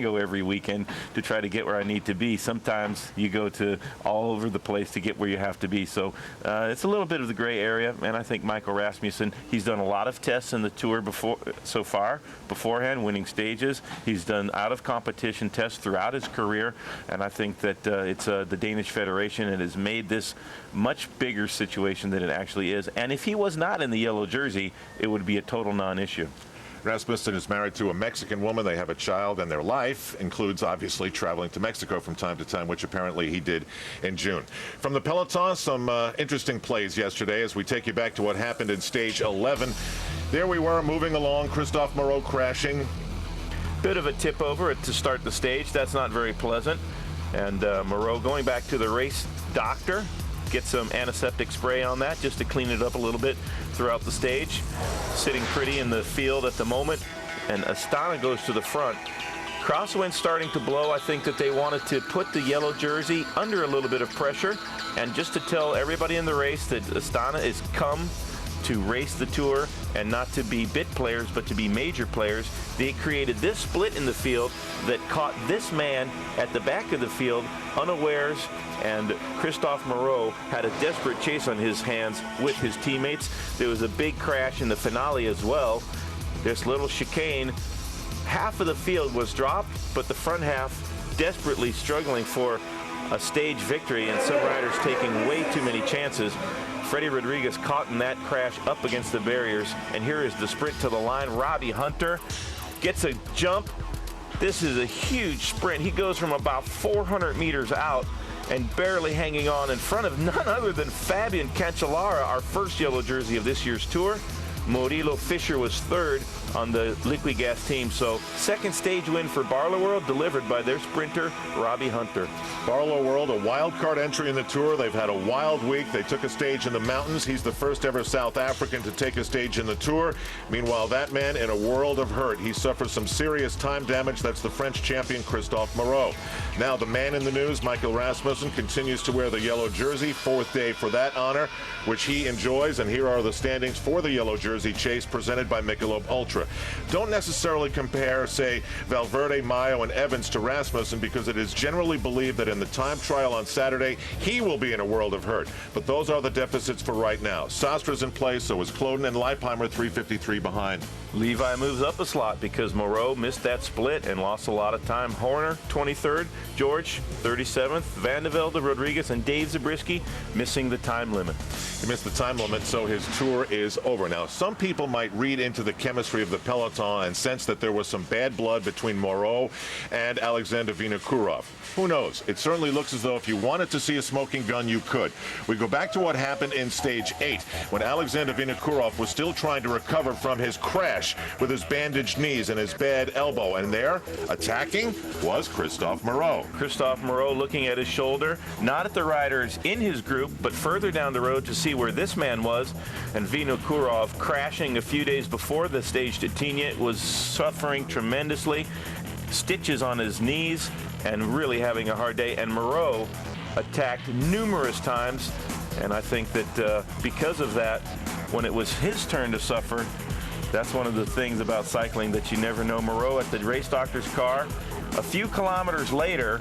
go every weekend to try to get where I need to be. Sometimes you go to all over the place to get where you have to be. So it's a little bit of the gray area, and I think Michael Rasmussen, he's done a lot of tests in the Tour beforehand, winning stages. He's done out-of-competition tests throughout his career, and I think that it's the Danish Federation, and has made this much bigger situation than it actually is. And if he was not in the yellow jersey, it would be a total non-issue. Rasmussen is married to a Mexican woman. They have a child, and their life includes, obviously, traveling to Mexico from time to time, which apparently he did in June. From the peloton, some interesting plays yesterday as we take you back to what happened in stage 11. There we were, moving along, Christophe Moreau crashing. Bit of a tip over to start the stage. That's not very pleasant. And Moreau going back to the race doctor. Get some antiseptic spray on that just to clean it up a little bit throughout the stage. Sitting pretty in the field at the moment, and Astana goes to the front. Crosswind's starting to blow. I think that they wanted to put the yellow jersey under a little bit of pressure, and just to tell everybody in the race that Astana is come to race the Tour and not to be bit players but to be major players. They created this split in the field that caught this man at the back of the field unawares, and Christophe Moreau had a desperate chase on his hands with his teammates. There was a big crash in the finale as well. This little chicane, half of the field was dropped, but the front half desperately struggling for a stage victory, and some riders taking way too many chances. Freddie Rodriguez caught in that crash up against the barriers, and here is the sprint to the line. Robbie Hunter gets a jump. This is a huge sprint. He goes from about 400 meters out and barely hanging on in front of none other than Fabian Cancellara, our first yellow jersey of this year's Tour. Murilo Fischer was third on the Liquigas team. So second stage win for Barlow World, delivered by their sprinter, Robbie Hunter. Barlow World, a wild card entry in the Tour. They've had a wild week. They took a stage in the mountains. He's the first ever South African to take a stage in the Tour. Meanwhile, that man in a world of hurt. He suffers some serious time damage. That's the French champion, Christophe Moreau. Now, the man in the news, Michael Rasmussen, continues to wear the yellow jersey. Fourth day for that honor, which he enjoys. And here are the standings for the yellow jersey chase presented by Michelob Ultra. Don't necessarily compare, say, Valverde, Mayo, and Evans to Rasmussen, because it is generally believed that in the time trial on Saturday, he will be in a world of hurt. But those are the deficits for right now. Sastra's in place, so is Kloden, and Leipheimer 353 behind. Levi moves up a slot because Moreau missed that split and lost a lot of time. Horner, 23rd. George, 37th. Van de Velde, Rodriguez, and Dave Zabriskie missing the time limit. He missed the time limit, so his Tour is over. Now, some people might read into the chemistry of the peloton and sense that there was some bad blood between Moreau and Alexander Vinokourov. Who knows? It certainly looks as though if you wanted to see a smoking gun, you could. We go back to what happened in stage 8, when Alexander Vinokourov was still trying to recover from his crash with his bandaged knees and his bad elbow. And there, attacking, was Christophe Moreau. Christophe Moreau looking at his shoulder, not at the riders in his group, but further down the road to see where this man was. And Vinokourov, crashing a few days before the stage to Tignes, was suffering tremendously. Stitches on his knees and really having a hard day. And Moreau attacked numerous times. And I think that because of that, when it was his turn to suffer, that's one of the things about cycling that you never know. Moreau at the race doctor's car. A few kilometers later,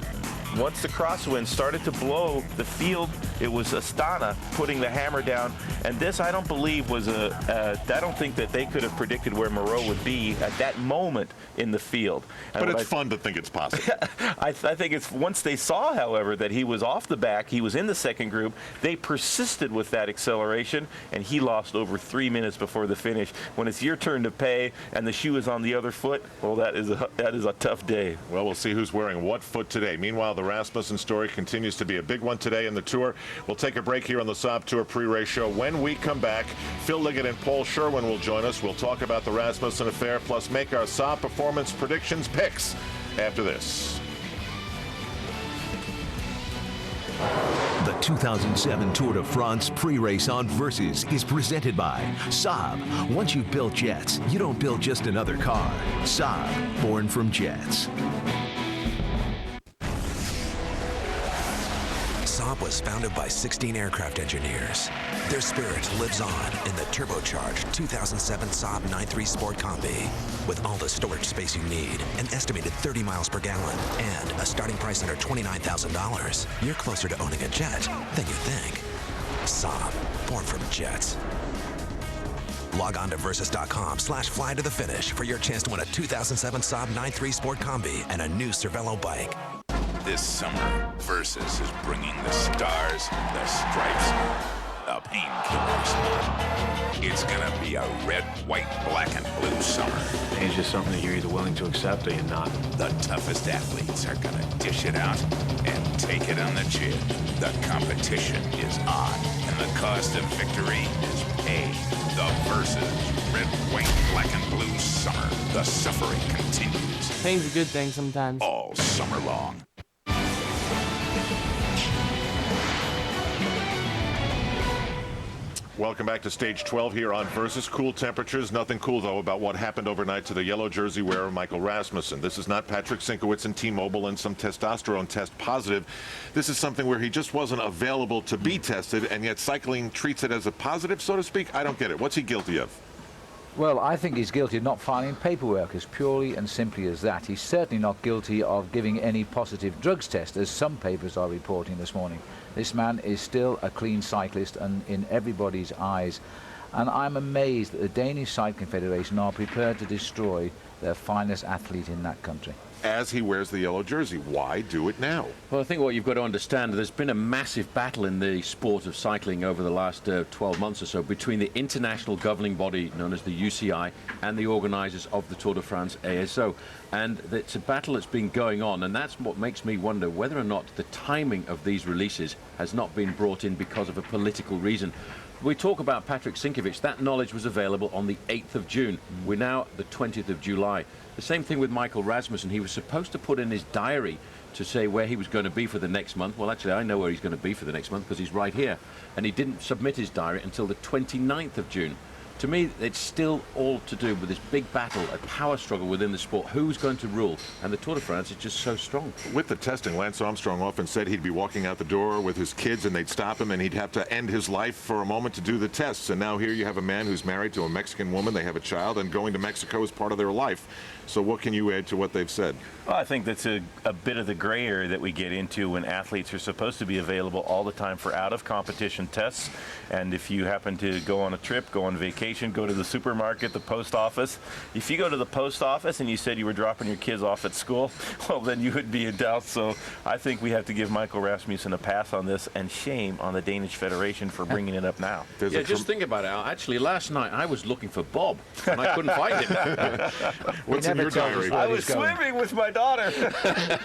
once the crosswind started to blow the field, it was Astana putting the hammer down. And this, I don't believe, was I don't think that they could have predicted where Moreau would be at that moment in the field. And but it's fun to think it's possible. I think it's, once they saw, however, that he was off the back, he was in the second group, they persisted with that acceleration, and he lost over 3 minutes before the finish. When it's your turn to pay and the shoe is on the other foot, well, that is a tough day. Well, we'll see who's wearing what foot today. Meanwhile, the Rasmussen story continues to be a big one today in the Tour. We'll take a break here on the Saab Tour pre-race show. When we come back, Phil Liggett and Paul Sherwin will join us. We'll talk about the Rasmussen affair, plus make our Saab performance predictions picks after this. The 2007 Tour de France pre-race on Versus is presented by Saab. Once you've built jets, you don't build just another car. Saab, born from jets. Saab Saab was founded by 16 aircraft engineers. Their spirit lives on in the turbocharged 2007 Saab 9.3 Sport Combi. With all the storage space you need, an estimated 30 miles per gallon, and a starting price under $29,000, you're closer to owning a jet than you think. Saab, born from jets. Log on to Versus.com/fly to the finish for your chance to win a 2007 Saab 9.3 Sport Combi and a new Cervelo bike. This summer, Versus is bringing the stars, the stripes, the painkillers. It's gonna be a red, white, black, and blue summer. It's just something that you're either willing to accept or you're not. The toughest athletes are gonna dish it out and take it on the chin. The competition is on, and the cost of victory is paid. The Versus red, white, black, and blue summer. The suffering continues. Pain's a good thing sometimes. All summer long. Welcome back to stage 12 here on Versus. Cool temperatures. Nothing cool, though, about what happened overnight to the yellow jersey wearer, Michael Rasmussen. This is not Patrick Sinkowitz and T-Mobile and some testosterone test positive. This is something where he just wasn't available to be tested, and yet cycling treats it as a positive, so to speak. I don't get it. What's he guilty of? Well, I think he's guilty of not filing paperwork, as purely and simply as that. He's certainly not guilty of giving any positive drugs test, as some papers are reporting this morning. This man is still a clean cyclist and in everybody's eyes. And I'm amazed that the Danish Cycling Federation are prepared to destroy their finest athlete in that country. As he wears the yellow jersey, why do it now? Well, I think what you've got to understand, there's been a massive battle in the sport of cycling over the last 12 months or so between the international governing body known as the UCI and the organisers of the Tour de France ASO. And it's a battle that's been going on, and that's what makes me wonder whether or not the timing of these releases has not been brought in because of a political reason. We talk about Patrick Sinkowitz. That knowledge was available on the 8th of June. We're now at the 20th of July. The same thing with Michael Rasmussen. He was supposed to put in his diary to say where he was going to be for the next month. Well, actually, I know where he's going to be for the next month because he's right here. And he didn't submit his diary until the 29th of June. To me, it's still all to do with this big battle, a power struggle within the sport. Who's going to rule? And the Tour de France is just so strong. With the testing, Lance Armstrong often said he'd be walking out the door with his kids and they'd stop him and he'd have to end his life for a moment to do the tests. And now here you have a man who's married to a Mexican woman. They have a child, and going to Mexico is part of their life. So what can you add to what they've said? Well, I think that's a bit of the gray area that we get into when athletes are supposed to be available all the time for out-of-competition tests. And if you happen to go on a trip, go on vacation, go to the supermarket, the post office, if you go to the post office and you said you were dropping your kids off at school, well, then you would be in doubt. So I think we have to give Michael Rasmussen a pass on this, and shame on the Danish Federation for bringing it up now. Yeah, just think about it, Al. Actually, last night I was looking for Bob, and I couldn't find him. What's in your diary? I was swimming with my daughter.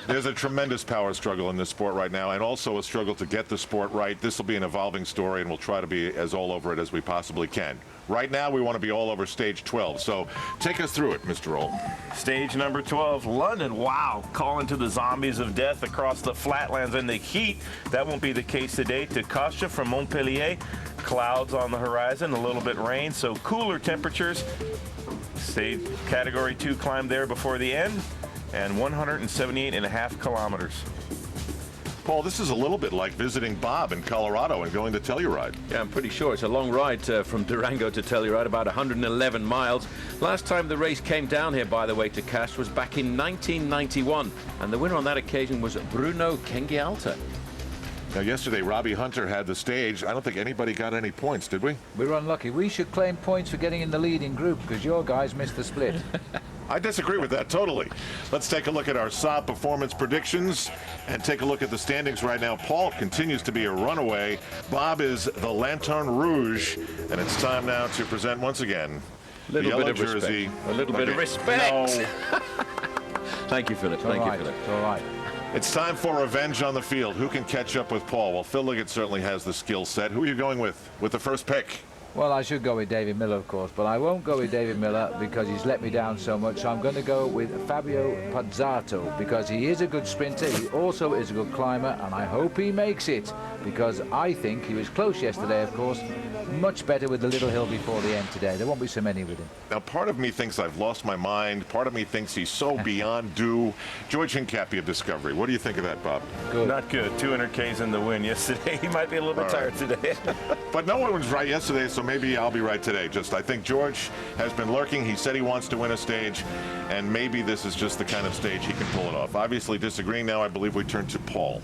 There's a tremendous power struggle in this sport right now, and also a struggle to get the sport right. This will be an evolving story, and we'll try to be as all over it as we possibly can. Right now, we want to be all over stage 12. So take us through it, Mr. Roll. Stage number 12, London. Wow, calling to the zombies of death across the flatlands and the heat. That won't be the case today. To Castres from Montpellier, clouds on the horizon, a little bit rain, so cooler temperatures. Stage category 2 climb there before the end, and 178.5 kilometers. Paul, this is a little bit like visiting Bob in Colorado and going to Telluride. Yeah, I'm pretty sure it's a long ride from Durango to Telluride, about 111 miles. Last time the race came down here, by the way, to Castres was back in 1991, and the winner on that occasion was Bruno Kengialta. Now, yesterday, Robbie Hunter had the stage. I don't think anybody got any points, did we? We were unlucky. We should claim points for getting in the leading group because your guys missed the split. I disagree with that totally. Let's take a look at our Saab performance predictions and take a look at the standings right now. Paul continues to be a runaway. Bob is the Lanterne Rouge, and it's time now to present once again the yellow jersey. A little bit of respect. No. Thank you, Philip. Thank you, Philip. It's all right. It's time for revenge on the field. Who can catch up with Paul? Well, Phil Liggett certainly has the skill set. Who are you going with the first pick? Well, I should go with David Miller, of course, but I won't go with David Miller because he's let me down so much. So I'm going to go with Fabio Pozzato because he is a good sprinter. He also is a good climber, and I hope he makes it because I think he was close yesterday, of course, much better with the little hill before the end today. There won't be so many with him. Now, part of me thinks I've lost my mind. Part of me thinks he's so beyond due. George Hincapie of Discovery. What do you think of that, Bob? Good. Not good. 200 Ks in the win yesterday. He might be a little bit tired today. But no one was right yesterday, so maybe I'll be right today. I think George has been lurking. He said he wants to win a stage, and maybe this is just the kind of stage he can pull it off. Obviously disagreeing now, I believe we turn to Paul.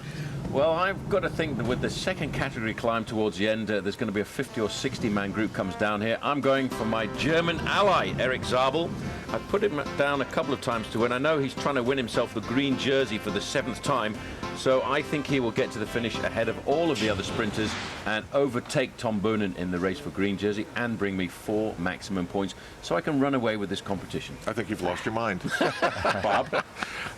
Well, I've got to think that with the second category climb towards the end, there's going to be a 50 or 60 man group comes down here. I'm going for my German ally, Eric Zabel. I put him down a couple of times to win. I know he's trying to win himself the green jersey for the 7th time, so I think he will get to the finish ahead of all of the other sprinters and overtake Tom Boonen in the race for green jersey and bring me 4 maximum points so I can run away with this competition. I think you've lost your mind. Bob?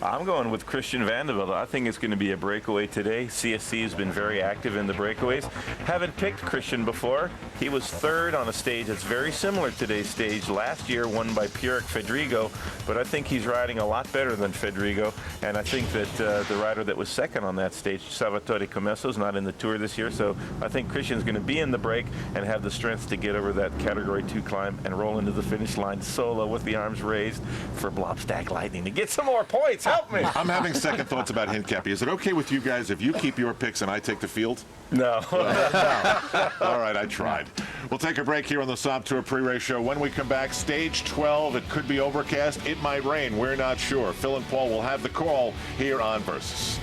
I'm going with Christian Vandervelde. I think it's going to be a breakaway today. CSC has been very active in the breakaways. Haven't picked Christian before. He was 3rd on a stage that's very similar to today's stage last year, won by Pierrick Fedrigo, but I think he's riding a lot better than Fedrigo, and I think that the rider that was 2nd on that stage, Salvatore Comesso, is not in the Tour this year, so I think Christian's going to be in the break and have the strength to get over that Category 2 climb and roll into the finish line solo with the arms raised for Blobstack Lightning to get some more points. Help me! I'm having second thoughts about Hincapie. Is it okay with you guys if you keep your picks and I take the field? No. All right, I tried. We'll take a break here on the Saab Tour pre-race show. When we come back, stage 12, it could be overcast. It might rain. We're not sure. Phil and Paul will have the call here on Versus.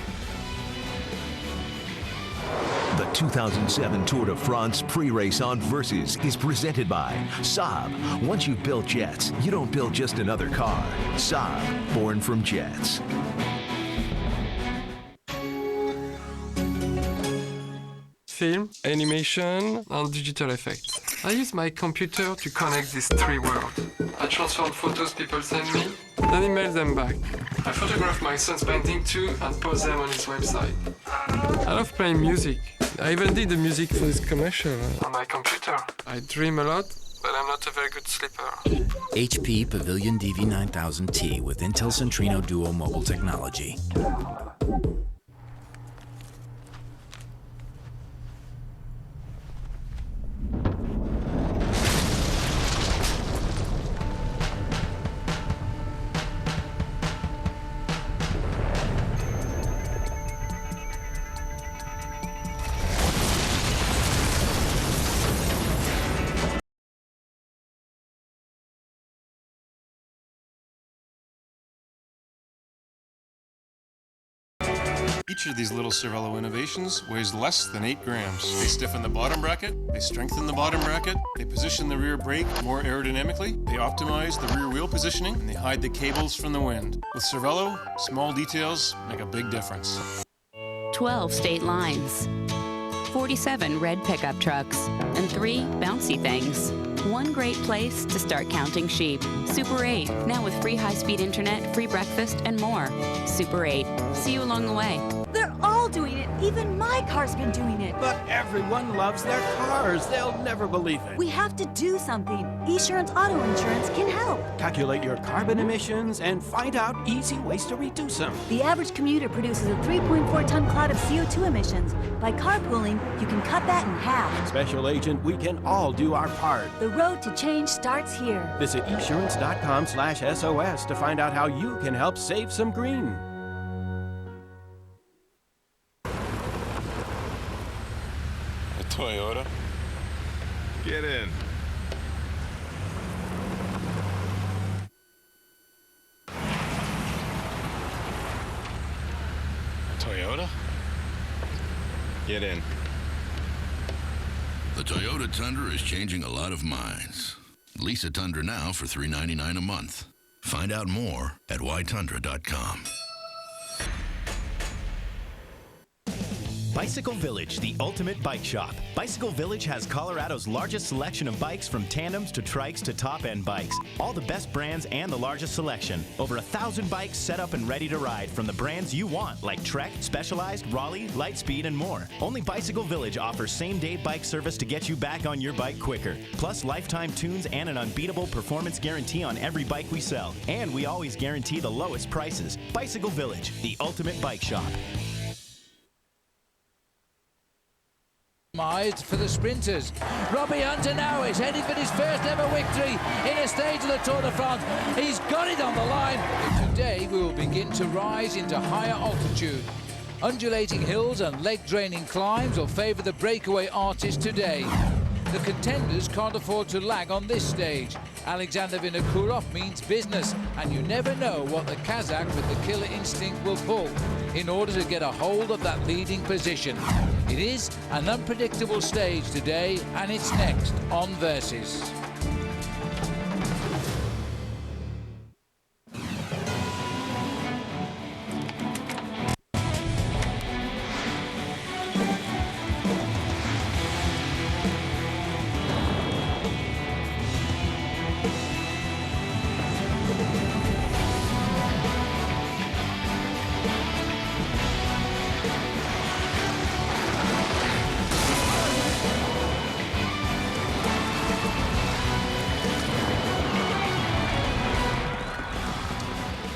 The 2007 Tour de France pre-race on Versus is presented by Saab. Once you've built jets, you don't build just another car. Saab, born from jets. Film, animation, and digital effects. I use my computer to connect these 3 worlds. I transform photos people send me, then email them back. I photograph my son's painting too and post them on his website. I love playing music. I even did the music for this commercial on my computer. I dream a lot, but I'm not a very good sleeper. HP Pavilion DV9000T with Intel Centrino Duo mobile technology. Each of these little Cervelo innovations weighs less than 8 grams. They stiffen the bottom bracket, they strengthen the bottom bracket, they position the rear brake more aerodynamically, they optimize the rear wheel positioning, and they hide the cables from the wind. With Cervelo, small details make a big difference. 12 state lines, 47 red pickup trucks, and 3 bouncy things. One great place to start counting sheep. Super 8, now with free high-speed internet, free breakfast, and more. Super 8. See you along the way. They're all doing it. Even my car's been doing it. But everyone loves their cars. They'll never believe it. We have to do something. Esurance Auto Insurance can help. Calculate your carbon emissions and find out easy ways to reduce them. The average commuter produces a 3.4-ton cloud of CO2 emissions. By carpooling, you can cut that in half. Special agent, we can all do our part. The road to change starts here. Visit esurance.com/SOS to find out how you can help save some green. Toyota. Get in. Toyota? Get in. The Toyota Tundra is changing a lot of minds. Lease a Tundra now for $399 a month. Find out more at ytundra.com. Bicycle Village, the ultimate bike shop. Bicycle Village has Colorado's largest selection of bikes, from tandems to trikes to top-end bikes. All the best brands and the largest selection. Over 1,000 bikes set up and ready to ride from the brands you want, like Trek, Specialized, Raleigh, Lightspeed, and more. Only Bicycle Village offers same-day bike service to get you back on your bike quicker. Plus lifetime tunes and an unbeatable performance guarantee on every bike we sell. And we always guarantee the lowest prices. Bicycle Village, the ultimate bike shop. optimised for the sprinters. Robbie Hunter now is heading for his first ever victory in a stage of the Tour de France. He's got it on the line. Today we will begin to rise into higher altitude. Undulating hills and leg-draining climbs will favour the breakaway artist today. The contenders can't afford to lag on this stage. Alexander Vinokourov means business, and you never know what the Kazakh with the killer instinct will pull in order to get a hold of that leading position. It is an unpredictable stage today, and it's next on Versus.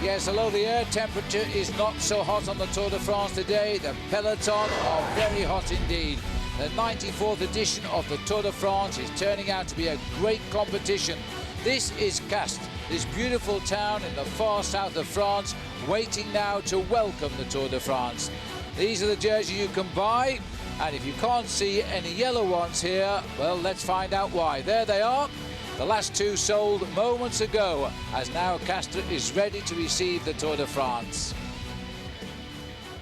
Yes, although the air temperature is not so hot on the Tour de France today, the peloton are very hot indeed. The 94th edition of the Tour de France is turning out to be a great competition. This is Castres, this beautiful town in the far south of France, waiting now to welcome the Tour de France. These are the jerseys you can buy, and if you can't see any yellow ones here, well, let's find out why. There they are. The last two sold moments ago, as now Castres is ready to receive the Tour de France.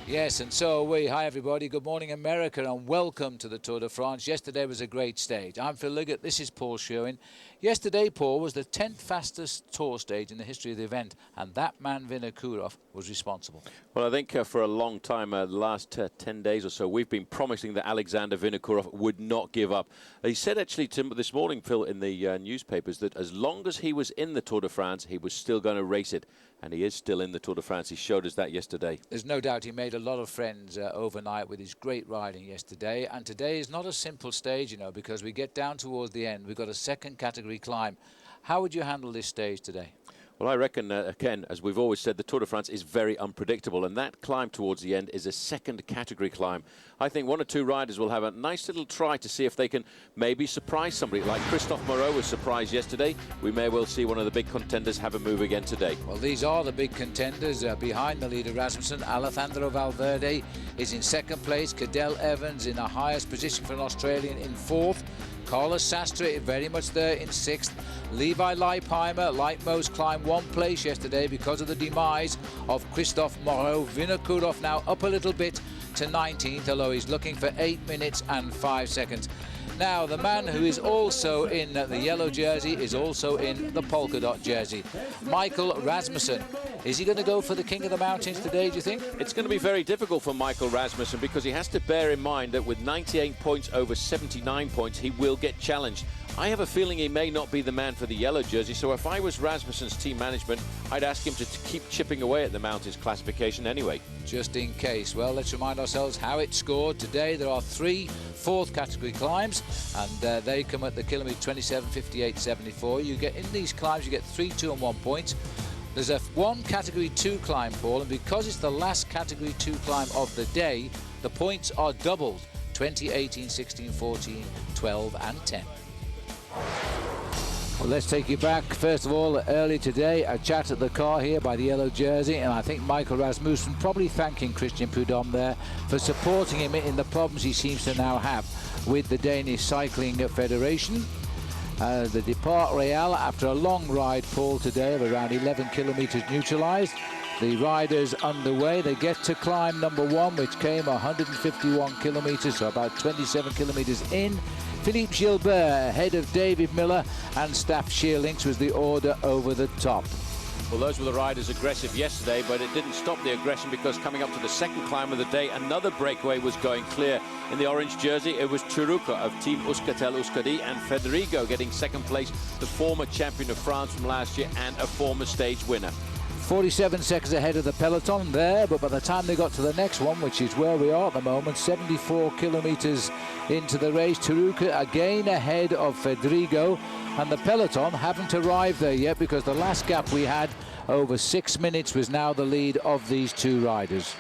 Yes, and so are we. Hi everybody, good morning America, and welcome to the Tour de France. Yesterday was a great stage. I'm Phil Liggett, this is Paul Sherwin. Yesterday, Paul, was the 10th fastest tour stage in the history of the event, and that man Vinokourov was responsible. Well, I think for a long time, the last 10 days or so, we've been promising that Alexander Vinokourov would not give up. He said actually this morning, Phil, in the newspapers, that as long as he was in the Tour de France, he was still going to race it. And he is still in the Tour de France. He showed us that yesterday. There's no doubt he made a lot of friends overnight with his great riding yesterday. And today is not a simple stage, you know, because we get down towards the end. We've got a second category climb. How would you handle this stage today? Well, I reckon, again, as we've always said, the Tour de France is very unpredictable, and that climb towards the end is a second category climb. I think one or two riders will have a nice little try to see if they can maybe surprise somebody. Like Christophe Moreau was surprised yesterday. We may well see one of the big contenders have a move again today. Well, these are the big contenders. Behind the leader Rasmussen, Alejandro Valverde is in second place. Cadel Evans in the highest position for an Australian in fourth. Carlos Sastre very much there in sixth. Levi Leipheimer, like most, climbed one place yesterday because of the demise of Christophe Moreau. Vinokourov now up a little bit to 19th, although he's looking for 8 minutes and 5 seconds. Now, the man who is also in the yellow jersey is also in the polka dot jersey. Michael Rasmussen. Is he going to go for the King of the Mountains today, do you think? It's going to be very difficult for Michael Rasmussen because he has to bear in mind that with 98 points over 79 points, he will get challenged. I have a feeling he may not be the man for the yellow jersey, so if I was Rasmussen's team management, I'd ask him to keep chipping away at the mountains classification anyway. Just in case. Well, let's remind ourselves how it scored. Today there are 3 fourth category climbs, and they come at the kilometre 27, 58, 74. You get in these climbs, you get 3, 2 and 1 points. There's a 1 category 2 climb, Paul, and because it's the last category 2 climb of the day, the points are doubled: 20, 18, 16, 14, 12 and 10. Well, let's take you back. First of all, early today, a chat at the car here by the yellow jersey, and I think Michael Rasmussen probably thanking Christian Prudhomme there for supporting him in the problems he seems to now have with the Danish Cycling Federation. The Départ Réal, after a long ride, Paul, today of around 11 kilometres neutralised. The riders underway. They get to climb number 1, which came 151 kilometres, so about 27 kilometres in. Philippe Gilbert ahead of David Miller, and Staff Shearlinks was the order over the top. Well, those were the riders aggressive yesterday, but it didn't stop the aggression because coming up to the second climb of the day, another breakaway was going clear. In the orange jersey, it was Churuka of Team Euskaltel-Euskadi and Federigo getting second place, the former champion of France from last year and a former stage winner. 47 seconds ahead of the peloton there, but by the time they got to the next one, which is where we are at the moment, 74 kilometres into the race, Churuka again ahead of Federigo, and the peloton haven't arrived there yet because the last gap we had over 6 minutes was now the lead of these two riders.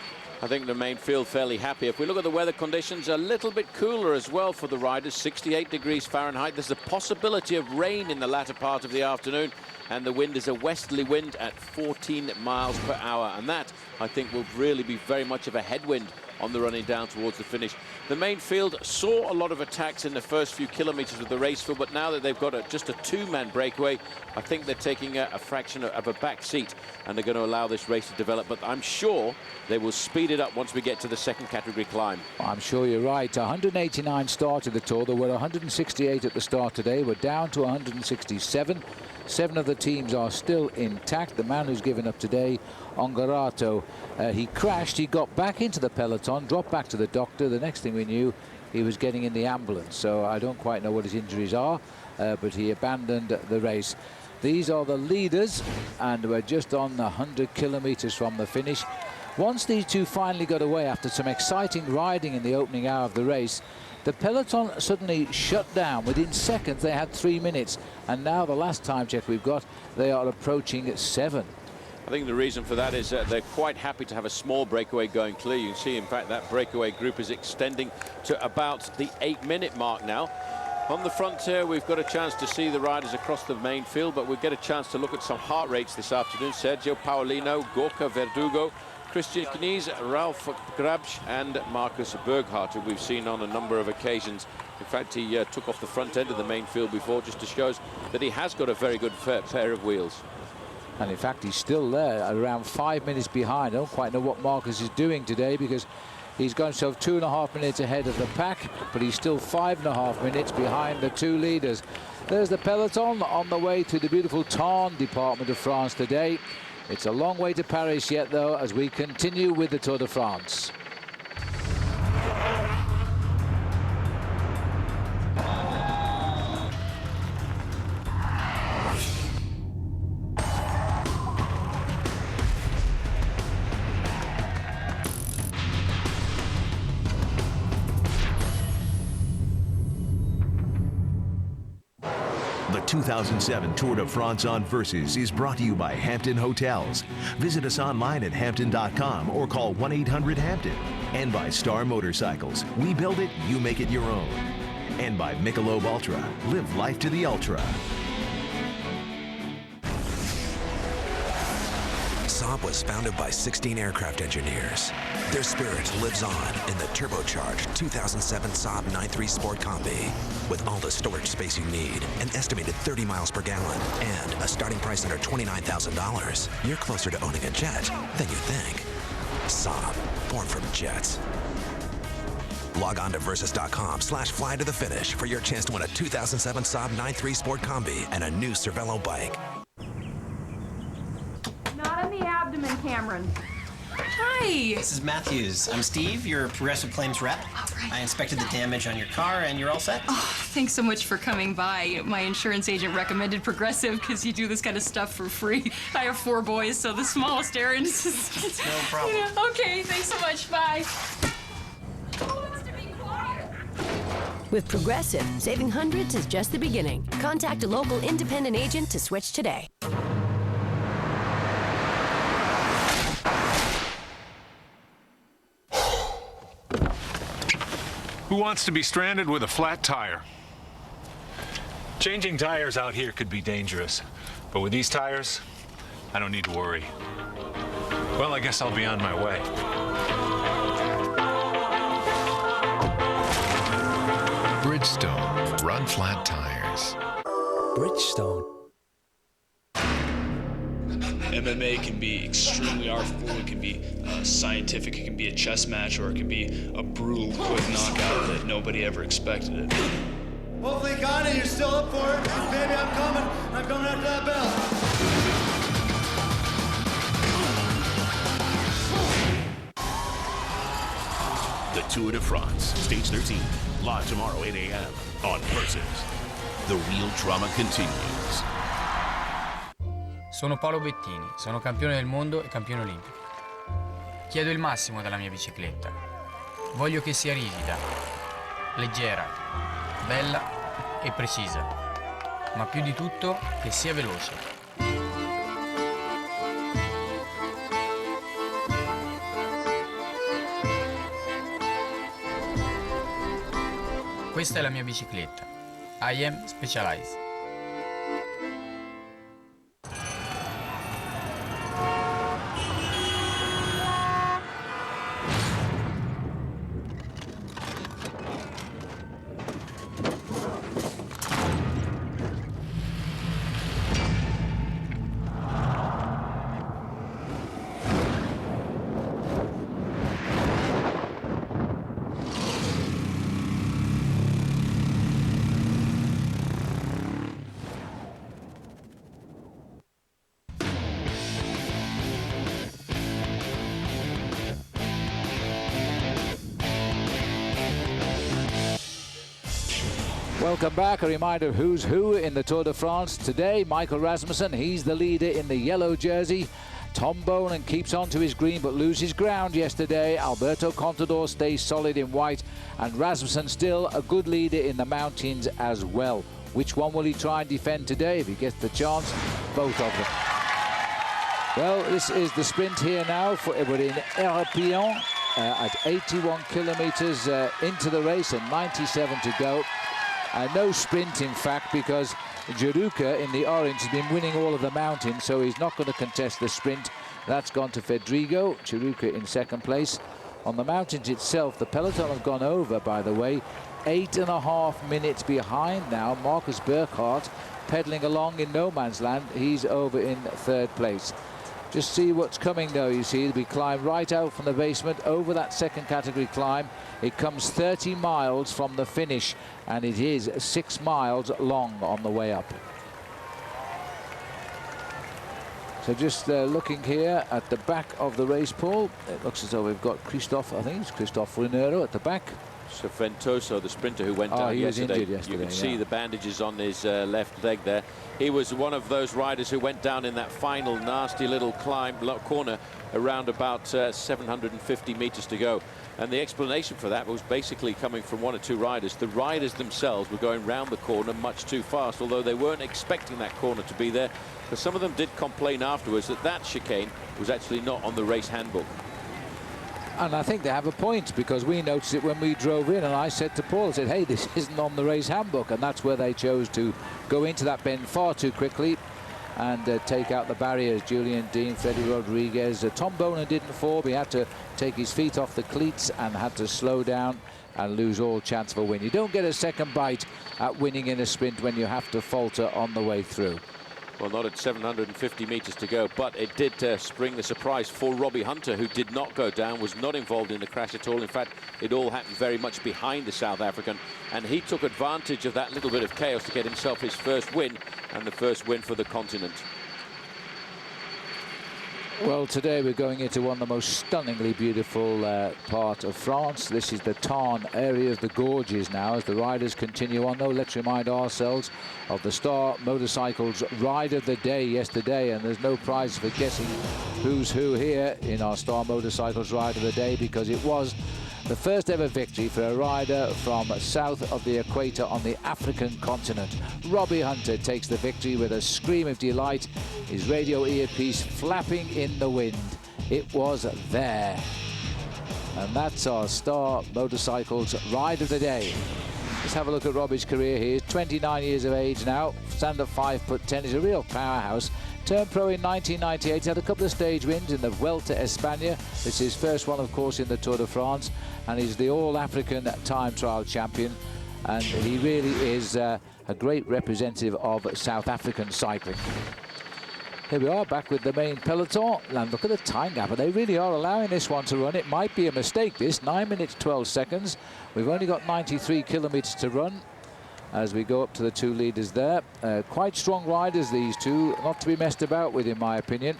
I think the main field fairly happy. If we look at the weather conditions, a little bit cooler as well for the riders, 68 degrees Fahrenheit. There's a possibility of rain in the latter part of the afternoon, and the wind is a westerly wind at 14 miles per hour. And that, I think, will really be very much of a headwind on the running down towards the finish. The main field saw a lot of attacks in the first few kilometers of the race field, but now that they've got just a two-man breakaway, I think they're taking a fraction of a back seat, and they're going to allow this race to develop. But I'm sure they will speed it up once we get to the second category climb. I'm sure you're right. 189 started the Tour. There were 168 at the start today. We're down to 167. 7 of the teams are still intact. The man who's given up today, Ongarato, he crashed. He got back into the peloton, dropped back to the doctor. The next thing we knew, he was getting in the ambulance. So I don't quite know what his injuries are, but he abandoned the race. These are the leaders, and we're just on 100 kilometers from the finish. Once these two finally got away after some exciting riding in the opening hour of the race, the peloton suddenly shut down. Within seconds, they had 3 minutes. And now, the last time check we've got, they are approaching 7. I think the reason for that is they're quite happy to have a small breakaway going clear. You can see, in fact, that breakaway group is extending to about the 8-minute mark now. On the front here, we've got a chance to see the riders across the main field, but we'll get a chance to look at some heart rates this afternoon. Sergio Paolino, Gorka Verdugo, Christian Knies, Ralph Grabsch and Marcus Berghardt, who we've seen on a number of occasions. In fact, he took off the front end of the main field before, just to show us that he has got a very good pair of wheels. And in fact, he's still there, around 5 minutes behind. I don't quite know what Marcus is doing today, because he's got himself 2.5 minutes ahead of the pack, but he's still 5.5 minutes behind the two leaders. There's the peloton on the way to the beautiful Tarn department of France today. It's a long way to Paris yet, though, as we continue with the Tour de France. The 2007 Tour de France on Versus is brought to you by Hampton Hotels. Visit us online at hampton.com or call 1-800-HAMPTON. And by Star Motorcycles. We build it, you make it your own. And by Michelob Ultra. Live life to the ultra. Saab was founded by 16 aircraft engineers. Their spirit lives on in the turbocharged 2007 Saab 9.3 Sport Combi. With all the storage space you need, an estimated 30 miles per gallon, and a starting price under $29,000, you're closer to owning a jet than you think. Saab, born from jets. Log on to versus.com/fly to the finish for your chance to win a 2007 Saab 9.3 Sport Combi and a new Cervelo bike. Not in the abdomen, Cameron. Hi! This is Matthews. I'm Steve, your Progressive Claims rep. I inspected the damage on your car, and you're all set. Oh, thanks so much for coming by. My insurance agent recommended Progressive because you do this kind of stuff for free. I have 4 boys, so the smallest errand is just... No problem. Yeah, okay, thanks so much. Bye. With Progressive, saving hundreds is just the beginning. Contact a local independent agent to switch today. Who wants to be stranded with a flat tire? Changing tires out here could be dangerous, but with these tires, I don't need to worry. Well, I guess I'll be on my way. Bridgestone. Run flat tires. Bridgestone. MMA can be extremely artful, it can be scientific, it can be a chess match, or it can be a brutal, quick knockout that nobody ever expected it. Hopefully, Connie, you're still up for it. Baby, I'm coming after that bell. The Tour de France, Stage 13, live tomorrow, 8 a.m. on Versus. The real drama continues. Sono Paolo Bettini, sono campione del mondo e campione olimpico. Chiedo il massimo dalla mia bicicletta. Voglio che sia ripida, leggera, bella e precisa, ma più di tutto che sia veloce. Questa è la mia bicicletta. I am Specialized. Welcome back. A reminder of who's who in the Tour de France today. Michael Rasmussen, he's the leader in the yellow jersey. Tom Bonan keeps on to his green but loses ground yesterday. Alberto Contador stays solid in white, and Rasmussen still a good leader in the mountains as well. Which one will he try and defend today if he gets the chance? Both of them. Well, this is the sprint here now. We're in Erpillon at 81 kilometres into the race and 97 to go. No sprint, in fact, because Giruca in the orange has been winning all of the mountains, so he's not going to contest the sprint. That's gone to Fedrigo. Giruca in second place. On the mountains itself, the peloton have gone over, by the way. 8.5 minutes behind now. Marcus Burkhardt pedaling along in no man's land. He's over in third place. Just see what's coming, though. You see, we climb right out from the basement over that second category climb. It comes 30 miles from the finish, and it is 6 miles long on the way up. So just looking here at the back of the race, Paul, it looks as though we've got Christophe, I think it's Christophe Renero at the back. So Ventoso, the sprinter who went down yesterday, you can see the bandages on his left leg there. He was one of those riders who went down in that final nasty little corner around about 750 meters to go. And the explanation for that was basically coming from one or two riders. The riders themselves were going round the corner much too fast, although they weren't expecting that corner to be there. But some of them did complain afterwards that that chicane was actually not on the race handbook. And I think they have a point, because we noticed it when we drove in, and I said to Paul, I said, hey, this isn't on the race handbook. And that's where they chose to go into that bend far too quickly and take out the barriers. Julian Dean, Freddie Rodriguez, Tom Bonan didn't fall. He had to take his feet off the cleats and had to slow down and lose all chance of a win. You don't get a second bite at winning in a sprint when you have to falter on the way through. Well, not at 750 meters to go, but it did spring the surprise for Robbie Hunter, who did not go down, was not involved in the crash at all. In fact, it all happened very much behind the South African, and he took advantage of that little bit of chaos to get himself his first win, and the first win for the continent. Well, today we're going into one of the most stunningly beautiful part of France. This is the Tarn area of the gorges now. As the riders continue on, though, let's remind ourselves of the Star Motorcycles Ride of the Day yesterday, and there's no prize for guessing who's who here in our Star Motorcycles Ride of the Day, because it was the first ever victory for a rider from south of the equator on the African continent. Robbie Hunter takes the victory with a scream of delight, his radio earpiece flapping in the wind. It was there. And that's our Star Motorcycles Ride of the Day. Let's have a look at Robbie's career here. He's 29 years of age now, stand at 5'10". He's a real powerhouse. Turned pro in 1998, had a couple of stage wins in the Vuelta España. This is his first one, of course, in the Tour de France, and he's the All-African time trial champion, and he really is a great representative of South African cycling. Here we are back with the main peloton, and look at the time gap, and they really are allowing this one to run. It might be a mistake, this, 9 minutes 12 seconds. We've only got 93 kilometers to run as we go up to the two leaders there. Quite strong riders, these two, not to be messed about with, in my opinion.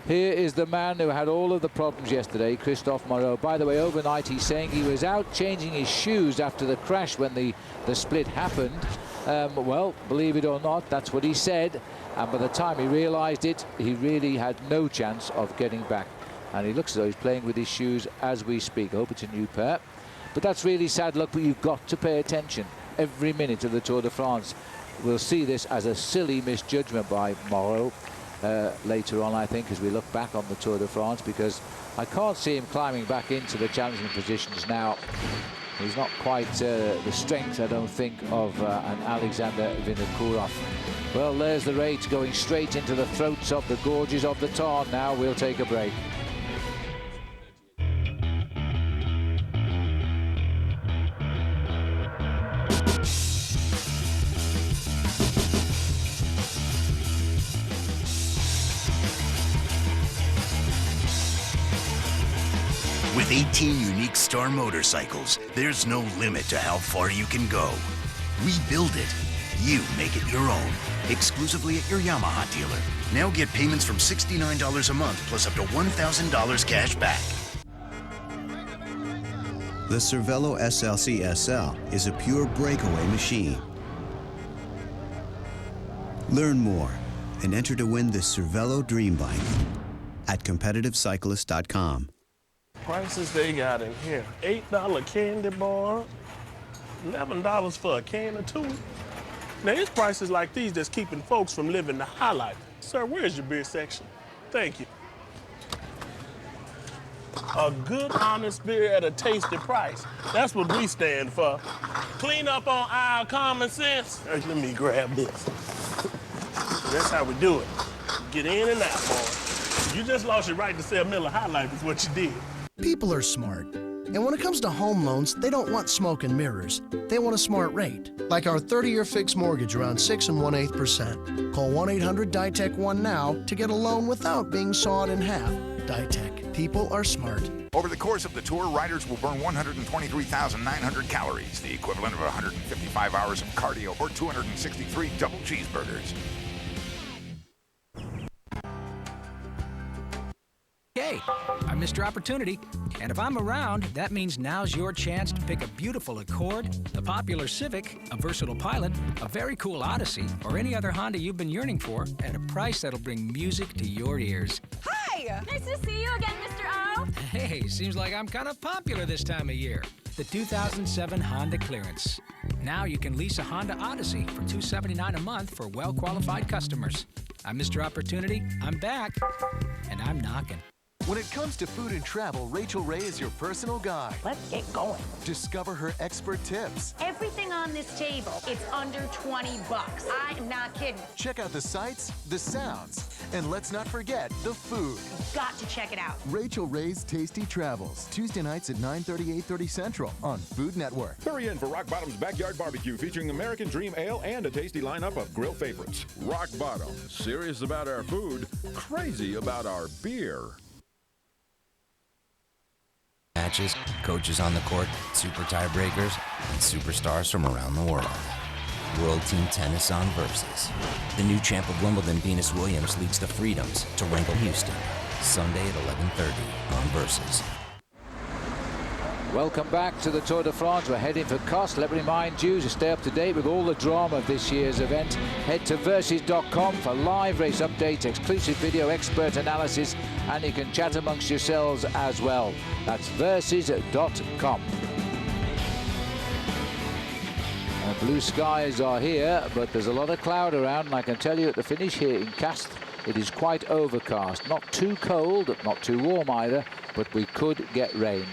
Here is the man who had all of the problems yesterday, Christophe Moreau. By the way, overnight he's saying he was out changing his shoes after the crash when the split happened. Well, believe it or not, that's what he said. And by the time he realised it, he really had no chance of getting back. And he looks as though he's playing with his shoes as we speak. I hope it's a new pair. But that's really sad luck, but you've got to pay attention every minute of the Tour de France. We'll see this as a silly misjudgment by Moreau later on, I think, as we look back on the Tour de France, because I can't see him climbing back into the challenging positions now. He's not quite the strength, I don't think, of an Alexander Vinokourov. Well, there's the rate going straight into the throats of the gorges of the Tarn. Now we'll take a break. With 18 unique Star motorcycles, there's no limit to how far you can go. We build it. You make it your own. Exclusively at your Yamaha dealer. Now get payments from $69 a month plus up to $1,000 cash back. The Cervelo SLC SL is a pure breakaway machine. Learn more and enter to win the Cervelo Dream Bike at competitivecyclist.com. Prices they got in here. $8 candy bar, $11 for a can or two. Now, it's prices like these that's keeping folks from living the high life. Sir, where's your beer section? Thank you. A good, honest beer at a tasty price. That's what we stand for. Clean up on aisle common sense. Hey, let me grab this. That's how we do it. Get in and out, boy. You just lost your right to sell Miller High Life is what you did. People are smart. And when it comes to home loans, they don't want smoke and mirrors. They want a smart rate. Like our 30-year fixed mortgage around 6 1/8%. Call 1-800-DITEC-1 now to get a loan without being sawed in half. DITEC. People are smart. Over the course of the tour, riders will burn 123,900 calories, the equivalent of 155 hours of cardio or 263 double cheeseburgers. Hey, I'm Mr. Opportunity, and if I'm around, that means now's your chance to pick a beautiful Accord, a popular Civic, a versatile Pilot, a very cool Odyssey, or any other Honda you've been yearning for at a price that'll bring music to your ears. Hi! Nice to see you again, Mr. O. Hey, seems like I'm kind of popular this time of year. The 2007 Honda Clearance. Now you can lease a Honda Odyssey for $279 a month for well-qualified customers. I'm Mr. Opportunity, I'm back, and I'm knocking. When it comes to food and travel, Rachel Ray is your personal guide. Let's get going. Discover her expert tips. Everything on this table, it's under $20. I am not kidding. Check out the sights, the sounds, and let's not forget the food. You've got to check it out. Rachel Ray's Tasty Travels, Tuesday nights at 9:30, 8:30 Central on Food Network. Hurry in for Rock Bottom's Backyard Barbecue featuring American Dream Ale and a tasty lineup of grill favorites. Rock Bottom, serious about our food, crazy about our beer. Matches, coaches on the court, super tiebreakers, and superstars from around the world. World Team Tennis on Versus. The new champ of Wimbledon, Venus Williams, leads the Freedoms to Wrinkle Houston. Sunday at 11:30 on Versus. Welcome back to the Tour de France. We're heading for Castres. Let me remind you to stay up to date with all the drama of this year's event. Head to versus.com for live race updates, exclusive video, expert analysis, and you can chat amongst yourselves as well. That's versus.com. Blue skies are here, but there's a lot of cloud around, and I can tell you at the finish here in Castres, it is quite overcast. Not too cold, not too warm either, but we could get rain.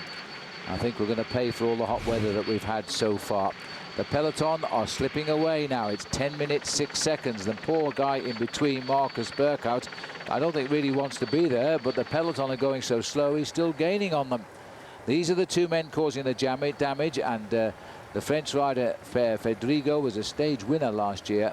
I think we're going to pay for all the hot weather that we've had so far. The peloton are slipping away now. It's 10 minutes, 6 seconds. The poor guy in between, Marcus Burkhout, I don't think really wants to be there, but the peloton are going so slow, he's still gaining on them. These are the two men causing the damage, and the French rider Fedrigo was a stage winner last year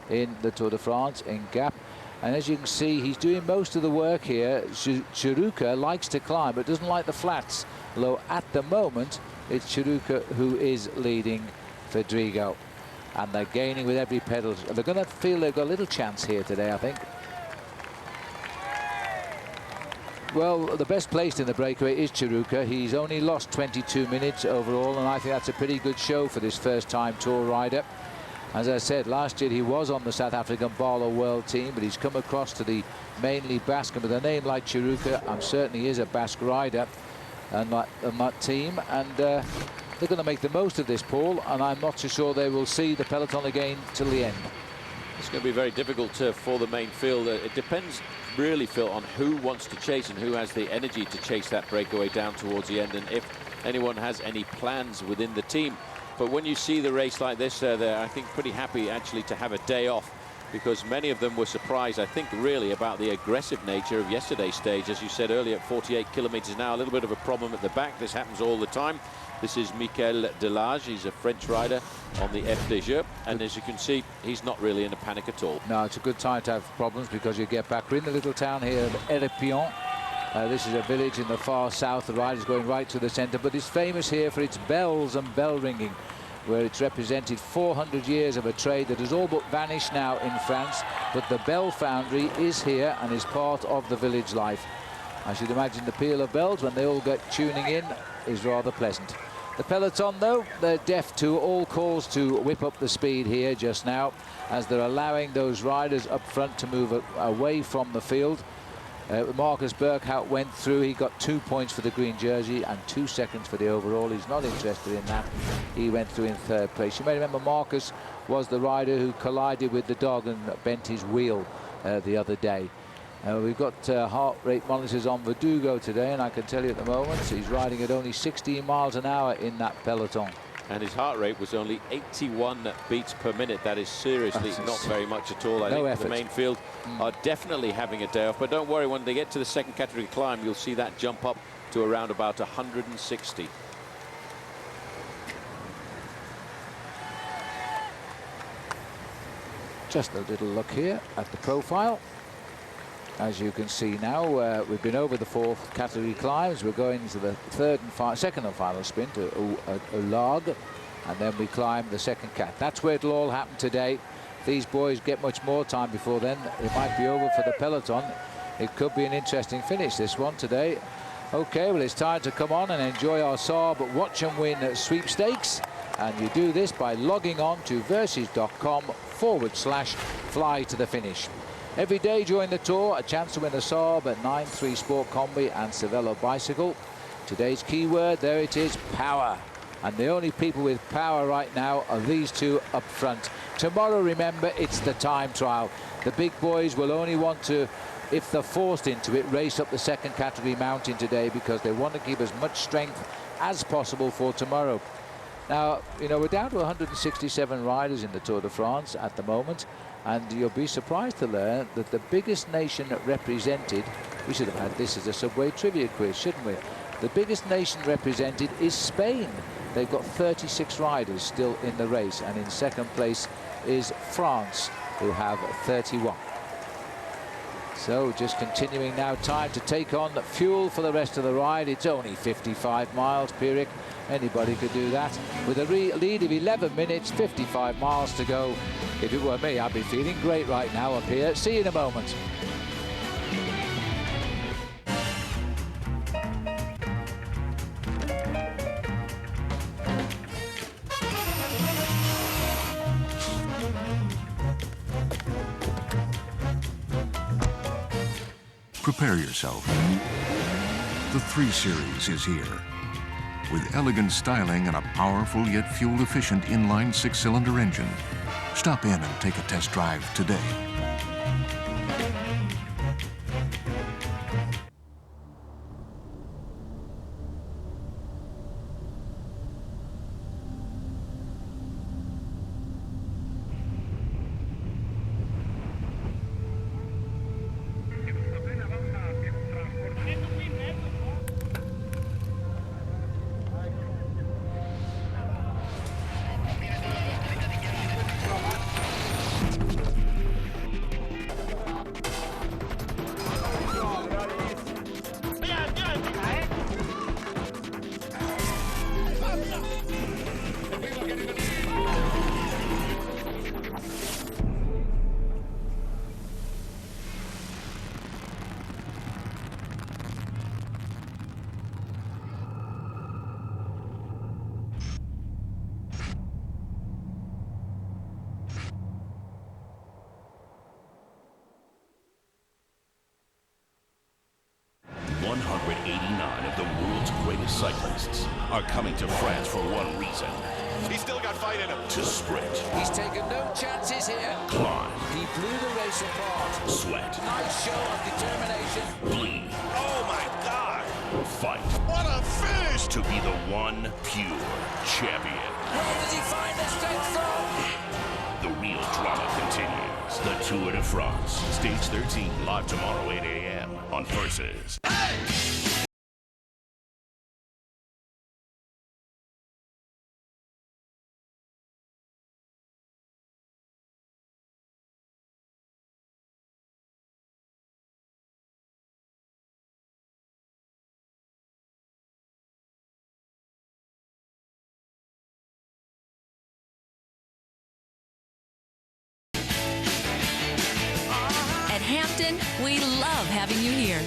in the Tour de France in Gap. And as you can see, he's doing most of the work here. Chiruka likes to climb, but doesn't like the flats. Although at the moment, it's Chiruka who is leading Fedrigo. And they're gaining with every pedal. They're going to feel they've got a little chance here today, I think. Well, the best placed in the breakaway is Chiruka. He's only lost 22 minutes overall, and I think that's a pretty good show for this first-time Tour rider. As I said, last year he was on the South African Barlow World Team, but he's come across to the mainly Basque. And with a name like Chiruka, I'm certain he is a Basque rider on that team. And they're going to make the most of this, Paul, and I'm not so sure they will see the peloton again till the end. It's going to be very difficult for the main field. It depends really, Phil, on who wants to chase and who has the energy to chase that breakaway down towards the end. And if anyone has any plans within the team. But when you see the race like this, they're, I think, pretty happy actually to have a day off, because many of them were surprised, I think, really about the aggressive nature of yesterday's stage. As you said earlier, at 48 kilometers an hour, a little bit of a problem at the back. This happens all the time. This is Michael Delage. He's a French rider on the FDJ, and as you can see, he's not really in a panic at all. No, it's a good time to have problems, because you get back. We're in the little town here of Erepion. This is a village in the far south. The rider's going right to the centre, but it's famous here for its bells and bell ringing, where it's represented 400 years of a trade that has all but vanished now in France. But the bell foundry is here and is part of the village life. I should imagine the peal of bells when they all get tuning in is rather pleasant. The peloton, though, they're deaf to all calls to whip up the speed here just now, as they're allowing those riders up front to move away from the field. Marcus Burkhout went through. He got 2 points for the green jersey and 2 seconds for the overall. He's not interested in that. He went through in third place. You may remember Marcus was the rider who collided with the dog and bent his wheel the other day. We've got heart rate monitors on Verdugo today, and I can tell you at the moment he's riding at only 16 miles an hour in that peloton. And his heart rate was only 81 beats per minute. That is seriously not very much at all. I think the main field are definitely having a day off. But don't worry, when they get to the second category climb, you'll see that jump up to around about 160. Just a little look here at the profile. As you can see now, we've been over the fourth category climbs. We're going to the second and final spin to Olag, and then we climb the second cat. That's where it'll all happen today. If these boys get much more time before then, it might be over for the peloton. It could be an interesting finish, this one today. Okay, well, it's time to come on and enjoy our Saab Watch and Win sweepstakes. And you do this by logging on to versus.com/fly to the finish. Every day during the tour, a chance to win a Saab, a 9.3 Sport Combi and Cervelo bicycle. Today's keyword, there it is, power. And the only people with power right now are these two up front. Tomorrow, remember, it's the time trial. The big boys will only want to, if they're forced into it, race up the second category mountain today, because they want to keep as much strength as possible for tomorrow. Now, you know, we're down to 167 riders in the Tour de France at the moment. And you'll be surprised to learn that the biggest nation represented, we should have had this as a Subway trivia quiz, shouldn't we? The biggest nation represented is Spain. They've got 36 riders still in the race, and in second place is France, who have 31. So just continuing now, time to take on fuel for the rest of the ride. It's only 55 miles, Pierrick. Anybody could do that. With a lead of 11 minutes, 55 miles to go. If it were me, I'd be feeling great right now up here. See you in a moment. Prepare yourself. The 3 Series is here. With elegant styling and a powerful yet fuel-efficient inline 6-cylinder engine. Stop in and take a test drive today. Cyclists are coming to France for one reason. He's still got fight in him. To sprint. He's taken no chances here. Climb. He blew the race apart. Sweat. Nice show of determination. Bleed. Oh my God. Fight. What a finish! is to be the one pure champion. Where does he find the strength from? The real drama continues. The Tour de France, Stage 13, live tomorrow, 8 a.m. on Versus. At Hampton, we love having you here.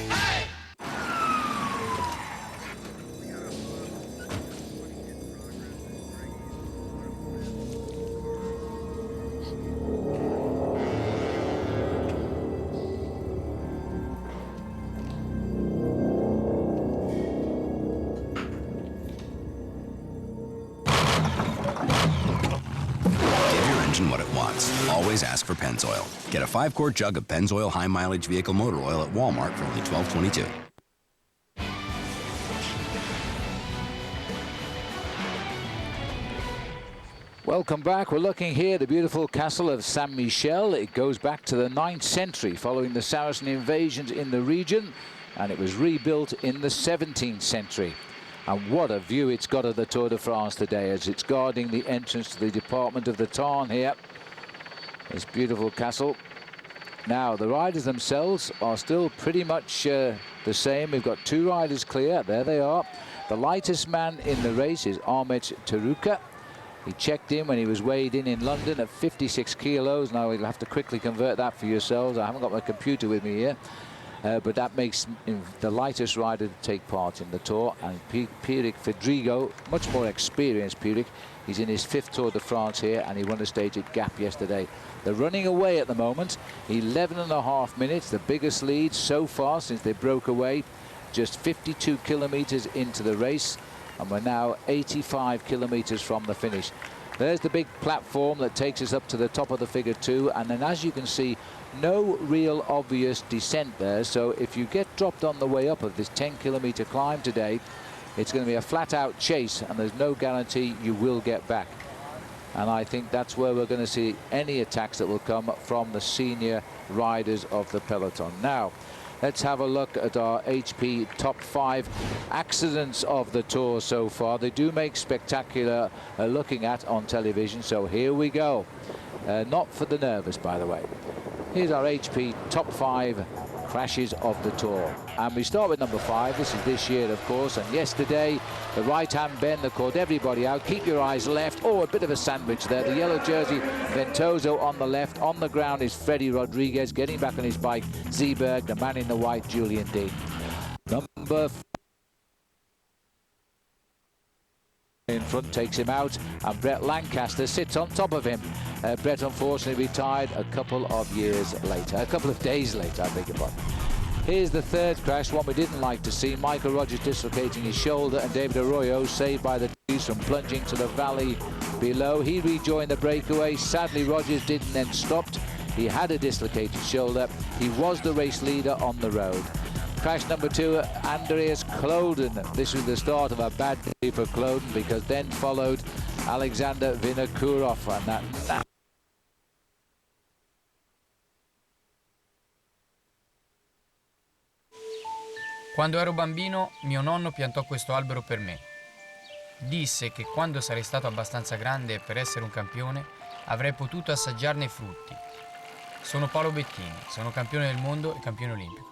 What it wants. Always ask for Pennzoil. Get a 5-quart jug of Pennzoil high mileage vehicle motor oil at Walmart for only $12.22. Welcome back. We're looking here at the beautiful castle of Saint Michel. It goes back to the 9th century following the Saracen invasions in the region, and it was rebuilt in the 17th century. And what a view it's got of the Tour de France today as it's guarding the entrance to the Department of the Tarn here. This beautiful castle. Now, the riders themselves are still pretty much the same. We've got 2 riders clear. There they are. The lightest man in the race is Ahmet Teruka. He checked in when he was weighed in London at 56 kilos. Now, we'll have to quickly convert that for yourselves. I haven't got my computer with me here. But that makes him the lightest rider to take part in the Tour. And Pierrick Fedrigo, much more experienced Pierrick. He's in his 5th Tour de France here, and he won a stage at Gap yesterday. They're running away at the moment. 11.5 minutes, the biggest lead so far since they broke away. Just 52 kilometers into the race, and we're now 85 kilometers from the finish. There's the big platform that takes us up to the top of the figure 2, and then as you can see, no real obvious descent there. So if you get dropped on the way up of this 10-kilometer climb today, it's going to be a flat-out chase, and there's no guarantee you will get back. And I think that's where we're going to see any attacks that will come from the senior riders of the peloton. Now, let's have a look at our HP top 5 accidents of the Tour so far. They do make spectacular looking at on television, so here we go. Not for the nervous, by the way. Here's our HP top 5 crashes of the Tour. And we start with number 5. This is this year, of course. And yesterday, the right-hand bend that caught everybody out. Keep your eyes left. Oh, a bit of a sandwich there. The yellow jersey, Ventoso on the left. On the ground is Freddy Rodriguez. Getting back on his bike, Zeeberg. The man in the white, Julian Dean. Number 4. In front takes him out, and Brett Lancaster sits on top of him. Brett unfortunately retired a couple of days later, I beg your pardon. Here's the 3rd crash, one we didn't like to see. Michael Rogers dislocating his shoulder, and David Arroyo saved by the trees from plunging to the valley below. He rejoined the breakaway. Sadly, Rogers didn't, then stopped. He had a dislocated shoulder. He was the race leader on the road. Crash number 2, Andreas Kloden. This was the start of a bad day for Kloden, because then followed Alexander Vinokurov, and that. Quando ero bambino, mio nonno piantò questo albero per me. Disse che quando sarei stato abbastanza grande per essere un campione, avrei potuto assaggiarne i frutti. Sono Paolo Bettini, sono campione del mondo e campione olimpico.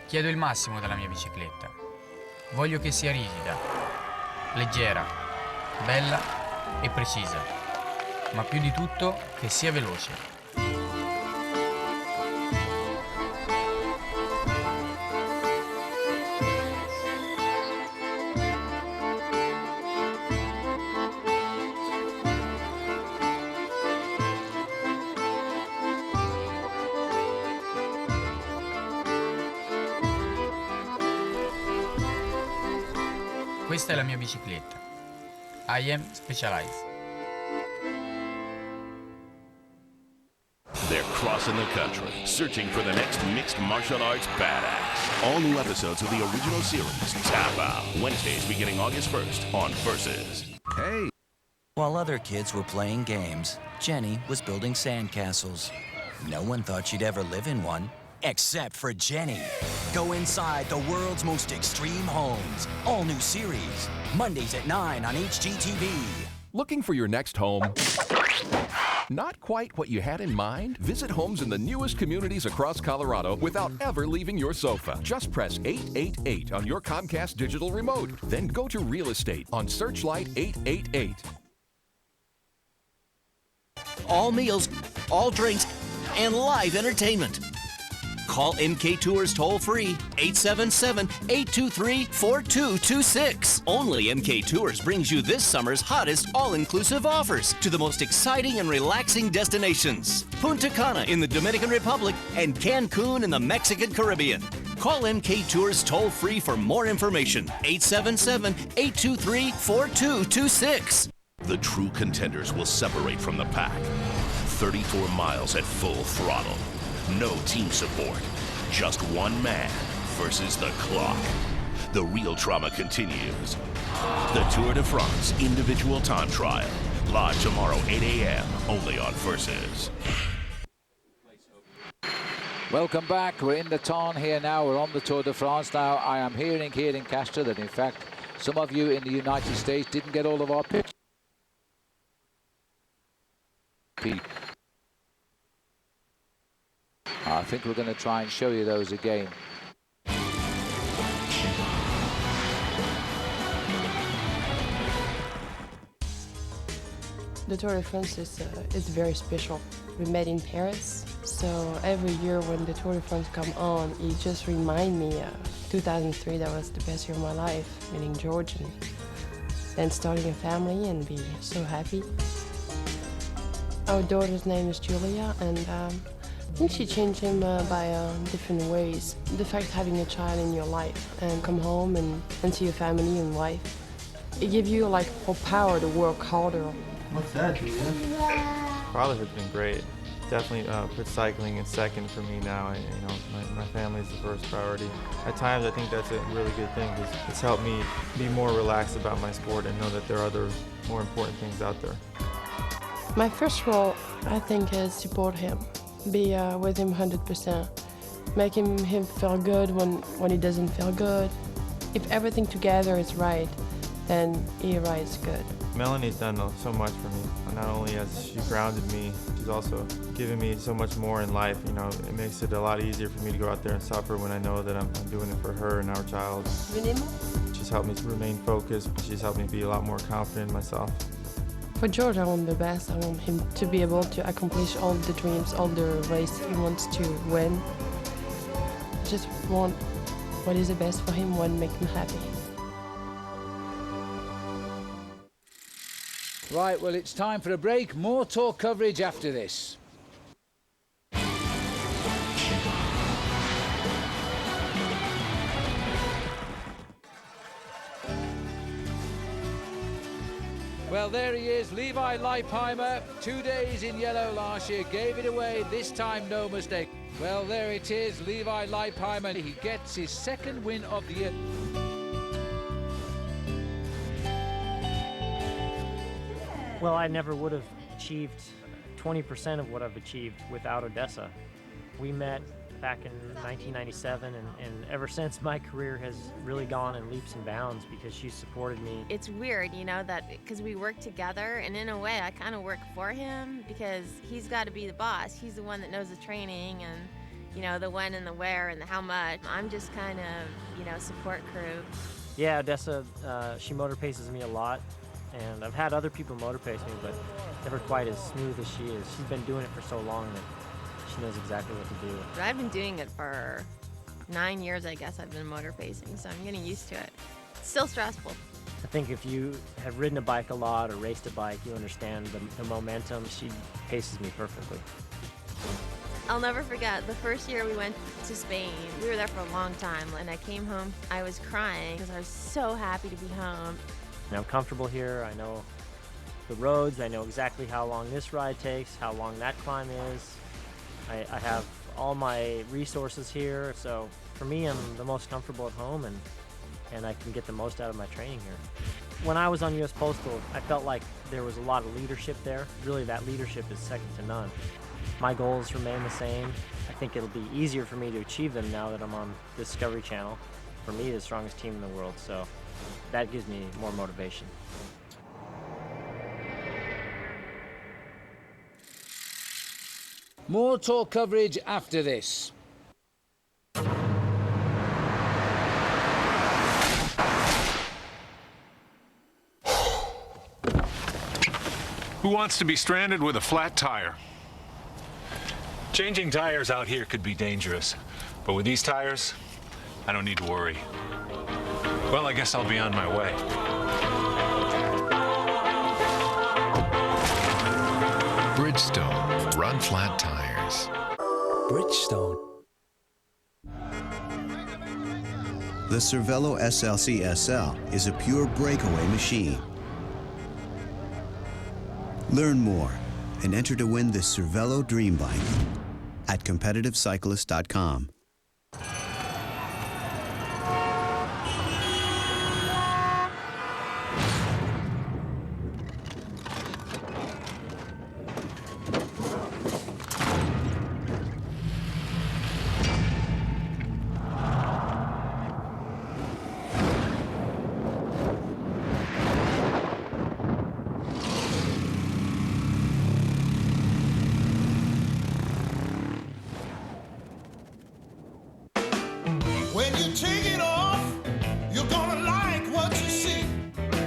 Chiedo il massimo dalla mia bicicletta. Voglio che sia rigida, leggera, bella e precisa, ma più di tutto che sia veloce. Questa è la mia bicicletta. I am Specialized. They're crossing the country, searching for the next mixed martial arts badass. All new episodes of the original series tap out Wednesdays beginning August 1st on Versus. Hey. While other kids were playing games, Jenny was building sandcastles. No one thought she'd ever live in one, except for Jenny. Go inside the world's most extreme homes. All new series, Mondays at 9 on HGTV. Looking for your next home? Not quite what you had in mind? Visit homes in the newest communities across Colorado without ever leaving your sofa. Just press 888 on your Comcast digital remote. Then go to Real Estate on Searchlight 888. All meals, all drinks, and live entertainment. Call MK Tours toll-free, 877-823-4226. Only MK Tours brings you this summer's hottest all-inclusive offers to the most exciting and relaxing destinations. Punta Cana in the Dominican Republic and Cancun in the Mexican Caribbean. Call MK Tours toll-free for more information, 877-823-4226. The true contenders will separate from the pack. 34 miles at full throttle. No team support. Just one man versus the clock. The real drama continues. The Tour de France individual time trial. Live tomorrow, 8 a.m. only on Versus. Welcome back. We're in the town here now. We're on the Tour de France now. I am hearing here in Castres that, in fact, some of you in the United States didn't get all of our pictures. I think we're going to try and show you those again. The Tour de France is very special. We met in Paris, so every year when the Tour de France come on, it just reminds me 2003, that was the best year of my life, meeting George and then starting a family and be so happy. Our daughter's name is Julia, and I think she changed him by different ways. The fact having a child in your life and come home and see your family and wife, it gives you like more power to work harder. What's that, Julia? Fatherhood's been great. Definitely put cycling in second for me now. My family's the first priority. At times, I think that's a really good thing because it's helped me be more relaxed about my sport and know that there are other more important things out there. My first role, I think, is support him. Be with him 100%. Make him feel good when he doesn't feel good. If everything together is right, then he rides good. Melanie's done so much for me. Not only has she grounded me, she's also given me so much more in life. It makes it a lot easier for me to go out there and suffer when I know that I'm doing it for her and our child. She's helped me remain focused. She's helped me be a lot more confident in myself. For George, I want the best. I want him to be able to accomplish all the dreams, all the races he wants to win. I just want what is the best for him, what makes him happy. Right, well, it's time for a break. More tour coverage after this. Well, there he is, Levi Leipheimer. 2 days in yellow last year, gave it away, this time no mistake. Well, there it is, Levi Leipheimer. He gets his second win of the year. Well, I never would have achieved 20% of what I've achieved without Odessa. We met back in 1997, and ever since, my career has really gone in leaps and bounds because she supported me. It's weird, that because we work together, and in a way I kind of work for him because he's got to be the boss. He's the one that knows the training and, the when and the where and the how much. I'm just kind of, support crew. Yeah, Odessa, she motor paces me a lot, and I've had other people motor pace me, but never quite as smooth as she is. She's been doing it for so long that she knows exactly what to do. But I've been doing it for 9 years, I guess. I've been motor pacing, so I'm getting used to it. It's still stressful. I think if you have ridden a bike a lot or raced a bike, you understand the momentum. She paces me perfectly. I'll never forget the first year we went to Spain. We were there for a long time, and I came home, I was crying because I was so happy to be home. And I'm comfortable here. I know the roads. I know exactly how long this ride takes, how long that climb is. I have all my resources here, so for me, I'm the most comfortable at home, and I can get the most out of my training here. When I was on U.S. Postal, I felt like there was a lot of leadership there. Really, that leadership is second to none. My goals remain the same. I think it'll be easier for me to achieve them now that I'm on Discovery Channel. For me, the strongest team in the world, so that gives me more motivation. More tour coverage after this. Who wants to be stranded with a flat tire? Changing tires out here could be dangerous, but with these tires, I don't need to worry. Well, I guess I'll be on my way. Bridgestone. Run flat tires. Bridgestone. The Cervelo SLC SL is a pure breakaway machine. Learn more and enter to win this Cervelo Dream Bike at competitivecyclist.com.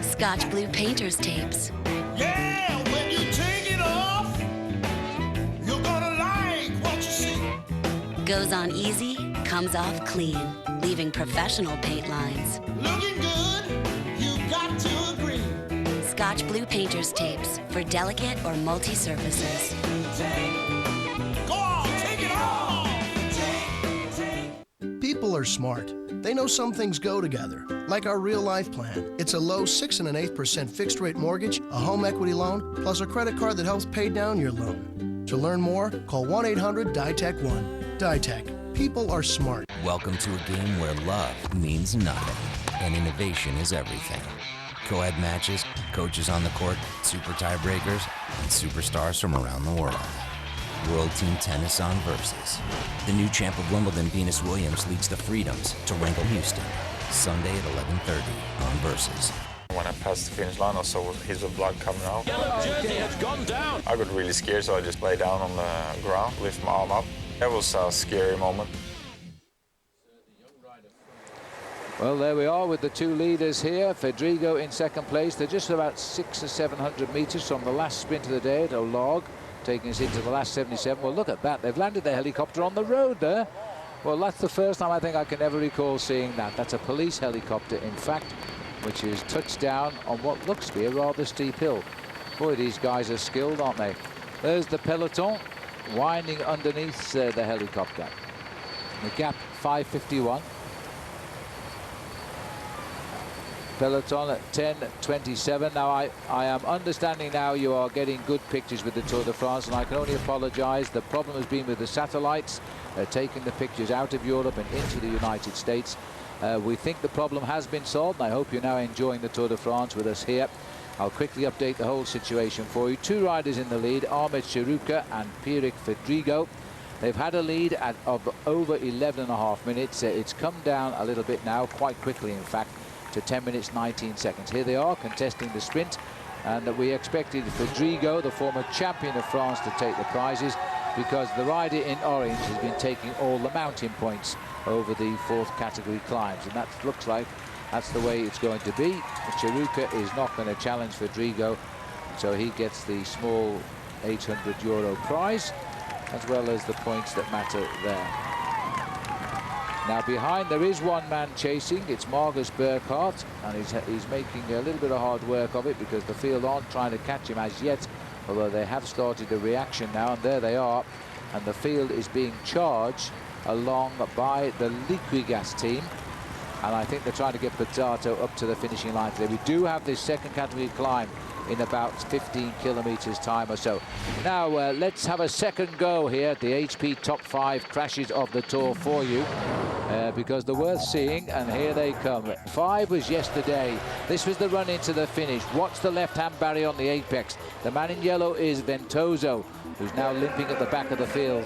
Scotch Blue Painter's tapes. Yeah, when you take it off, you're gonna like what you see. Goes on easy, comes off clean, leaving professional paint lines. Looking good, you got to agree. Scotch Blue Painter's tapes for delicate or multi-surfaces. Go on, take it off. People are smart. They know some things go together, like our real life plan. It's a low 6 1/8% fixed rate mortgage, a home equity loan, plus a credit card that helps pay down your loan. To learn more, call 1-800-DITEC-1. DITEC. People are smart. Welcome to a game where love means nothing and innovation is everything. Co-ed matches, coaches on the court, super tiebreakers, and superstars from around the world. World Team Tennis on Versus. The new champ of Wimbledon, Venus Williams, leads the Freedoms to Wrinkle Houston, Sunday at 11:30 on Versus. When I passed the finish line, I saw his blood coming out. Yellow jersey has gone down. I got really scared, so I just lay down on the ground, lift my arm up. That was a scary moment. Well, there we are with the two leaders here. Fedrigo in second place. They're just about 600 or 700 meters from the last sprint of the day at Olog, taking us into the last 77. Well, look at that. They've landed their helicopter on the road there. Well, that's the first time I think I can ever recall seeing that. That's a police helicopter, in fact, which is touched down on what looks to be a rather steep hill. Boy, these guys are skilled, aren't they? There's the peloton winding underneath the helicopter. The gap 5:51. Peloton at 10:27. Now, I am understanding now you are getting good pictures with the Tour de France, and I can only apologize. The problem has been with the satellites, taking the pictures out of Europe and into the United States. We think the problem has been solved, and I hope you're now enjoying the Tour de France with us here. I'll quickly update the whole situation for you. Two riders in the lead, Ahmed Cheruka and Pierrick Fedrigo. They've had a lead of over 11.5 minutes. It's come down a little bit now, quite quickly, in fact, to 10 minutes 19 seconds. Here they are contesting the sprint, and we expected Fedrigo, the former champion of France, to take the prizes, because the rider in orange has been taking all the mountain points over the fourth category climbs, and that looks like that's the way it's going to be. Cheruka is not going to challenge Fedrigo, so he gets the small €800 prize, as well as the points that matter there. Now behind there is one man chasing. It's Margus Burkhardt, and he's making a little bit of hard work of it, because the field aren't trying to catch him as yet, although they have started a reaction now, and there they are, and the field is being charged along by the Liquigas team, and I think they're trying to get Pozzato up to the finishing line today. We do have this second category climb in about 15 kilometers time or so. Now let's have a second go here at the HP top 5 crashes of the Tour for you, because they're worth seeing, and here they come. 5 was yesterday. This was the run into the finish. Watch the left-hand barrier on the apex. The man in yellow is Ventoso, who's now limping at the back of the field.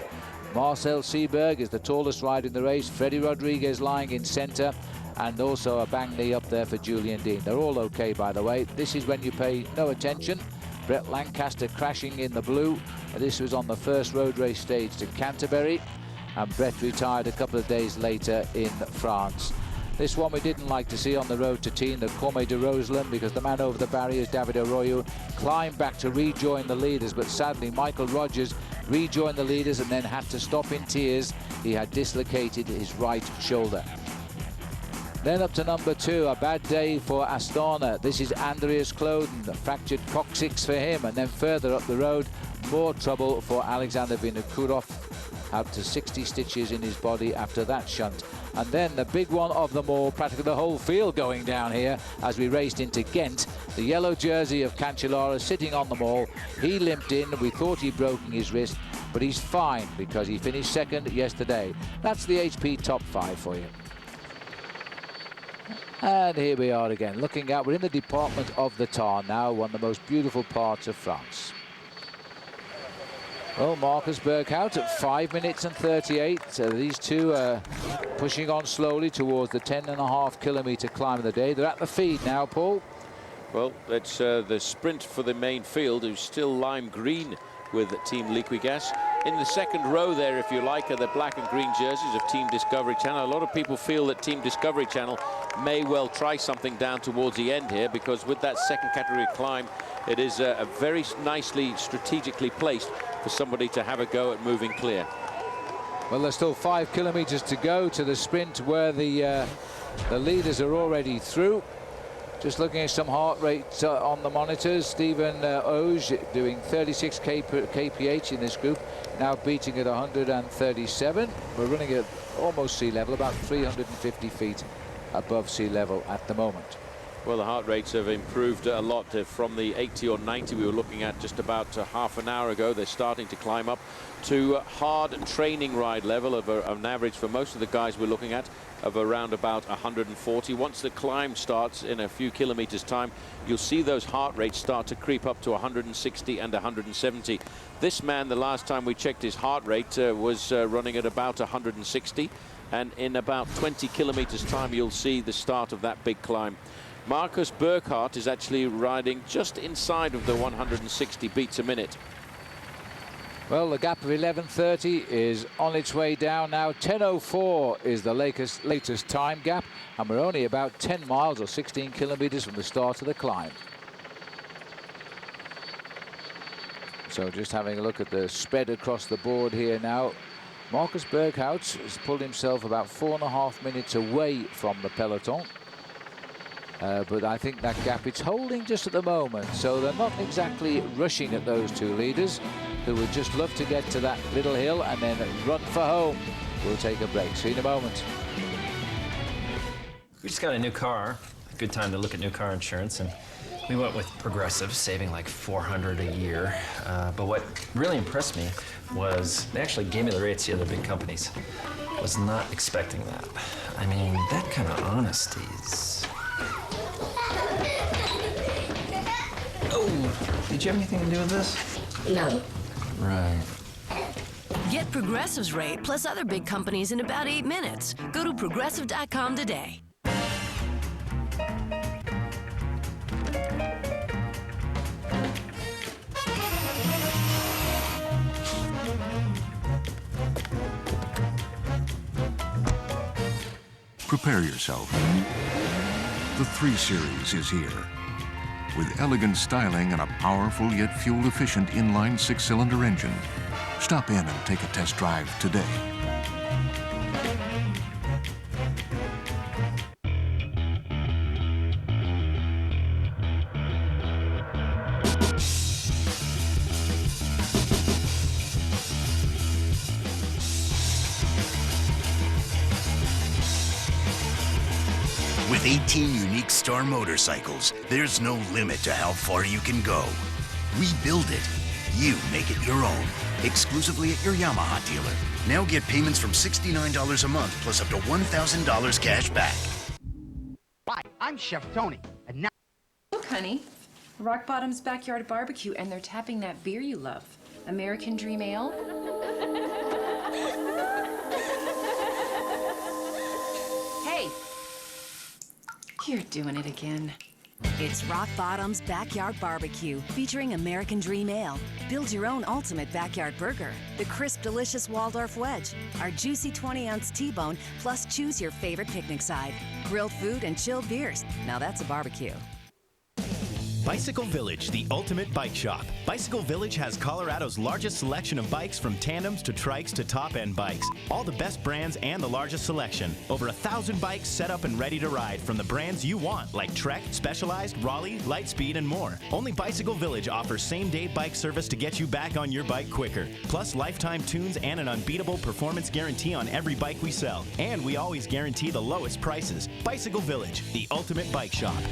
Marcel Seberg is the tallest rider in the race. Freddie Rodriguez lying in centre, and also a bang knee up there for Julian Dean. They're all okay, by the way. This is when you pay no attention. Brett Lancaster crashing in the blue. This was on the first road race stage to Canterbury, and Brett retired a couple of days later in France. This one we didn't like to see on the road to Tignes, the Cormet de Roseland, because the man over the barriers, David Arroyo, climbed back to rejoin the leaders, but sadly Michael Rogers rejoined the leaders and then had to stop in tears. He had dislocated his right shoulder. Then up to number 2, a bad day for Astana. This is Andreas Kloden, a fractured coccyx for him, and then further up the road, more trouble for Alexander Vinokurov, out to 60 stitches in his body after that shunt. And then the big one of them all, practically the whole field going down here as we raced into Ghent. The yellow jersey of Cancellara sitting on them all. He limped in. We thought he'd broken his wrist, but he's fine because he finished second yesterday. That's the HP top 5 for you. And here we are again, looking out. We're in the department of the Tarn now, one of the most beautiful parts of France. Well, Marcus Berghout at 5 minutes and 38. These two are pushing on slowly towards the 10.5 kilometre climb of the day. They're at the feed now, Paul. Well, it's the sprint for the main field, who's still lime green with Team Liquigas. In the second row there, if you like, are the black and green jerseys of Team Discovery Channel. A lot of people feel that Team Discovery Channel may well try something down towards the end here, because with that second category climb, it is a very nicely strategically placed for somebody to have a go at moving clear. Well, there's still 5 kilometres to go to the sprint where the leaders are already through. Just looking at some heart rates on the monitors. Stephen Oge doing 36 kph in this group, now beating at 137. We're running at almost sea level, about 350 feet above sea level at the moment. Well, the heart rates have improved a lot from the 80 or 90 we were looking at just about half an hour ago. They're starting to climb up to hard training ride level of an average for most of the guys we're looking at of around about 140. Once the climb starts in a few kilometers time, you'll see those heart rates start to creep up to 160 and 170. This man, the last time we checked his heart rate, was running at about 160, and in about 20 kilometers time you'll see the start of that big climb. Marcus Burkhardt is actually riding just inside of the 160 beats a minute. Well, the gap of 11:30 is on its way down now. 10:04 is the latest time gap, and we're only about 10 miles or 16 kilometers from the start of the climb. So just having a look at the spread across the board here now. Marcus Berghout has pulled himself about 4.5 minutes away from the peloton. But I think that gap, it's holding just at the moment, so they're not exactly rushing at those two leaders, who would just love to get to that little hill and then run for home. We'll take a break. See you in a moment. We just got a new car. Good time to look at new car insurance, and we went with Progressive, saving like $400 a year. But what really impressed me was they actually gave me the rates the other big companies. Was not expecting that. I mean, that kind of honesty is... Oh, did you have anything to do with this? No. Right. Get Progressive's rate plus other big companies in about 8 minutes. Go to progressive.com today. Prepare yourself. The 3 Series is here. With elegant styling and a powerful yet fuel-efficient inline 6-cylinder engine. Stop in and take a test drive today. With With 18 unique Star motorcycles, there's no limit to how far you can go. We build it. You make it your own. Exclusively at your Yamaha dealer. Now get payments from $69 a month plus up to $1,000 cash back. Hi, I'm Chef Tony, and now... Look, honey. Rock Bottom's Backyard Barbecue, and they're tapping that beer you love. American Dream Ale. Hey! You're doing it again. It's Rock Bottom's Backyard Barbecue, featuring American Dream Ale. Build your own ultimate backyard burger. The crisp, delicious Waldorf wedge, our juicy 20-ounce T-bone, plus choose your favorite picnic side. Grilled food and chilled beers. Now that's a barbecue. Bicycle Village, the ultimate bike shop. Bicycle Village has Colorado's largest selection of bikes, from tandems to trikes to top-end bikes. All the best brands and the largest selection. Over 1,000 bikes set up and ready to ride from the brands you want, like Trek, Specialized, Raleigh, Lightspeed, and more. Only Bicycle Village offers same-day bike service to get you back on your bike quicker. Plus lifetime tunes and an unbeatable performance guarantee on every bike we sell. And we always guarantee the lowest prices. Bicycle Village, the ultimate bike shop.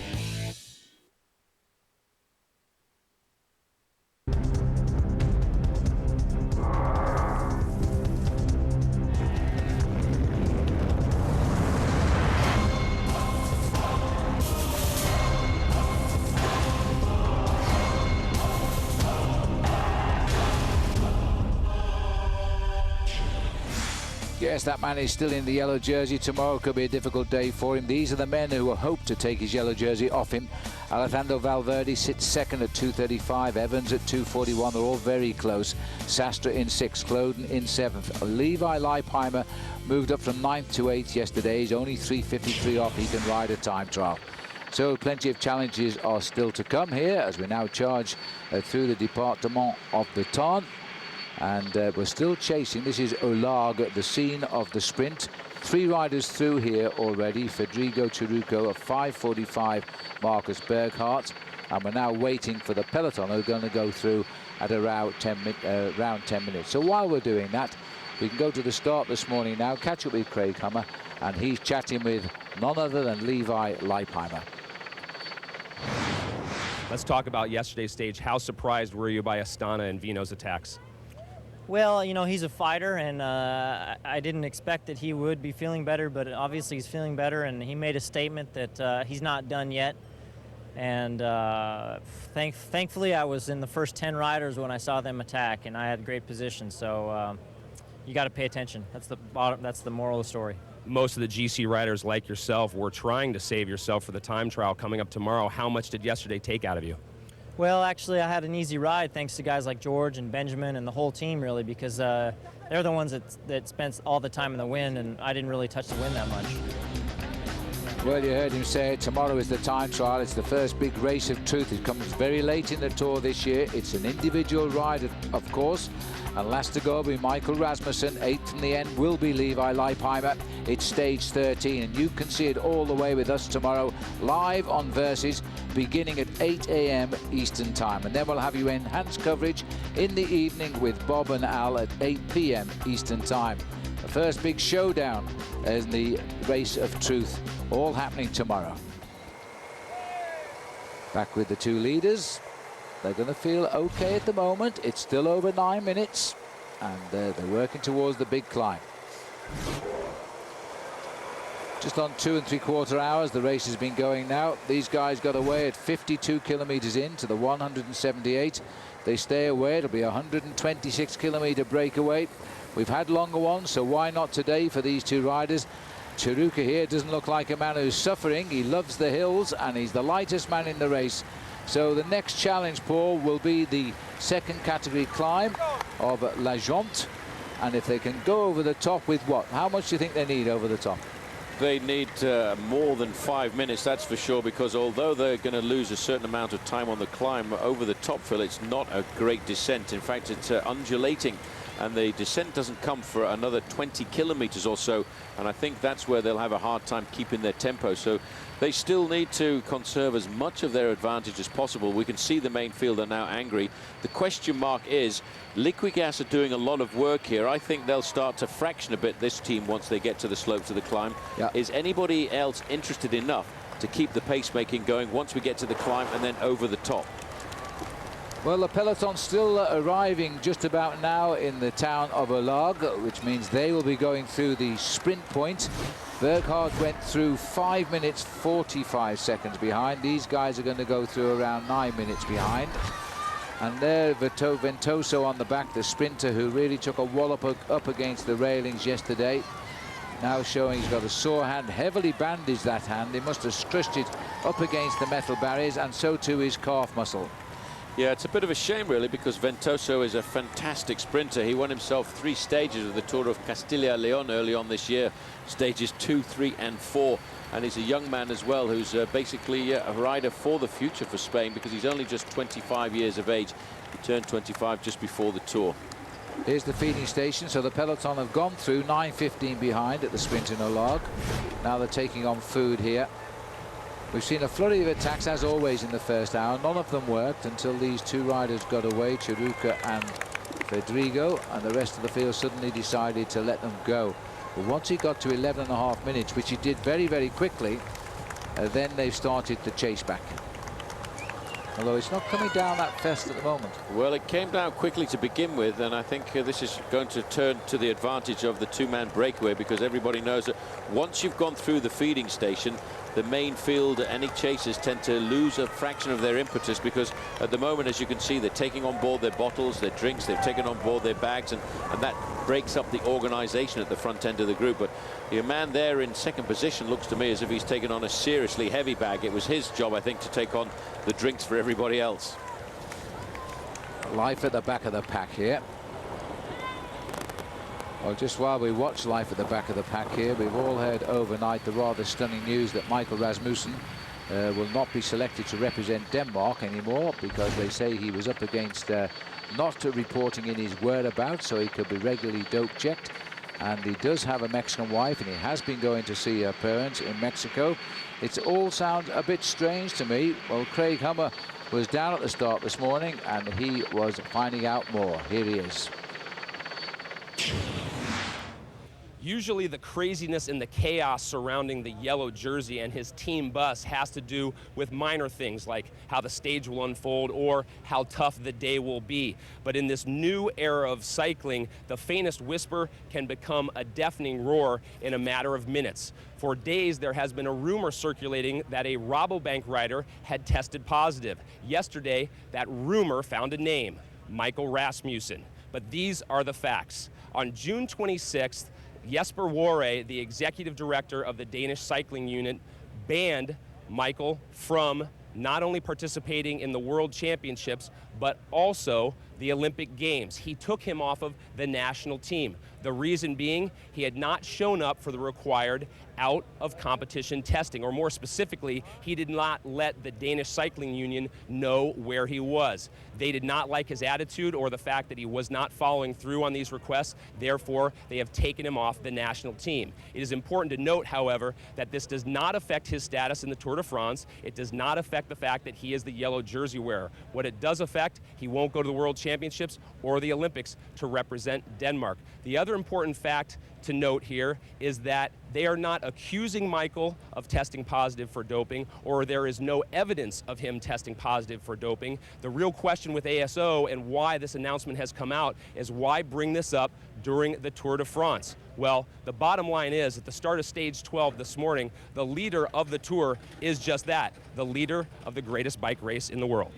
Yes, that man is still in the yellow jersey. Tomorrow could be a difficult day for him. These are the men who hope to take his yellow jersey off him. Alejandro Valverde sits second at 2:35. Evans at 2:41. They're all very close. Sastre in 6th. Cloden in 7th. Levi Leipheimer moved up from 9th to 8th yesterday. He's only 3:53 off. He can ride a time trial. So plenty of challenges are still to come here as we now charge through the Département of the Tarn. And we're still chasing. This is Olargue, the scene of the sprint. 3 riders through here already. Federico Cirucco at 5:45, Marcus Berghardt. And we're now waiting for the peloton, who are going to go through at around 10 minutes. So while we're doing that, we can go to the start this morning now, catch up with Craig Hummer, and he's chatting with none other than Levi Leipheimer. Let's talk about yesterday's stage. How surprised were you by Astana and Vino's attacks? Well, you know, he's a fighter, and I didn't expect that he would be feeling better, but obviously he's feeling better, and he made a statement that he's not done yet. And thankfully I was in the first 10 riders when I saw them attack, and I had great position, so you got to pay attention. That's the moral of the story. Most of the GC riders like yourself were trying to save yourself for the time trial coming up tomorrow. How much did yesterday take out of you? Well, actually, I had an easy ride thanks to guys like George and Benjamin and the whole team, really, because they're the ones that spent all the time in the wind, and I didn't really touch the wind that much. Well, you heard him say it. Tomorrow is the time trial. It's the first big race of truth. It comes very late in the Tour this year. It's an individual ride, of course. And last to go will be Michael Rasmussen. 8th in the end will be Levi Leipheimer. It's stage 13, and you can see it all the way with us tomorrow, live on Versus, beginning at 8 a.m. Eastern Time. And then we'll have you enhanced coverage in the evening with Bob and Al at 8 p.m. Eastern Time. The first big showdown in the race of truth, all happening tomorrow. Back with the 2 leaders. They're going to feel okay at the moment. It's still over 9 minutes, and they're working towards the big climb. Just on 2 3/4 hours, the race has been going now. These guys got away at 52 kilometers into the 178. They stay away, it'll be a 126 kilometer breakaway. We've had longer ones, so why not today for these 2 riders? Cirucco here doesn't look like a man who's suffering. He loves the hills, and he's the lightest man in the race. So the next challenge, Paul, will be the 2nd category climb of La Jonte. And if they can go over the top with what? How much do you think they need over the top? They need more than 5 minutes, that's for sure, because although they're going to lose a certain amount of time on the climb over the top, Phil, it's not a great descent. In fact, it's undulating, and the descent doesn't come for another 20 kilometers or so, and I think that's where they'll have a hard time keeping their tempo. So they still need to conserve as much of their advantage as possible. We can see the main field are now angry. The question mark is, Liquigas are doing a lot of work here. I think they'll start to fraction a bit, this team, once they get to the slopes of the climb. Yeah. Is anybody else interested enough to keep the pacemaking going once we get to the climb and then over the top. Well, the peloton still arriving just about now in the town of Olague, which means they will be going through the sprint point. Berghardt went through 5 minutes 45 seconds behind. These guys are going to go through around 9 minutes behind. And there, Ventoso on the back, the sprinter who really took a wallop up against the railings yesterday. Now showing he's got a sore hand, heavily bandaged that hand. He must have crushed it up against the metal barriers, and so too his calf muscle. Yeah, it's a bit of a shame, really, because Ventoso is a fantastic sprinter. He won himself 3 stages of the Tour of Castilla y León early on this year, stages 2, 3, and 4. And he's a young man as well, who's basically a rider for the future for Spain, because he's only just 25 years of age. He turned 25 just before the Tour. Here's the feeding station. So the peloton have gone through 9:15 behind at the sprint in Olague. Now they're taking on food here. We've seen a flurry of attacks, as always, in the first hour. None of them worked until these 2 riders got away, Chiruca and Fedrigo, and the rest of the field suddenly decided to let them go. But once he got to 11.5 minutes, which he did very, very quickly, then they've started to chase back. Although it's not coming down that fast at the moment. Well, it came down quickly to begin with, and I think this is going to turn to the advantage of the 2-man breakaway, because everybody knows that once you've gone through the feeding station, the main field, any chasers tend to lose a fraction of their impetus, because at the moment, as you can see, they're taking on board their bottles, their drinks, they've taken on board their bags, and that breaks up the organization at the front end of the group. But the man there in second position looks to me as if he's taken on a seriously heavy bag. It was his job, I think, to take on the drinks for everybody else. Life at the back of the pack here. Well, just while we watch life at the back of the pack here, we've all heard overnight the rather stunning news that Michael Rasmussen will not be selected to represent Denmark anymore, because they say he was up against not reporting in his whereabouts, so he could be regularly dope checked. And he does have a Mexican wife, and he has been going to see her parents in Mexico. It all sounds a bit strange to me. Well, Craig Hummer was down at the start this morning, and he was finding out more. Here he is. Usually the craziness and the chaos surrounding the yellow jersey and his team bus has to do with minor things like how the stage will unfold or how tough the day will be. But in this new era of cycling, the faintest whisper can become a deafening roar in a matter of minutes. For days, there has been a rumor circulating that a Rabobank rider had tested positive. Yesterday, that rumor found a name, Michael Rasmussen. But these are the facts. On June 26th, Jesper Warre, the executive director of the Danish cycling unit, banned Michael from not only participating in the World Championships, but also the Olympic Games. He took him off of the national team. The reason being, he had not shown up for the required out-of-competition testing, or more specifically, he did not let the Danish Cycling Union know where he was. They did not like his attitude or the fact that he was not following through on these requests. Therefore, they have taken him off the national team. It is important to note, however, that this does not affect his status in the Tour de France. It does not affect the fact that he is the yellow jersey wearer. What it does affect, he won't go to the World Championships or the Olympics to represent Denmark. The other important fact to note here is that they are not accusing Michael of testing positive for doping, or there is no evidence of him testing positive for doping. The real question with ASO and why this announcement has come out is why bring this up during the Tour de France? Well, the bottom line is at the start of stage 12 this morning, the leader of the Tour is just that, the leader of the greatest bike race in the world.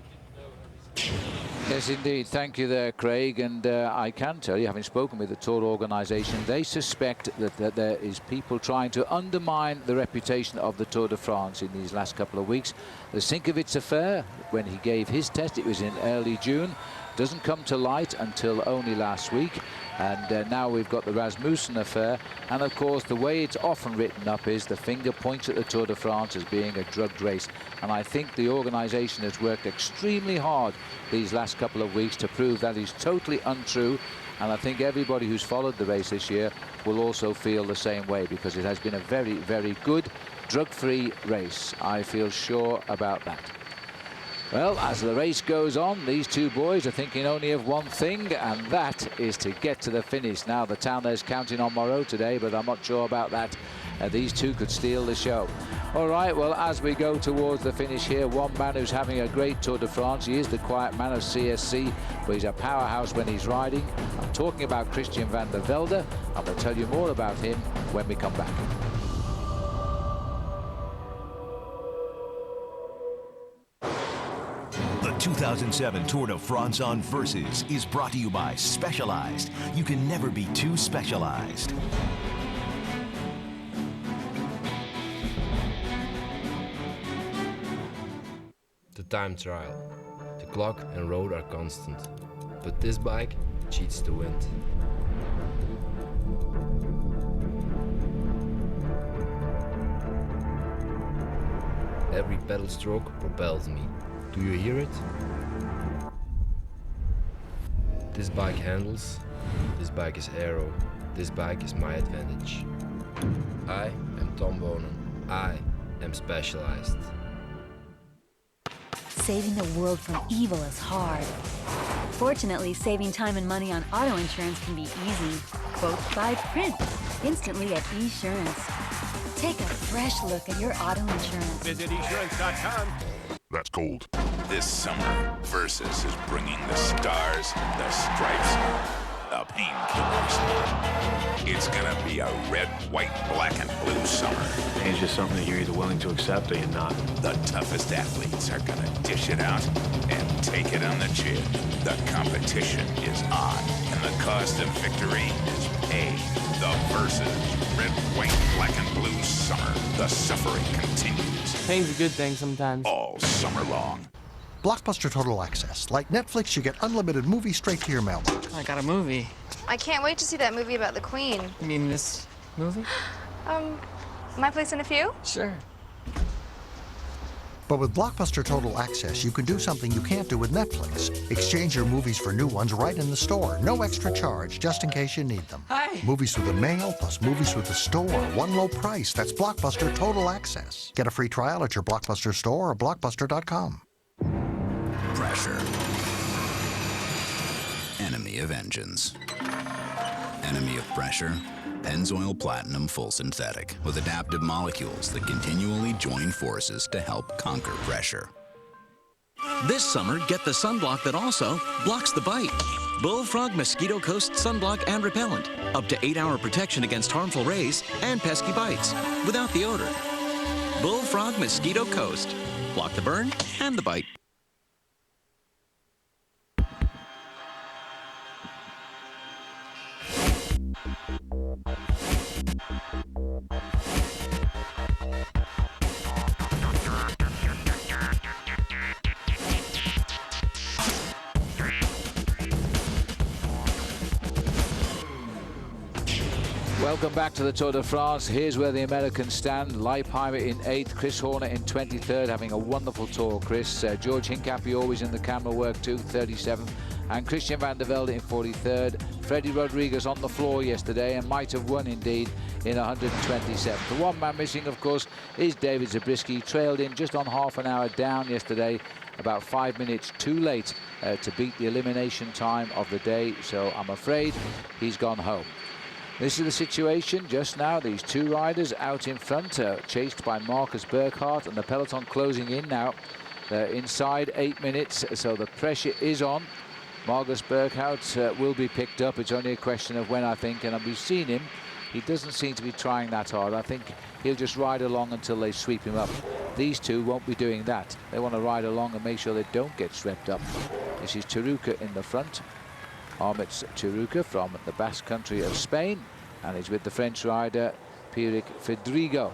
Yes, indeed. Thank you there, Craig. And I can tell you, having spoken with the Tour organization, they suspect that there is people trying to undermine the reputation of the Tour de France in these last couple of weeks. The Sinkovits affair, when he gave his test, it was in early June, doesn't come to light until only last week. And now we've got the Rasmussen affair. And of course, the way it's often written up is the finger points at the Tour de France as being a drugged race. And I think the organization has worked extremely hard these last couple of weeks to prove that is totally untrue. And I think everybody who's followed the race this year will also feel the same way, because it has been a very, very good drug-free race. I feel sure about that. Well, as the race goes on, these two boys are thinking only of one thing, and that is to get to the finish. Now, the town there's counting on Moreau today, but I'm not sure about that. these two could steal the show. All right, well, as we go towards the finish here, one man who's having a great Tour de France. He is the quiet man of CSC, but he's a powerhouse when he's riding. I'm talking about Christian van der Velde. I'm going to tell you more about him when we come back. The 2007 Tour de France on Versus is brought to you by Specialized. You can never be too specialized. The time trial. The clock and road are constant, but this bike cheats the wind. Every pedal stroke propels me. Do you hear it? This bike handles, this bike is aero, this bike is my advantage. I am Tom Bonen. I am Specialized. Saving the world from evil is hard. Fortunately, saving time and money on auto insurance can be easy. Quote by print, instantly at eSurance. Take a fresh look at your auto insurance. Visit esurance.com. That's cold. This summer, Versus is bringing the stars, the stripes, the painkillers. It's gonna be a red, white, black, and blue summer. It's just something that you're either willing to accept or you're not. The toughest athletes are gonna dish it out and take it on the chin. The competition is on, and the cost of victory is paid. The Versus red, white, black, and blue summer. The suffering continues. Pain's a good thing sometimes. All summer long. Blockbuster Total Access. Like Netflix, you get unlimited movies straight to your mailbox. I got a movie. I can't wait to see that movie about the Queen. You mean this movie? My Place in a Few? Sure. But with Blockbuster Total Access, you can do something you can't do with Netflix. Exchange your movies for new ones right in the store. No extra charge, just in case you need them. Hi. Movies through the mail plus movies through the store. One low price. That's Blockbuster Total Access. Get a free trial at your Blockbuster store or blockbuster.com. Pressure. Enemy of engines. Enemy of pressure. Pennzoil Platinum Full Synthetic with adaptive molecules that continually join forces to help conquer pressure. This summer, get the sunblock that also blocks the bite. Bullfrog Mosquito Coast Sunblock and Repellent. Up to 8-hour protection against harmful rays and pesky bites without the odor. Bullfrog Mosquito Coast. Block the burn and the bite. Welcome back to the Tour de France. Here's where the Americans stand. Leipheimer in 8th, Chris Horner in 23rd, having a wonderful tour, Chris. George Hincapie always in the camera work too, 37th. And Christian van der Velde in 43rd. Freddie Rodriguez on the floor yesterday and might have won indeed in 127th. The one man missing, of course, is David Zabriskie. Trailed in just on half an hour down yesterday, about 5 minutes too late to beat the elimination time of the day. So I'm afraid he's gone home. This is the situation just now. These two riders out in front, chased by Marcus Burkhardt, and the peloton closing in now. They're inside 8 minutes, so the pressure is on. Marcus Burkhardt will be picked up. It's only a question of when, I think, and we've seen him. He doesn't seem to be trying that hard. I think he'll just ride along until they sweep him up. These two won't be doing that. They want to ride along and make sure they don't get swept up. This is Teruca in the front. Armets Teruca from the Basque Country of Spain, and he's with the French rider Pierrick Fedrigo.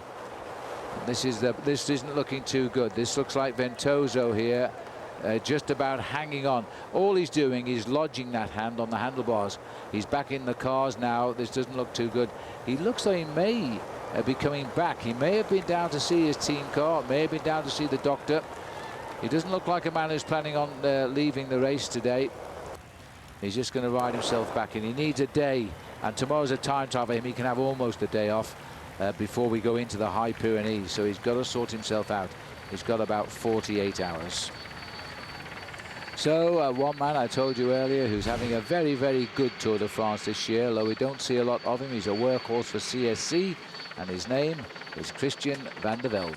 This isn't looking too good. This looks like Ventoso here, just about hanging on. All he's doing is lodging that hand on the handlebars. He's back in the cars now. This doesn't look too good. He looks like he may be coming back. He may have been down to see his team car, may have been down to see the doctor. He doesn't look like a man who's planning on leaving the race today. He's just going to ride himself back in. He needs a day, and tomorrow's a time trial for him. He can have almost a day off before we go into the High Pyrenees, so he's got to sort himself out. He's got about 48 hours. So one man I told you earlier who's having a very, very good Tour de France this year, though we don't see a lot of him. He's a workhorse for CSC, and his name is Christian van der Velde.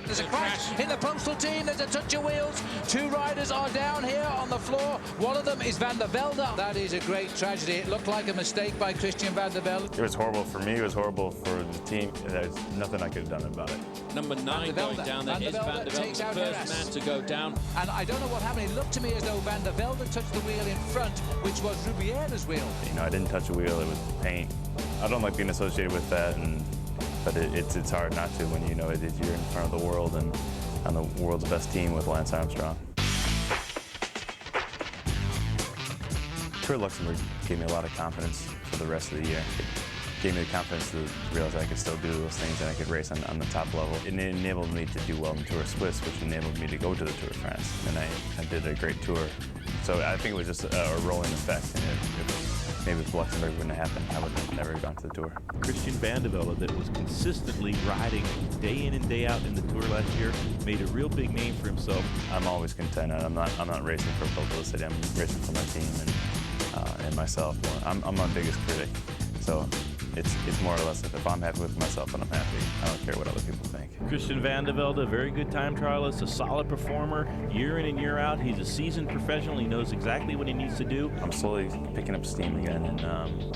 There's a crash in the postal team. There's a touch of wheels. 2 riders are down here on the floor. One of them is Van der Velde. That is a great tragedy. It looked like a mistake by Christian van der Velde. It was horrible for me. It was horrible for the team. There's nothing I could have done about it. Number 9 going down there is Van der Velde, the first man to go down. And I don't know what happened. It looked to me as though Van der Velde touched the wheel in front, which was Rubiera's wheel. You know, I didn't touch the wheel. It was paint. I don't like being associated with that, but it's hard not to when you know you're in front of the world and on the world's best team with Lance Armstrong. Tour of Luxembourg gave me a lot of confidence for the rest of the year. It gave me the confidence to realize I could still do those things and I could race on the top level. It enabled me to do well in Tour of Swiss, which enabled me to go to the Tour of France. And I did a great tour. So I think it was just a rolling effect. And maybe if Luxembourg wouldn't have happened, I would have never gone to the Tour. Christian van der Velde, that was consistently riding day in and day out in the Tour last year, made a real big name for himself. I'm always content. I'm not racing for publicity. I'm racing for my team and myself. I'm my biggest critic. So it's more or less if I'm happy with myself, then I'm happy. I don't care what other people think. Christian van der Velde, a very good time trialist, a solid performer, year in and year out. He's a seasoned professional. He knows exactly what he needs to do. I'm slowly picking up steam again, and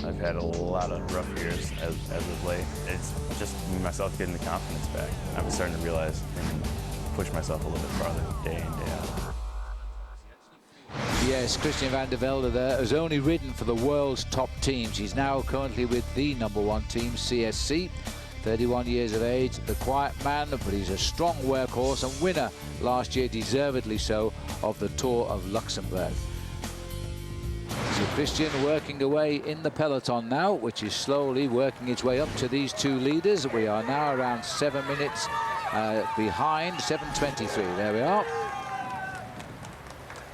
I've had a lot of rough years as of late. It's just myself getting the confidence back. I'm starting to realize and push myself a little bit farther day in, day out. Yes, Christian van der Velde there has only ridden for the world's top teams. He's now currently with the #1 team, CSC. 31 years of age, the quiet man, but he's a strong workhorse and winner last year, deservedly so, of the Tour of Luxembourg. So Christian working away in the peloton now, which is slowly working its way up to these 2 leaders. We are now around 7 minutes behind, 7:23. There we are.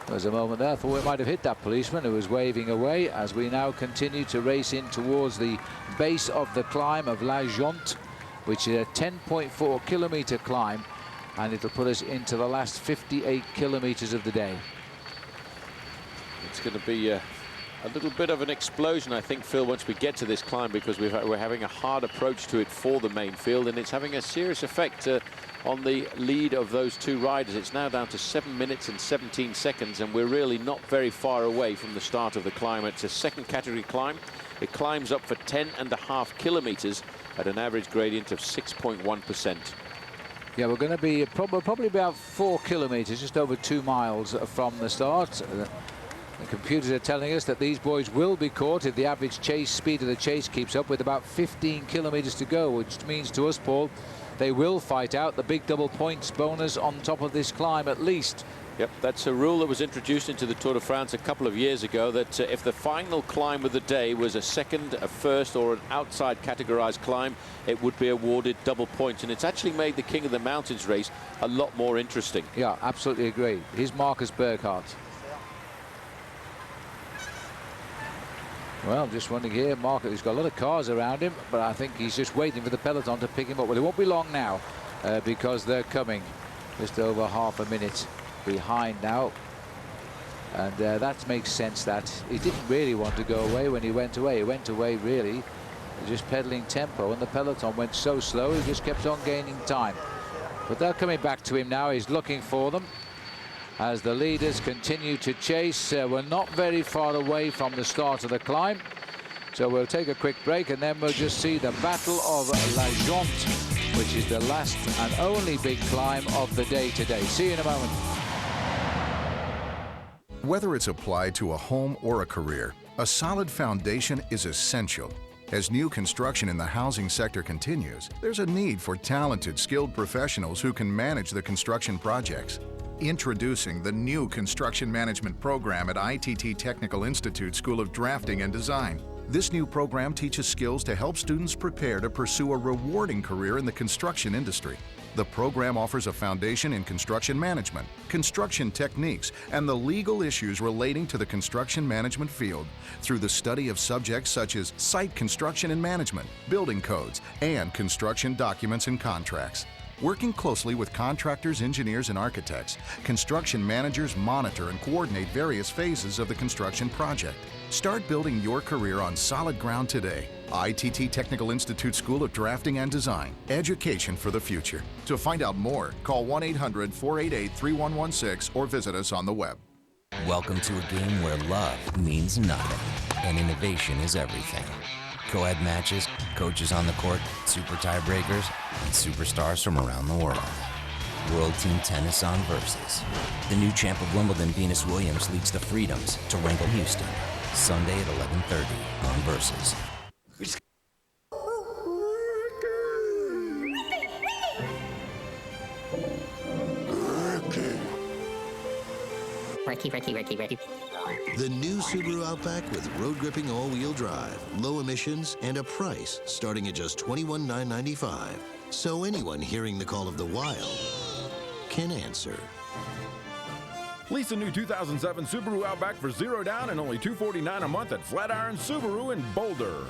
There was a moment there, I thought we might have hit that policeman who was waving away as we now continue to race in towards the base of the climb of La Jonte, which is a 10.4 kilometre climb, and it'll put us into the last 58 kilometres of the day. It's going to be a little bit of an explosion, I think, Phil, once we get to this climb, because we're having a hard approach to it for the main field, and it's having a serious effect on the lead of those 2 riders. It's now down to 7 minutes and 17 seconds, and we're really not very far away from the start of the climb. It's a second category climb. It climbs up for 10.5 kilometres at an average gradient of 6.1%. Yeah, we're going to be probably about 4 kilometres, just over 2 miles from the start. The computers are telling us that these boys will be caught if the average chase speed of the chase keeps up, with about 15 kilometres to go, which means to us, Paul, they will fight out the big double points bonus on top of this climb at least. Yep, that's a rule that was introduced into the Tour de France a couple of years ago, that if the final climb of the day was a second, a first, or an outside categorized climb, it would be awarded double points. And it's actually made the King of the Mountains race a lot more interesting. Yeah, absolutely agree. Here's Marcus Burkhardt. Well, just wondering here, Marcus, he's got a lot of cars around him, but I think he's just waiting for the peloton to pick him up. Well, it won't be long now because they're coming just over half a minute behind now. And that makes sense that he didn't really want to go away when he went away. He went away really just pedaling tempo, and the peloton went so slow he just kept on gaining time. But they're coming back to him now. He's looking for them as the leaders continue to chase. We're not very far away from the start of the climb, so we'll take a quick break and then we'll just see the Battle of La Jonte, which is the last and only big climb of the day today. See you in a moment. Whether it's applied to a home or a career, a solid foundation is essential. As new construction in the housing sector continues, there's a need for talented, skilled professionals who can manage the construction projects. Introducing the new Construction Management Program at ITT Technical Institute School of Drafting and Design. This new program teaches skills to help students prepare to pursue a rewarding career in the construction industry. The program offers a foundation in construction management, construction techniques, and the legal issues relating to the construction management field through the study of subjects such as site construction and management, building codes, and construction documents and contracts. Working closely with contractors, engineers, and architects, construction managers monitor and coordinate various phases of the construction project. Start building your career on solid ground today. ITT Technical Institute School of Drafting and Design. Education for the future. To find out more, call 1-800-488-3116 or visit us on the web. Welcome to a game where love means nothing and innovation is everything. Co-ed matches, coaches on the court, super tiebreakers, and superstars from around the world. World Team Tennis on Versus. The new champ of Wimbledon, Venus Williams, leads the Freedoms to Wrangell, Houston. Sunday at 11:30 on Versus. Ricky. The new Subaru Outback with road gripping all-wheel drive, low emissions, and a price starting at just $21,995. So anyone hearing the call of the wild can answer. Lease a new 2007 Subaru Outback for $0 down and only $249 a month at Flatiron Subaru in Boulder.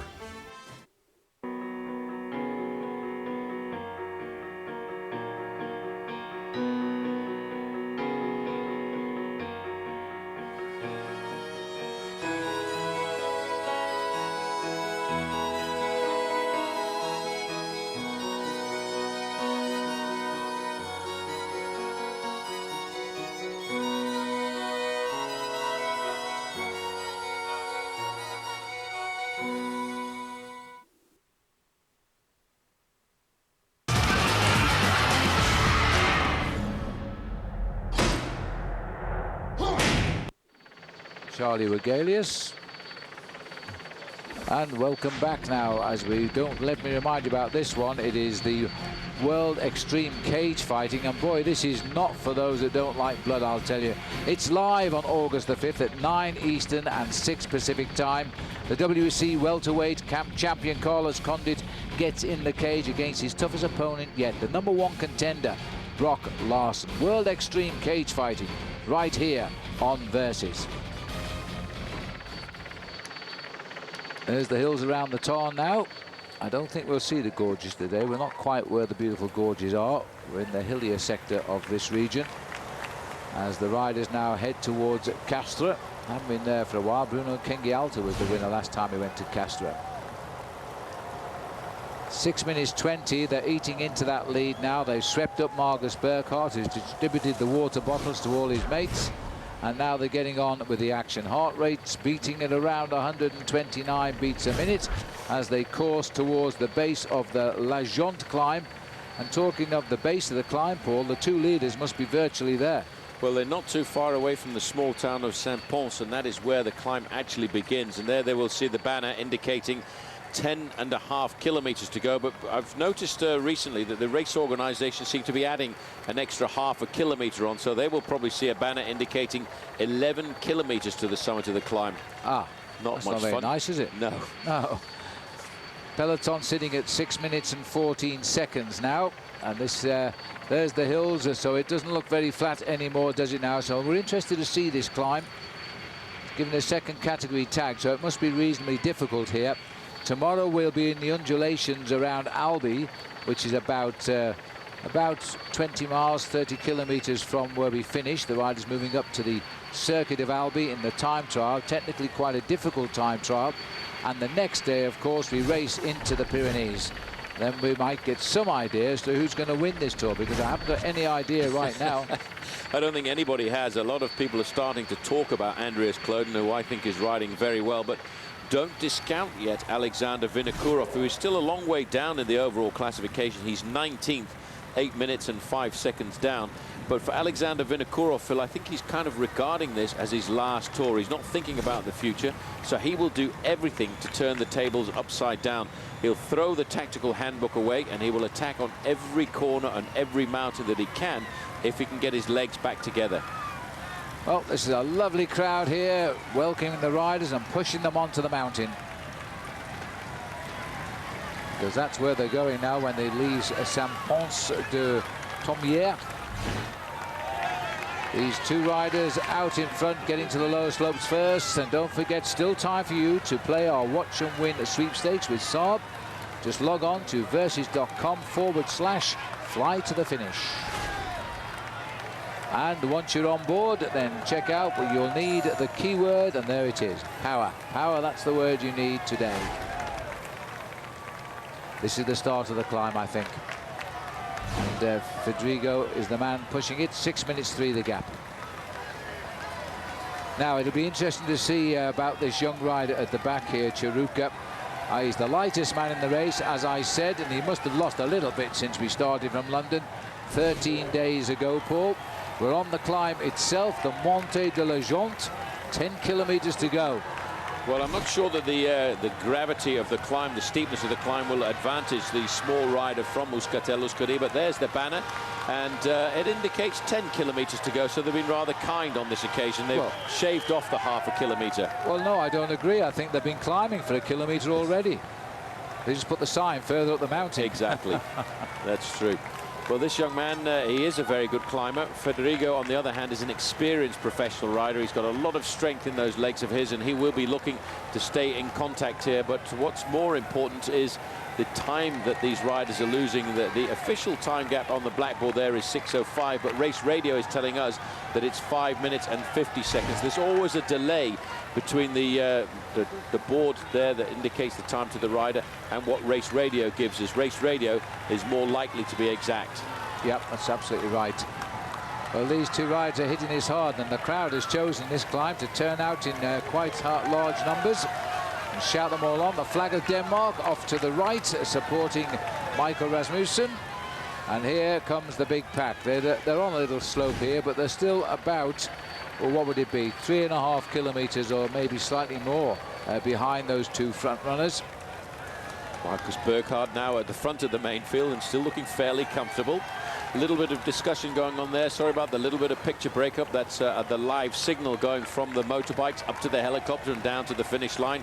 Charlie Regalius. And welcome back now, as we don't, let me remind you about this one. It is the World Extreme Cage Fighting, and boy, this is not for those that don't like blood, I'll tell you. It's live on August the 5th at 9 Eastern and 6 Pacific time. The WC welterweight camp champion Carlos Condit gets in the cage against his toughest opponent yet, the #1 contender, Brock Larson. World Extreme Cage Fighting, right here on Versus. There's the hills around the Tarn now. I don't think we'll see the gorges today. We're not quite where the beautiful gorges are. We're in the hillier sector of this region. As the riders now head towards Castres. Haven't been there for a while. Bruno Kengialta was the winner last time he went to Castres. 6 minutes 20. They're eating into that lead now. They've swept up Margus Burkhardt, who's distributed the water bottles to all his mates. And now they're getting on with the action. Heart rate's beating at around 129 beats a minute as they course towards the base of the La Jonte climb. And talking of the base of the climb, Paul, the two leaders must be virtually there. Well, they're not too far away from the small town of Saint-Pons, and that is where the climb actually begins. And there they will see the banner indicating 10.5 kilometers to go. But I've noticed recently that the race organization seem to be adding an extra half a kilometer on, so they will probably see a banner indicating 11 kilometers to the summit of the climb. Ah, not that's much not very fun. nice, is it? No. No. Peloton sitting at 6 minutes and 14 seconds now. And this, there's the hills, so it doesn't look very flat anymore, does it now? So we're interested to see this climb. Given a second category tag, so it must be reasonably difficult here. Tomorrow we'll be in the undulations around Albi, which is about 20 miles, 30 kilometers from where we finished. The riders moving up to the circuit of Albi in the time trial, technically quite a difficult time trial. And the next day, of course, we race into the Pyrenees. Then we might get some idea as to who's going to win this tour, because I haven't got any idea right now. I don't think anybody has. A lot of people are starting to talk about Andreas Klöden, who I think is riding very well, but don't discount yet Alexander Vinokourov, who is still a long way down in the overall classification. He's 19th, 8 minutes and 5 seconds down. But for Alexander Vinokourov, Phil, I think he's kind of regarding this as his last tour. He's not thinking about the future, so he will do everything to turn the tables upside down. He'll throw the tactical handbook away, and he will attack on every corner and every mountain that he can if he can get his legs back together. Well, this is a lovely crowd here, welcoming the riders and pushing them onto the mountain. Because that's where they're going now when they leave Saint-Pons de Thomières. These two riders out in front, getting to the lower slopes first. And don't forget, still time for you to play our Watch and Win sweepstakes with Saab. Just log on to versus.com/fly to the finish. And once you're on board, then check out, but you'll need the keyword, and there it is, power. Power, that's the word you need today. This is the start of the climb, I think. And Fedrigo is the man pushing it, 6 minutes 3 the gap. Now, it'll be interesting to see about this young rider at the back here, Chiruka. He's the lightest man in the race, as I said, and he must have lost a little bit since we started from London 13 days ago, Paul. We're on the climb itself, the Monte de la Jonte, 10 kilometers to go. Well, I'm not sure that the gravity of the climb, the steepness of the climb, will advantage the small rider from Euskaltel-Euskadi, but there's the banner, and it indicates 10 kilometers to go, so they've been rather kind on this occasion. They've shaved off the half a kilometer. Well, no, I don't agree. I think they've been climbing for a kilometer already. They just put the sign further up the mountain. Exactly. That's true. Well, this young man, he is a very good climber. Fedrigo, on the other hand, is an experienced professional rider. He's got a lot of strength in those legs of his, and he will be looking to stay in contact here. But what's more important is the time that these riders are losing. The official time gap on the blackboard there is 6:05, but race radio is telling us that it's 5 minutes and 50 seconds. There's always a delay between the board there that indicates the time to the rider and what race radio gives us. Race radio is more likely to be exact. Yep, that's absolutely right. Well, these two riders are hitting this hard, and the crowd has chosen this climb to turn out in quite large numbers and shout them all on. The flag of Denmark off to the right, supporting Michael Rasmussen. And here comes the big pack. They're on a little slope here, but they're still about, well, what would it be, 3.5 kilometers or maybe slightly more behind those two front runners. Marcus Burkhardt now at the front of the main field and still looking fairly comfortable. A little bit of discussion going on there. Sorry about the little bit of picture breakup. That's the live signal going from the motorbikes up to the helicopter and down to the finish line.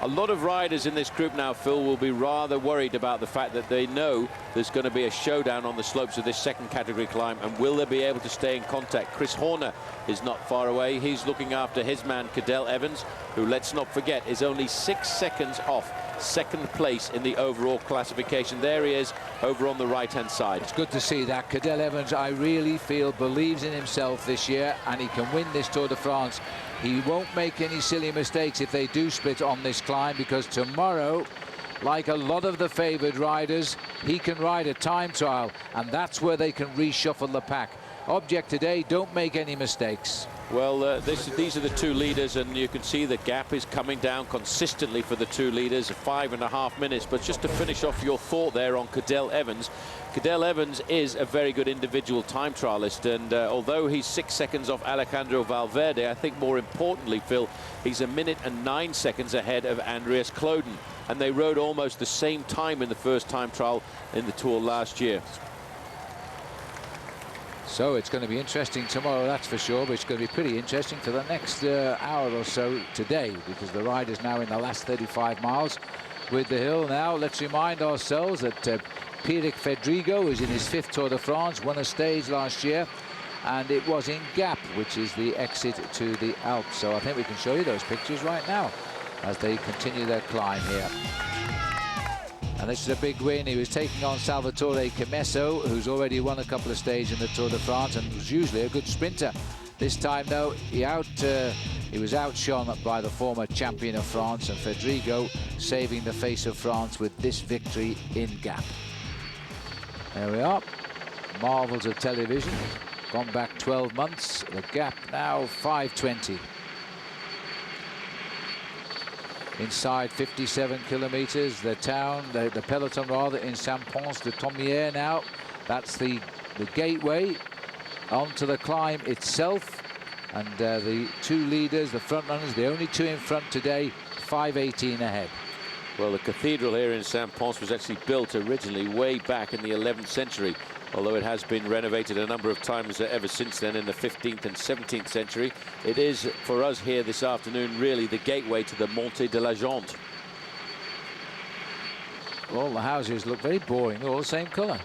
A lot of riders in this group now, Phil, will be rather worried about the fact that they know there's going to be a showdown on the slopes of this second category climb, and will they be able to stay in contact? Chris Horner is not far away. He's looking after his man Cadel Evans, who, let's not forget, is only 6 seconds off second place in the overall classification. There he is over on the right-hand side. It's good to see that. Cadel Evans, I really feel, believes in himself this year, and he can win this Tour de France. He won't make any silly mistakes if they do split on this climb, because tomorrow, like a lot of the favoured riders, he can ride a time trial, and that's where they can reshuffle the pack. Object today, don't make any mistakes. Well, these are the two leaders, and you can see the gap is coming down consistently for the two leaders, 5.5 minutes. But just to finish off your thought there on Cadel Evans, Cadel Evans is a very good individual time trialist, and although he's 6 seconds off Alejandro Valverde, I think more importantly, Phil, he's 1 minute and 9 seconds ahead of Andreas Kloden, and they rode almost the same time in the first time trial in the Tour last year. So it's going to be interesting tomorrow, that's for sure, but it's going to be pretty interesting for the next hour or so today, because the rider's now in the last 35 miles with the hill. Now let's remind ourselves that Pierrick Fedrigo is in his 5th Tour de France, won a stage last year, and it was in Gap, which is the exit to the Alps. So I think we can show you those pictures right now as they continue their climb here. And this is a big win. He was taking on Salvatore Camesso, who's already won a couple of stages in the Tour de France and was usually a good sprinter. This time, though, he was outshone by the former champion of France, and Fedrigo saving the face of France with this victory in Gap. There we are. Marvels of television. Gone back 12 months. The Gap now 5:20. Inside 57 kilometers, the town, the peloton rather, in Saint-Pons-de-Thomières now. That's the gateway onto the climb itself. And the two leaders, the front runners, the only two in front today, 5:18 ahead. Well, the cathedral here in Saint-Pons was actually built originally way back in the 11th century, although it has been renovated a number of times ever since then in the 15th and 17th century. It is, for us here this afternoon, really the gateway to the Monte de la Jonte. All the houses look very boring, all the same colour.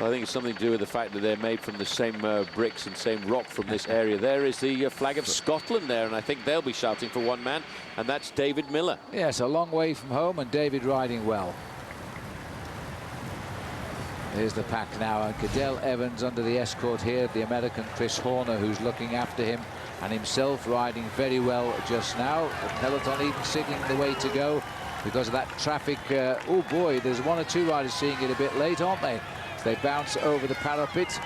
I think it's something to do with the fact that they're made from the same bricks and same rock from this area. There is the flag of Scotland there, and I think they'll be shouting for one man, and that's David Miller. Yes, a long way from home, and David riding well. Here's the pack now, and Cadell Evans under the escort here, the American Chris Horner, who's looking after him, and himself riding very well just now. The peloton even signaling the way to go because of that traffic. Oh boy, there's one or two riders seeing it a bit late, aren't they? They bounce over the parapet,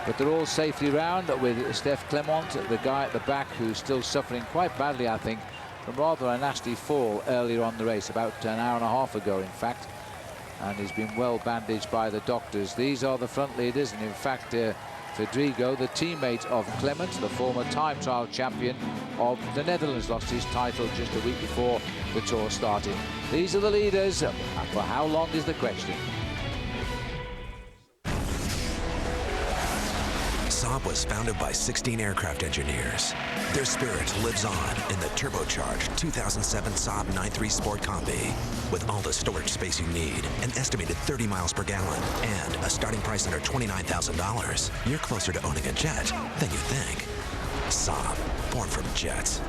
but they're all safely round, with Steph Clement, the guy at the back, who's still suffering quite badly, I think, from rather a nasty fall earlier on the race, about an hour and a half ago, in fact. And he's been well bandaged by the doctors. These are the front leaders, and in fact Fedrigo, the teammate of Clement, the former time trial champion of the Netherlands, lost his title just a week before the Tour started. These are the leaders, and for how long is the question. Saab was founded by 16 aircraft engineers. Their spirit lives on in the turbocharged 2007 Saab 9.3 Sport Combi. With all the storage space you need, an estimated 30 miles per gallon, and a starting price under $29,000, you're closer to owning a jet than you think. Saab, born from jets.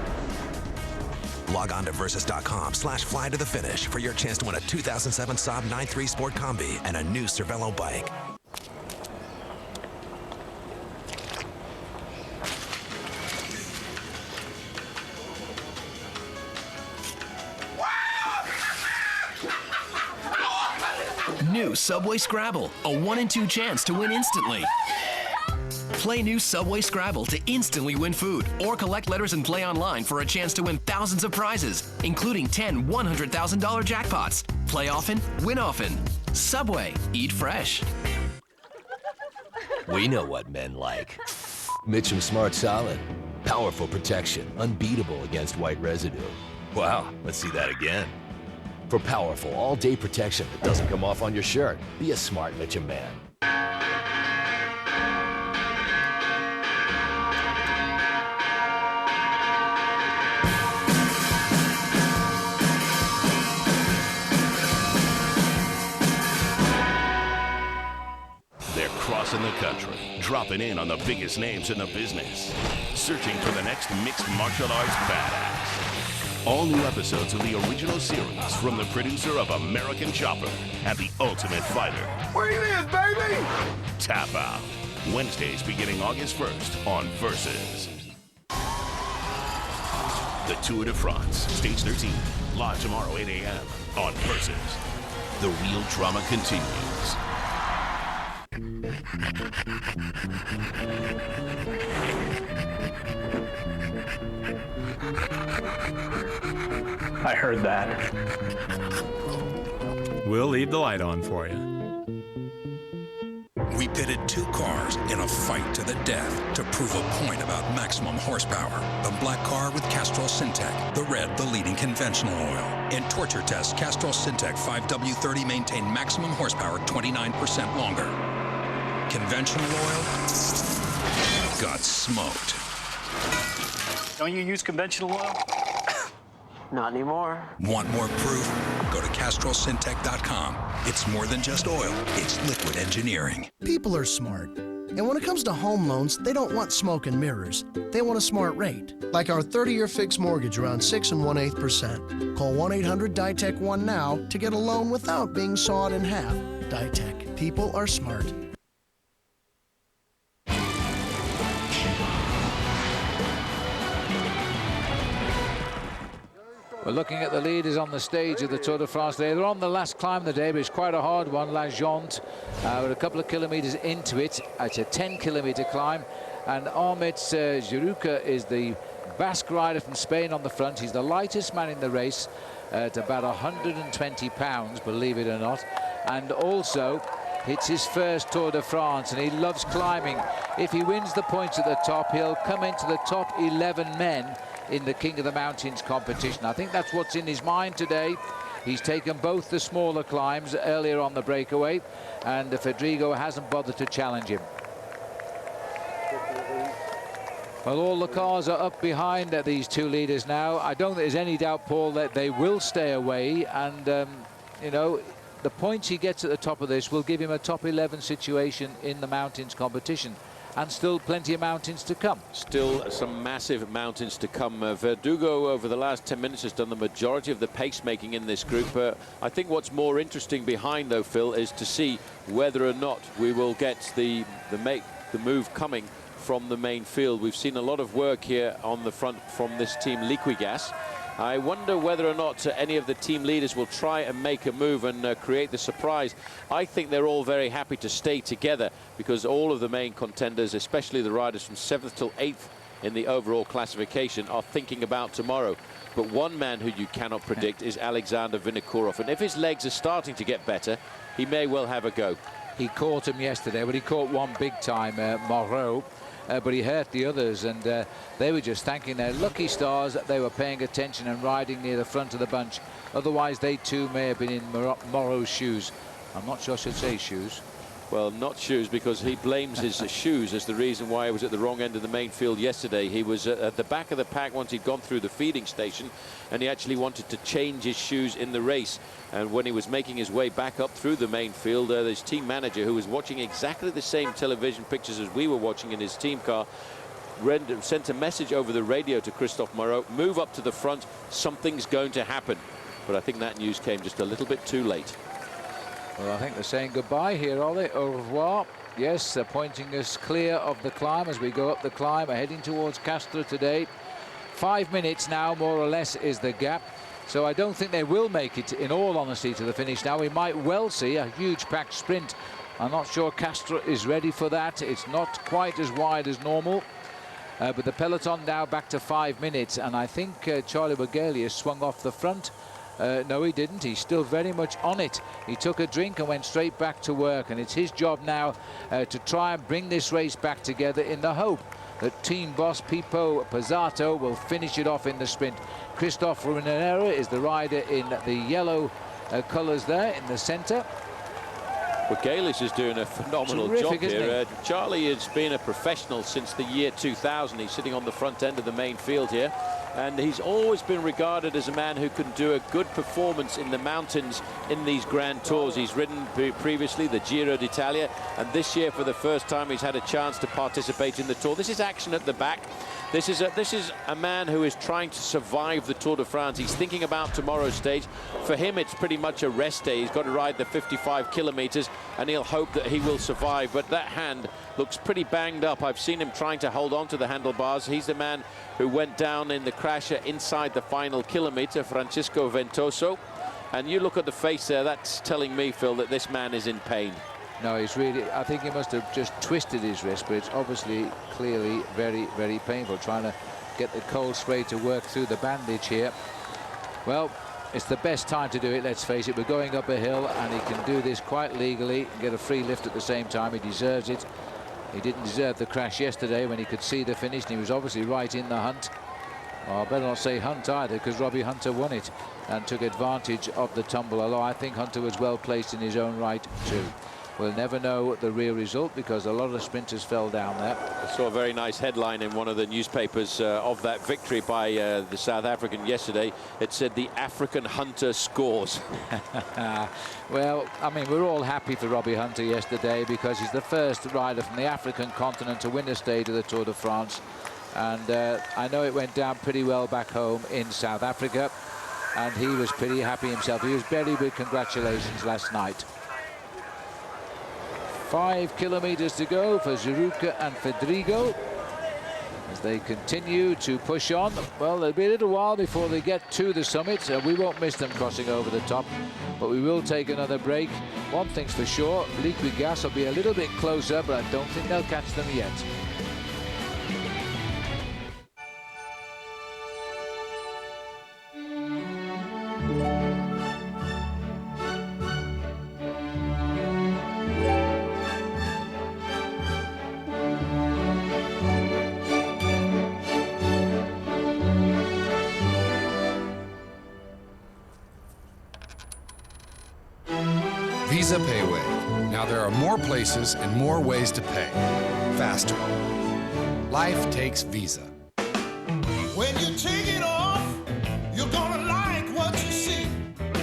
Log on to Versus.com/fly to the finish for your chance to win a 2007 Saab 9.3 Sport Combi and a new Cervelo bike. New Subway Scrabble, a 1 in 2 chance to win instantly. Play new Subway Scrabble to instantly win food, or collect letters and play online for a chance to win thousands of prizes, including 10 $100,000 jackpots. Play often, win often. Subway, eat fresh. We know what men like. Mitchum Smart Solid. Powerful protection, unbeatable against white residue. Wow, let's see that again. For powerful all-day protection that doesn't come off on your shirt, be a smart Mitchum man. They're crossing the country, dropping in on the biggest names in the business, searching for the next mixed martial arts badass. All new episodes of the original series from the producer of American Chopper and The Ultimate Fighter. Where you is, baby? Tap Out. Wednesdays beginning August 1st on Versus. The Tour de France, Stage 13, live tomorrow 8 a.m. on Versus. The real drama continues. I heard that. We'll leave the light on for you. We pitted two cars in a fight to the death to prove a point about maximum horsepower. The black car with Castrol Syntec, the red the leading conventional oil. In torture tests, Castrol Syntec 5W30 maintained maximum horsepower 29% longer. Conventional oil got smoked. Don't you use conventional oil? Not anymore. Want more proof? Go to CastrolSyntec.com. It's more than just oil, it's liquid engineering. People are smart. And when it comes to home loans, they don't want smoke and mirrors. They want a smart rate. Like our 30-year fixed mortgage around 6 1/8%. Call 1-800-DITEC-1 now to get a loan without being sawed in half. DITEC. People are smart. We're looking at the leaders on the stage of the Tour de France. They're on the last climb of the day, but it's quite a hard one. La Jante, we're a couple of kilometres into it. It's a 10-kilometre climb, and Ahmet Giruca is the Basque rider from Spain on the front. He's the lightest man in the race at about 120 pounds, believe it or not, and also it's his first Tour de France, and he loves climbing. If he wins the points at the top, he'll come into the top 11 men in the King of the Mountains competition. I think that's what's in his mind today. He's taken both the smaller climbs earlier on the breakaway, and Fedrigo hasn't bothered to challenge him. Well, all the cars are up behind these two leaders now. I don't think there's any doubt, Paul, that they will stay away, and you know, the points he gets at the top of this will give him a top 11 situation in the mountains competition. and still plenty of mountains to come. Still some massive mountains to come. Verdugo over the last 10 minutes has done the majority of the pacemaking in this group. I think what's more interesting behind, though, Phil, is to see whether or not we will get the move coming from the main field. We've seen a lot of work here on the front from this team, Liquigas. I wonder whether or not any of the team leaders will try and make a move and create the surprise. I think they're all very happy to stay together because all of the main contenders, especially the riders from 7th till 8th in the overall classification, are thinking about tomorrow. But one man who you cannot predict is Alexander Vinokourov. And if his legs are starting to get better, he may well have a go. He caught him yesterday, but he caught one big time, Moreau. But he hurt the others, and they were just thanking their lucky stars that they were paying attention and riding near the front of the bunch. Otherwise, they too may have been in Moreau's shoes. I'm not sure I should say shoes. Well, not shoes, because he blames his shoes as the reason why he was at the wrong end of the main field yesterday. He was at the back of the pack once he'd gone through the feeding station, and he actually wanted to change his shoes in the race. And when he was making his way back up through the main field, his team manager, who was watching exactly the same television pictures as we were watching in his team car, sent a message over the radio to Christophe Moreau: move up to the front, something's going to happen. But I think that news came just a little bit too late. Well, I think they're saying goodbye here, are they? Au revoir. Yes, they're pointing us clear of the climb as we go up the climb, heading towards Castres today. 5 minutes now, more or less, is the gap. So I don't think they will make it, in all honesty, to the finish now. We might well see a huge packed sprint. I'm not sure Castres is ready for that. It's not quite as wide as normal. But the peloton now back to 5 minutes. And I think Charlie Bergelius swung off the front. No, he didn't. He's still very much on it. He took a drink and went straight back to work. And it's his job now to try and bring this race back together in the hope that team boss Pipo Pizzato will finish it off in the sprint. Christophe Ruinera is the rider in the yellow colours there in the centre. Well, Gaelish is doing a phenomenal Terrific, job here. isn't Charlie has been a professional since the year 2000. He's sitting on the front end of the main field here. And he's always been regarded as a man who can do a good performance in the mountains in these Grand Tours. He's ridden previously the Giro d'Italia, and this year for the first time he's had a chance to participate in the Tour. This is action at the back. This is a man who is trying to survive the Tour de France. He's thinking about tomorrow's stage. For him, it's pretty much a rest day. He's got to ride the 55 kilometers, and he'll hope that he will survive. But that hand looks pretty banged up. I've seen him trying to hold on to the handlebars. He's the man who went down in the crash inside the final kilometer, Francisco Ventoso. And you look at the face there, that's telling me, Phil, that this man is in pain. No, he's really, I think he must have just twisted his wrist, but it's obviously clearly very, very painful, trying to get the cold spray to work through the bandage here. Well, it's the best time to do it, let's face it. We're going up a hill, and he can do this quite legally, get a free lift at the same time. He deserves it. He didn't deserve the crash yesterday when he could see the finish, and he was obviously right in the hunt. Well, I better not say hunt either, because Robbie Hunter won it and took advantage of the tumble, although I think Hunter was well placed in his own right too. We'll never know the real result because a lot of sprinters fell down there. I saw a very nice headline in one of the newspapers of that victory by the South African yesterday. It said the African Hunter scores. Well, I mean, we're all happy for Robbie Hunter yesterday because he's the first rider from the African continent to win a stage of the Tour de France. And I know it went down pretty well back home in South Africa, and he was pretty happy himself. He was buried with congratulations last night. 5 kilometers to go for Zeruka and Fedrigo as they continue to push on. Well, there'll be a little while before they get to the summit. We won't miss them crossing over the top, but we will take another break. One thing's for sure, Liquigas will be a little bit closer, but I don't think they'll catch them yet. Visa Payway. Now there are more places and more ways to pay. Faster. Life takes Visa. When you take it off, you're gonna like what you see.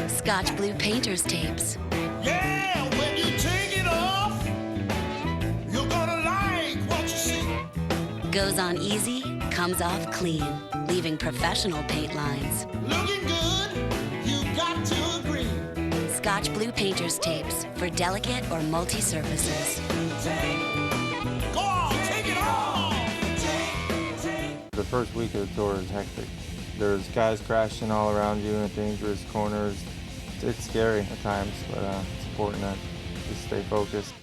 Scotch Blue Painter's Tapes. Yeah, when you take it off, you're gonna like what you see. Goes on easy, comes off clean, leaving professional paint lines. Looking good, you got to agree. Scotch Blue Painter's Tapes for delicate or multi-surfaces. Go on, take it all! The first week of the tour is hectic. There's guys crashing all around you in dangerous corners. It's scary at times, but it's important to just stay focused.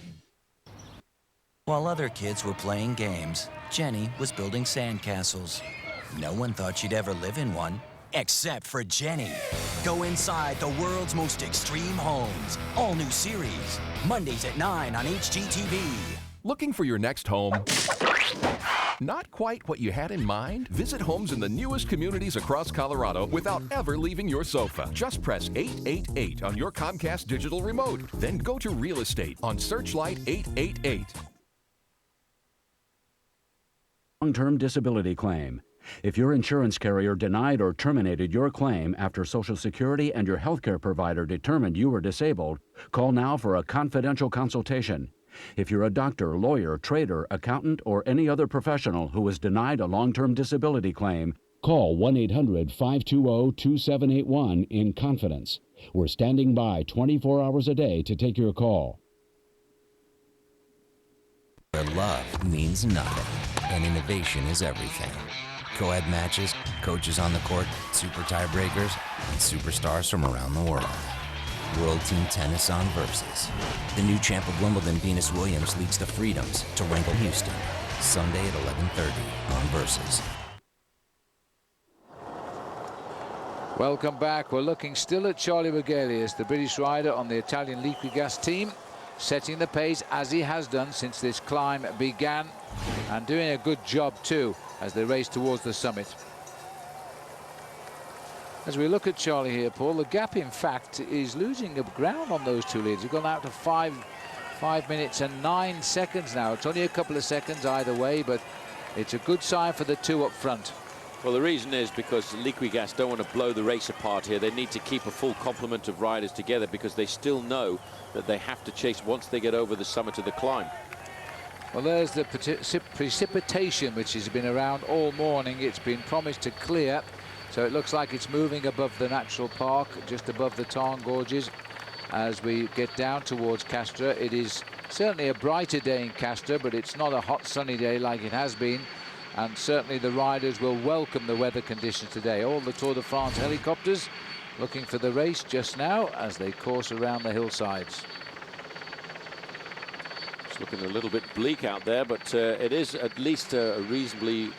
While other kids were playing games, Jenny was building sandcastles. No one thought she'd ever live in one, except for Jenny. Go inside the world's most extreme homes. All new series, Mondays at 9 on HGTV. Looking for your next home? Not quite what you had in mind? Visit homes in the newest communities across Colorado without ever leaving your sofa. Just press 888 on your Comcast digital remote. Then go to Real Estate on Searchlight 888. Long-term disability claim. If your insurance carrier denied or terminated your claim after Social Security and your healthcare provider determined you were disabled, call now for a confidential consultation. If you're a doctor, lawyer, trader, accountant, or any other professional who was denied a long-term disability claim, call 1-800-520-2781 in confidence. We're standing by 24 hours a day to take your call. Where love means nothing and innovation is everything. Co-ed matches, coaches on the court, super tiebreakers, and superstars from around the world. World Team Tennis on Versus. The new champ of Wimbledon, Venus Williams, leads the Freedoms to Wrangell, Houston, Sunday at 11:30 on Versus. Welcome back. We're looking still at Charlie Wegelius, the British rider on the Italian Liquigas team, setting the pace as he has done since this climb began, and doing a good job too as they race towards the summit. As we look at Charlie here, Paul, the gap in fact is losing ground on those two leaders. We've gone out to 5 minutes and 9 seconds now. It's only a couple of seconds either way, but it's a good sign for the two up front. Well, the reason is because Liquigas don't want to blow the race apart here. They need to keep a full complement of riders together because they still know that they have to chase once they get over the summit of the climb. Well, there's the precipitation which has been around all morning. It's been promised to clear, so it looks like it's moving above the natural park, just above the Tarn Gorges. As we get down towards Castres, it is certainly a brighter day in Castres, but it's not a hot sunny day like it has been. And certainly the riders will welcome the weather conditions today. All the Tour de France helicopters looking for the race just now as they course around the hillsides. It's looking a little bit bleak out there, but it is at least a reasonably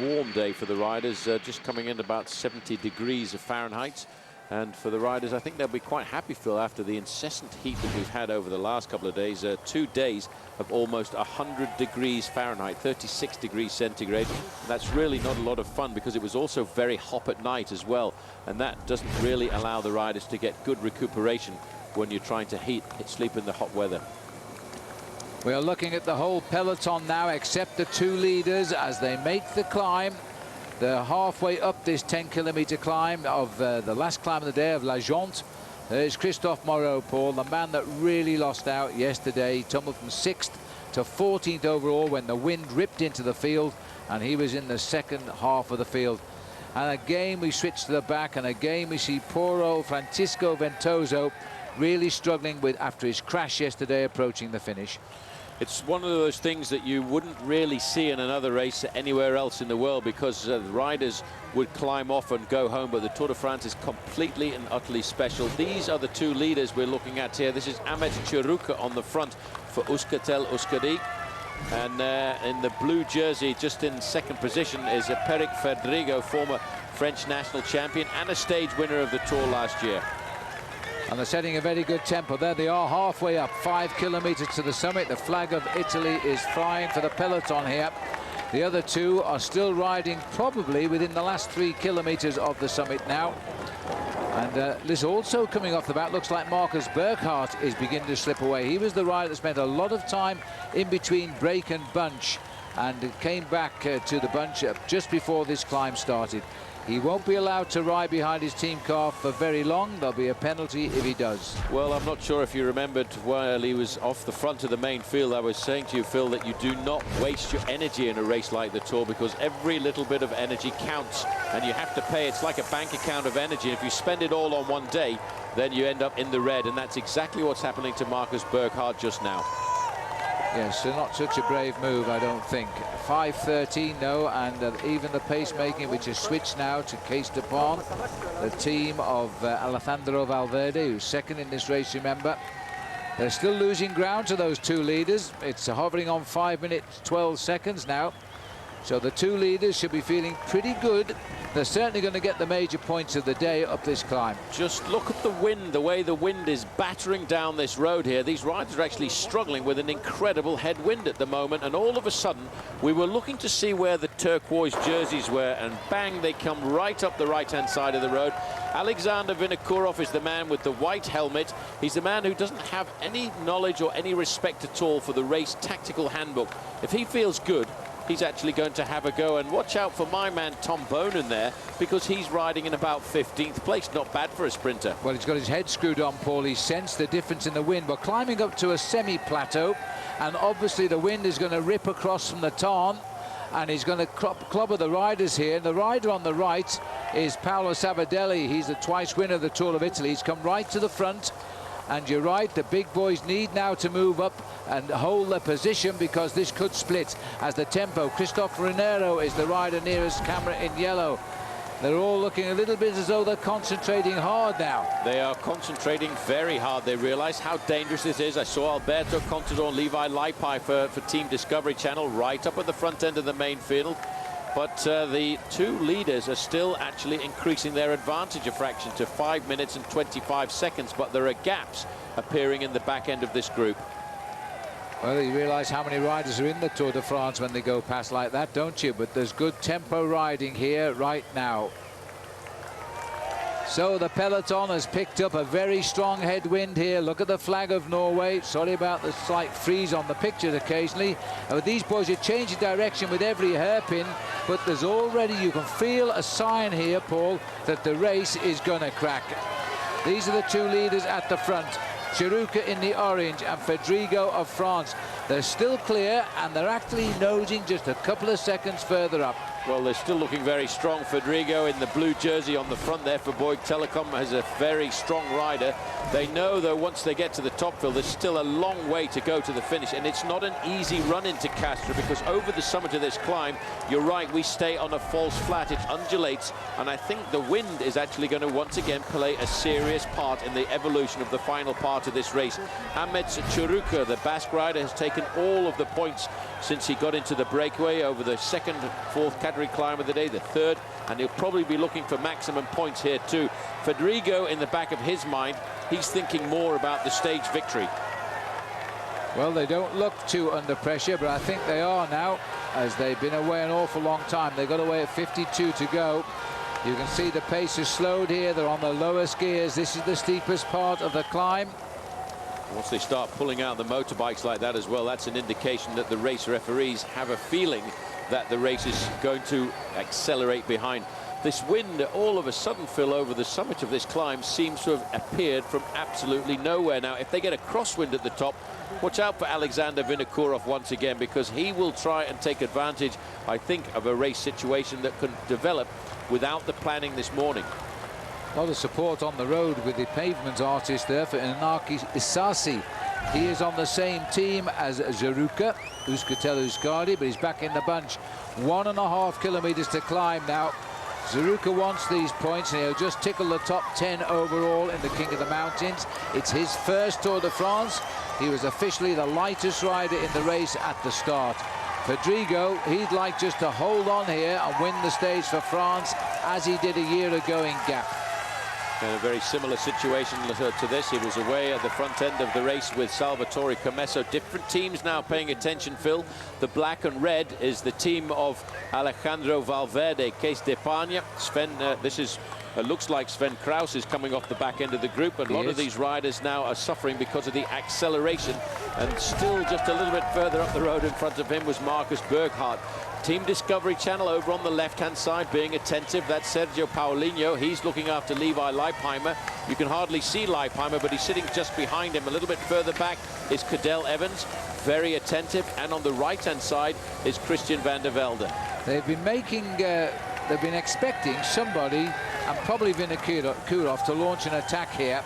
warm day for the riders, just coming in about 70 degrees of Fahrenheit. And for the riders, I think they'll be quite happy, Phil, after the incessant heat that we've had over the last couple of days. 2 days of almost 100 degrees Fahrenheit, 36 degrees centigrade. And that's really not a lot of fun because it was also very hot at night as well. And that doesn't really allow the riders to get good recuperation when you're trying to sleep in the hot weather. We are looking at the whole peloton now, except the two leaders as they make the climb. They're halfway up this 10-kilometer climb of the last climb of the day of La Jonte. There's Christophe Moreau, Paul, the man that really lost out yesterday. He tumbled from 6th to 14th overall when the wind ripped into the field, and he was in the second half of the field. And again we switch to the back, and again we see poor old Francisco Ventoso really struggling with after his crash yesterday, approaching the finish. It's one of those things that you wouldn't really see in another race anywhere else in the world, because the riders would climb off and go home, but the Tour de France is completely and utterly special. These are the two leaders we're looking at here. This is Ahmet Chiruka on the front for Euskaltel Euskadi, and in the blue jersey, just in second position, is Peric Fedrigo, former French national champion and a stage winner of the Tour last year. And they're setting a very good tempo. There they are, halfway up, 5 kilometers to the summit. The flag of Italy is flying for the peloton here. The other two are still riding probably within the last 3 kilometers of the summit now. And this also coming off the back, looks like Marcus Burkhardt is beginning to slip away. He was the rider that spent a lot of time in between break and bunch, and came back to the bunch just before this climb started. He won't be allowed to ride behind his team car for very long. There'll be a penalty if he does. Well, I'm not sure if you remembered while he was off the front of the main field, I was saying to you, Phil, that you do not waste your energy in a race like the Tour, because every little bit of energy counts and you have to pay. It's like a bank account of energy. If you spend it all on one day, then you end up in the red, and that's exactly what's happening to Marcus Burkhardt just now. Yes, so not such a brave move, I don't think. 5:13, no, and even the pacemaking, which has switched now to Castres, the team of Alejandro Valverde, who's second in this race, remember. They're still losing ground to those two leaders. It's hovering on 5 minutes, 12 seconds now. So the two leaders should be feeling pretty good. They're certainly going to get the major points of the day up this climb. Just look at the wind, the way the wind is battering down this road here. These riders are actually struggling with an incredible headwind at the moment, and all of a sudden we were looking to see where the turquoise jerseys were, and bang, they come right up the right-hand side of the road. Alexander Vinokourov is the man with the white helmet. He's the man who doesn't have any knowledge or any respect at all for the race tactical handbook. If he feels good, he's actually going to have a go. And watch out for my man Tom Bonan there, because he's riding in about 15th place. Not bad for a sprinter. Well, he's got his head screwed on, Paul. He sensed the difference in the wind. We're climbing up to a semi-plateau, and obviously the wind is going to rip across from the Tarn, and he's going to clobber the riders here. And the rider on the right is Paolo Sabadelli. He's the twice winner of the Tour of Italy. He's come right to the front. And you're right, the big boys need now to move up and hold their position, because this could split as the tempo. Christophe Renero is the rider nearest camera in yellow. They're all looking a little bit as though they're concentrating hard now. They are concentrating very hard. They realize how dangerous this is. I saw Alberto Contador and Levi Laipai for Team Discovery Channel right up at the front end of the main field. But the two leaders are still actually increasing their advantage a fraction to 5 minutes and 25 seconds. But there are gaps appearing in the back end of this group. Well, you realise how many riders are in the Tour de France when they go past like that, don't you? But there's good tempo riding here right now. So the peloton has picked up a very strong headwind here. Look at the flag of Norway. Sorry about the slight freeze on the pictures occasionally. These boys are changing direction with every hairpin, but there's already, you can feel a sign here, Paul, that the race is going to crack. These are the two leaders at the front. Chiruka in the orange and Fedrigo of France. They're still clear, and they're actually nosing just a couple of seconds further up. Well, they're still looking very strong. Fedrigo in the blue jersey on the front there for Bouygues Telecom has a very strong rider. They know, though, once they get to the top, Phil, there's still a long way to go to the finish, and it's not an easy run into Castres, because over the summit of this climb, you're right, we stay on a false flat. It undulates, and I think the wind is actually going to once again play a serious part in the evolution of the final part of this race. Ahmed Chiruka, the Basque rider, has taken all of the points since he got into the breakaway over the second, fourth category climb of the day, the third, and he'll probably be looking for maximum points here too. Fedrigo, in the back of his mind, he's thinking more about the stage victory. Well, they don't look too under pressure, but I think they are now, as they've been away an awful long time. They got away at 52 to go. You can see the pace has slowed here. They're on the lowest gears. This is the steepest part of the climb. Once they start pulling out the motorbikes like that as well, that's an indication that the race referees have a feeling that the race is going to accelerate behind. This wind, all of a sudden, Phil, over the summit of this climb seems to have appeared from absolutely nowhere. Now, if they get a crosswind at the top, watch out for Alexander Vinokourov once again, because he will try and take advantage, I think, of a race situation that can develop without the planning this morning. A lot of support on the road with the pavement artist there for Inaki Isasi. He is on the same team as Zaruka, Euskaltel Euskadi, but he's back in the bunch. 1.5 kilometers to climb now. Zaruka wants these points, and he'll just tickle the top 10 overall in the King of the Mountains. It's his first Tour de France. He was officially the lightest rider in the race at the start. Fedrigo, he'd like just to hold on here and win the stage for France, as he did a year ago in Gap. In a very similar situation to this, he was away at the front end of the race with Salvatore Comesso. Different teams now paying attention, Phil. The black and red is the team of Alejandro Valverde, Case d'Epargne. Sven, this is It looks like Sven Kraus is coming off the back end of the group, and a lot of these riders now are suffering because of the acceleration. And still just a little bit further up the road in front of him was Marcus Berghardt. Team Discovery Channel over on the left-hand side being attentive. That's Sergio Paulinho. He's looking after Levi Leipheimer. You can hardly see Leipheimer, but he's sitting just behind him. A little bit further back is Cadel Evans, very attentive. And on the right-hand side is Christian van der Velde. They've been making, they've been expecting somebody, and probably Vinny Kurov, to launch an attack here.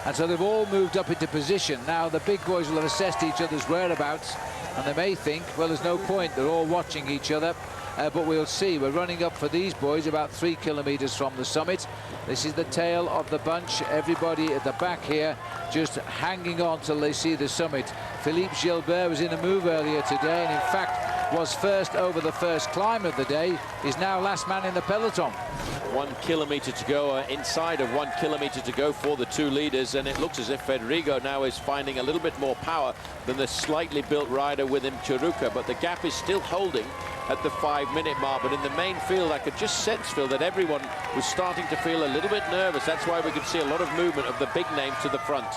And so they've all moved up into position. Now the big boys will have assessed each other's whereabouts, and they may think, well, there's no point, they're all watching each other. But we'll see. We're running up for these boys about 3 kilometers from the summit. This is the tail of the bunch. Everybody at the back here just hanging on till they see the summit. Philippe Gilbert was in a move earlier today, and in fact was first over the first climb of the day. Is now last man in the peloton. 1 kilometer to go, inside of 1 kilometer to go for the two leaders, and it looks as if Federico now is finding a little bit more power than the slightly built rider with him, Chiruka, but the gap is still holding at the 5-minute mark. But in the main field, I could just sense, Phil, that everyone was starting to feel a little bit nervous. That's why we could see a lot of movement of the big names to the front.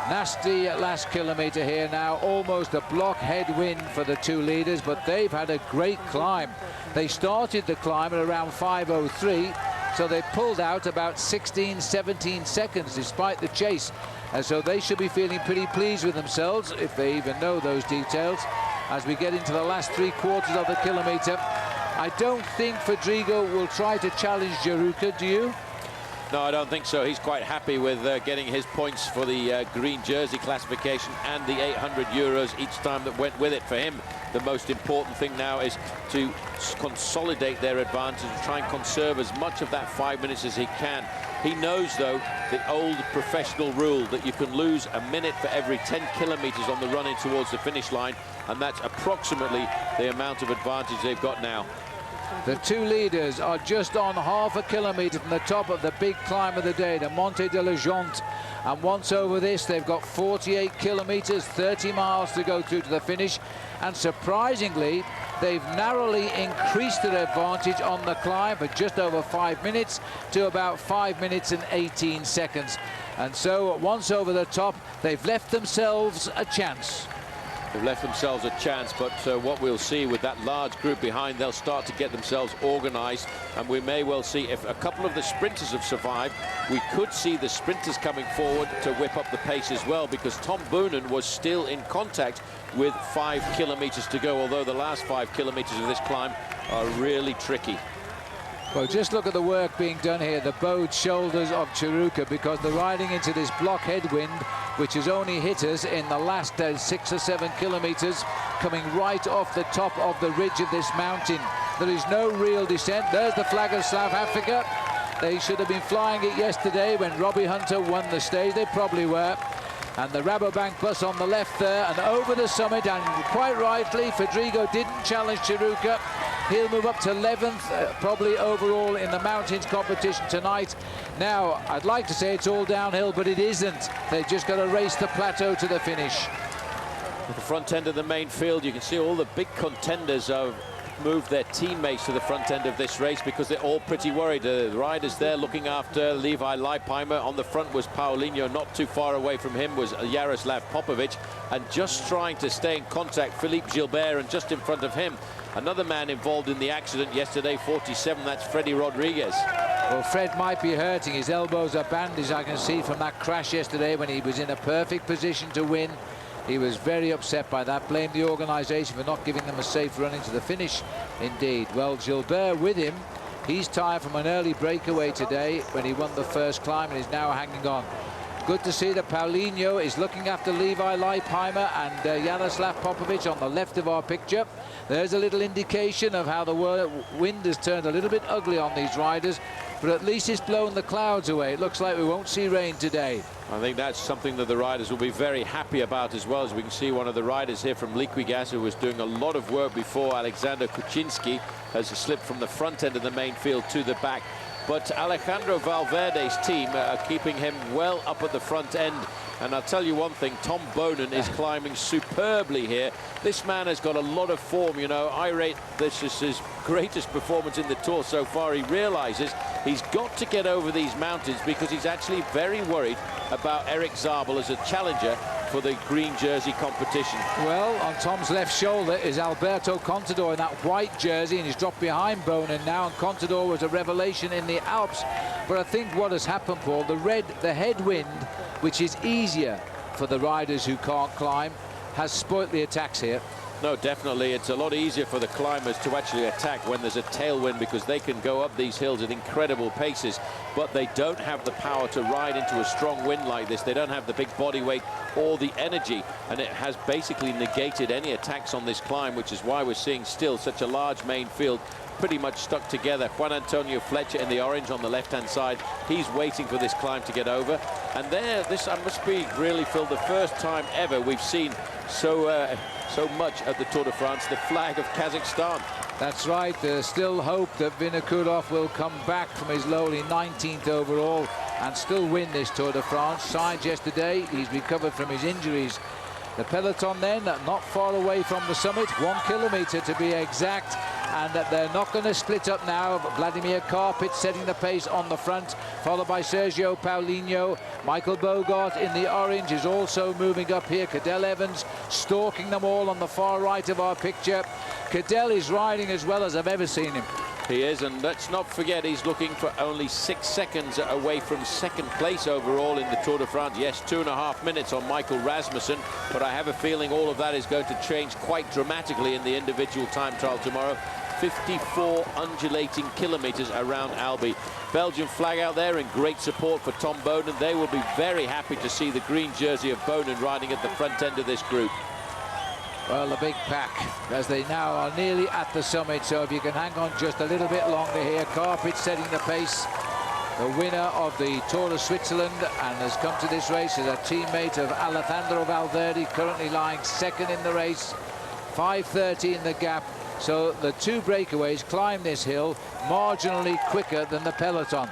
Nasty last kilometer here now, almost a block headwind for the two leaders, but they've had a great climb. They started the climb at around 5:03, so they pulled out about 16-17 seconds despite the chase, and so they should be feeling pretty pleased with themselves, if they even know those details, as we get into the last 3/4 of the kilometer. I don't think Federico will try to challenge Chiruka, do you? No, I don't think so. He's quite happy with getting his points for the green jersey classification and the 800 euros each time that went with it. For him, the most important thing now is to consolidate their advantage and try and conserve as much of that 5 minutes as he can. He knows, though, the old professional rule that you can lose a minute for every 10 kilometers on the run in towards the finish line, and that's approximately the amount of advantage they've got now. The two leaders are just on half a kilometer from the top of the big climb of the day, the Monte de la Jonte. And once over this, they've got 48 kilometers, 30 miles to go through to the finish. And surprisingly, they've narrowly increased their advantage on the climb for just over 5 minutes to about 5 minutes and 18 seconds. And so once over the top, they've left themselves a chance. They've left themselves a chance, but what we'll see with that large group behind, they'll start to get themselves organized, and we may well see, if a couple of the sprinters have survived, we could see the sprinters coming forward to whip up the pace as well, because Tom Boonen was still in contact with 5 kilometers to go, although the last 5 kilometers of this climb are really tricky. Well, just look at the work being done here, the bowed shoulders of Chiruka, because they're riding into this block headwind, which has only hit us in the last 6 or 7 kilometers, coming right off the top of the ridge of this mountain. There is no real descent. There's the flag of South Africa. They should have been flying it yesterday when Robbie Hunter won the stage. They probably were. And the Rabobank bus on the left there, and over the summit, and quite rightly, Federico didn't challenge Chiruka. He'll move up to 11th, probably overall in the mountains competition tonight. Now, I'd like to say it's all downhill, but it isn't. They've just got to race the plateau to the finish. At the front end of the main field, you can see all the big contenders have moved their teammates to the front end of this race because they're all pretty worried. The riders there looking after Levi Leipheimer. On the front was Paulinho. Not too far away from him was Jaroslav Popovic. And just trying to stay in contact, Philippe Gilbert, and just in front of him, another man involved in the accident yesterday, 47, that's Freddy Rodriguez. Well, Fred might be hurting. His elbows are bandaged, I can see, from that crash yesterday when he was in a perfect position to win. He was very upset by that, blamed the organisation for not giving them a safe run into the finish, indeed. Well, Gilbert with him, he's tired from an early breakaway today when he won the first climb and is now hanging on. Good to see that Paulinho is looking after Levi Leipheimer and Jaroslav Popovic on the left of our picture. There's a little indication of how the wind has turned a little bit ugly on these riders, but at least it's blown the clouds away. It looks like we won't see rain today. I think that's something that the riders will be very happy about as well. As we can see, one of the riders here from Liquigas, who was doing a lot of work before, Alexander Kuczynski, has slipped from the front end of the main field to the back. but Alejandro Valverde's team are keeping him well up at the front end. And I'll tell you one thing, Tom Bonin is climbing superbly here. This man has got a lot of form, you know. I rate this as his greatest performance in the Tour so far. He realizes he's got to get over these mountains because he's actually very worried about Eric Zabel as a challenger for the green jersey competition. Well, on Tom's left shoulder is Alberto Contador in that white jersey, and he's dropped behind Bonin now, and Contador was a revelation in the Alps. But I think what has happened, Paul, the headwind, which is easier for the riders who can't climb, has spoilt the attacks here. No, definitely. It's a lot easier for the climbers to actually attack when there's a tailwind, because they can go up these hills at incredible paces, but they don't have the power to ride into a strong wind like this. They don't have the big body weight or the energy, and it has basically negated any attacks on this climb, which is why we're seeing still such a large main field pretty much stuck together. Juan Antonio Fletcher in the orange on the left-hand side, he's waiting for this climb to get over. And there, this must be really, Phil, the first time ever we've seen so much at the Tour de France, the flag of Kazakhstan. That's right. There's still hope that Vinokurov will come back from his lowly 19th overall and still win this Tour de France. Signed yesterday, he's recovered from his injuries. The peloton then, not far away from the summit, 1 kilometre to be exact, and they're not going to split up now. Vladimir Karpit setting the pace on the front, followed by Sergio Paulinho. Michael Bogart in the orange is also moving up here. Cadel Evans stalking them all on the far right of our picture. Cadel is riding as well as I've ever seen him. He is, and let's not forget he's looking for only 6 seconds away from second place overall in the Tour de France. Yes, 2.5 minutes on Michael Rasmussen, but I have a feeling all of that is going to change quite dramatically in the individual time trial tomorrow. 54 undulating kilometres around Albi. Belgian flag out there and great support for Tom Bonin. They will be very happy to see the green jersey of Bonin riding at the front end of this group. Well, the big pack, as they now are nearly at the summit, so if you can hang on just a little bit longer here. Karpit setting the pace, the winner of the Tour of Switzerland, and has come to this race as a teammate of Alejandro Valverde, currently lying second in the race. 5:30 in the gap, so the two breakaways climb this hill marginally quicker than the peloton.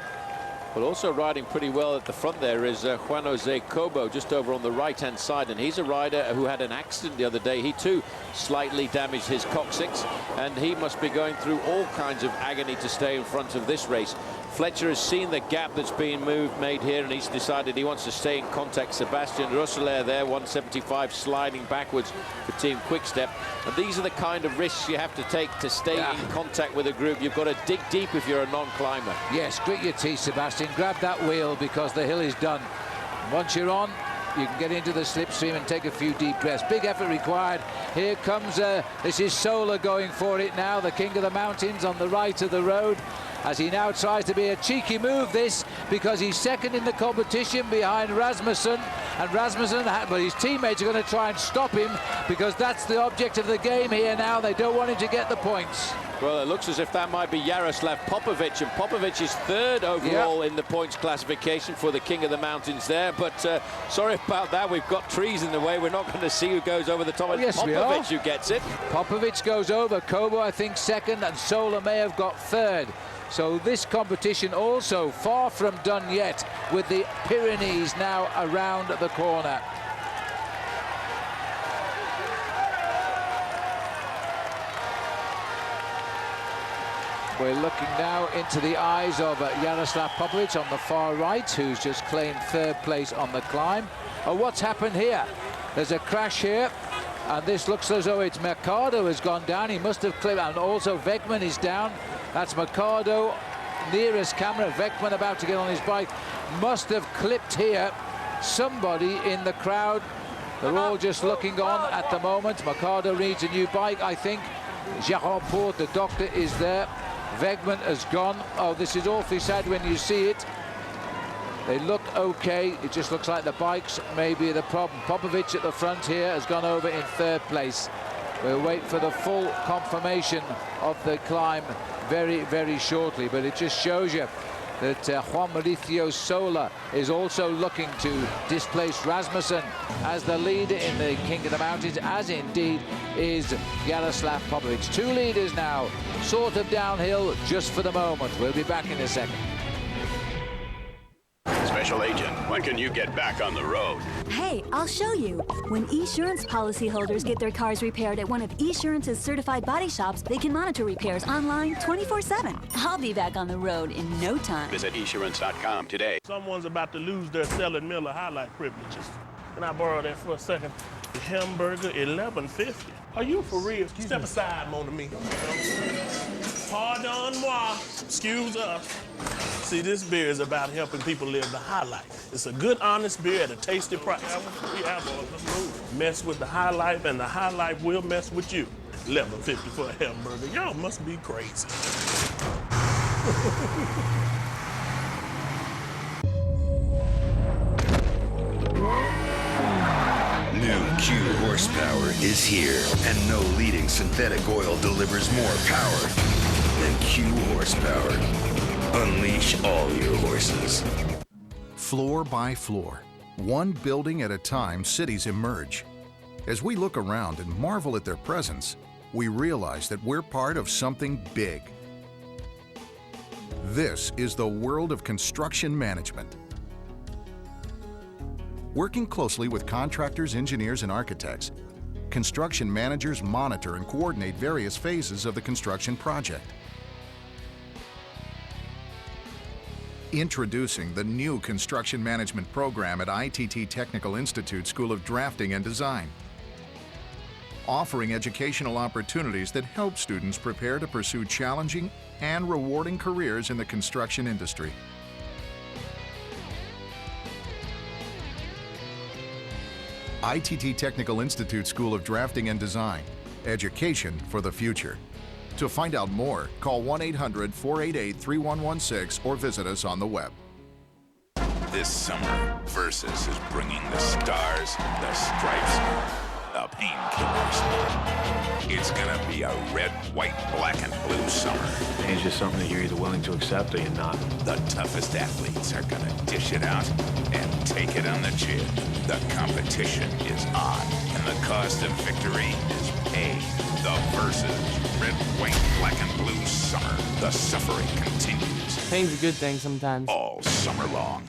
But also riding pretty well at the front there is Juan Jose Cobo, just over on the right-hand side, and he's a rider who had an accident the other day. He too slightly damaged his coccyx, and he must be going through all kinds of agony to stay in front of this race. Fletcher has seen the gap that's being made here, and he's decided he wants to stay in contact. Sebastian Rosselaer there, 175, sliding backwards for Team Quickstep. And these are the kind of risks you have to take to stay in contact with a group. You've got to dig deep if you're a non-climber. Yes, grit your teeth, Sebastian. Grab that wheel because the hill is done. Once you're on, you can get into the slipstream and take a few deep breaths. Big effort required. Here comes, this is Sola going for it now, the king of the mountains on the right of the road, as he now tries to be a cheeky move, this, because he's second in the competition behind Rasmussen, and Rasmussen, but his teammates are going to try and stop him, because that's the object of the game here now. They don't want him to get the points. Well, it looks as if that might be Jaroslav Popovic, and Popovic is third overall in the points classification for the King of the Mountains there. But sorry about that, we've got trees in the way. We're not going to see who goes over the top. It's Popovic who gets it. Popovic goes over, Kobo I think second, and Sola may have got third. So this competition also far from done yet, with the Pyrenees now around the corner. We're looking now into the eyes of Jaroslav Popovic on the far right, who's just claimed third place on the climb. Oh, what's happened here? There's a crash here, and this looks as though it's Mercado has gone down. He must have clipped, and also Wegman is down. That's Mercado, nearest camera. Wegman about to get on his bike. Must have clipped here. Somebody in the crowd. They're all just looking on at the moment. Mercado needs a new bike, I think. Jérôme Porte, the doctor, is there. Wegman has gone. Oh, this is awfully sad when you see it. They look okay. It just looks like the bikes may be the problem. Popovic at the front here has gone over in third place. We'll wait for the full confirmation of the climb very, very shortly. But it just shows you that Juan Mauricio Sola is also looking to displace Rasmussen as the leader in the King of the Mountains, as indeed is Jaroslav Popovic. Two leaders now, sort of downhill just for the moment. We'll be back in a second. special agent. When can you get back on the road? Hey, I'll show you. When Esurance policyholders get their cars repaired at one of Esurance's certified body shops, they can monitor repairs online 24/7. I'll be back on the road in no time. Visit esurance.com today. Someone's about to lose their Selling Miller highlight privileges. Can I borrow that for a second? Hamburger, $11.50. Are you for real? Step aside, mon ami. Pardon moi. Excuse us. See, this beer is about helping people live the high life. It's a good, honest beer at a tasty price. Mess with the high life, and the high life will mess with you. $11.50 for a hamburger. Y'all must be crazy. New Q horsepower is here, and no leading synthetic oil delivers more power than Q horsepower. Unleash all your horses. Floor by floor, one building at a time, cities emerge. As we look around and marvel at their presence, we realize that we're part of something big. This is the world of construction management. Working closely with contractors, engineers, and architects, construction managers monitor and coordinate various phases of the construction project. Introducing the new construction management program at ITT Technical Institute School of Drafting and Design. Offering educational opportunities that help students prepare to pursue challenging and rewarding careers in the construction industry. ITT Technical Institute School of Drafting and Design. Education for the future. To find out more, call 1-800-488-3116 or visit us on the web. This summer, Versus is bringing the stars, the stripes, the painkillers. It's gonna be a red, white, black, and blue summer. It's just something that you're either willing to accept or you're not. The toughest athletes are gonna dish it out and take it on the chin. The competition is on, and the cost of victory is paid. The Versus, red, white, black, and blue summer. The suffering continues. Pain's a good thing sometimes. All summer long.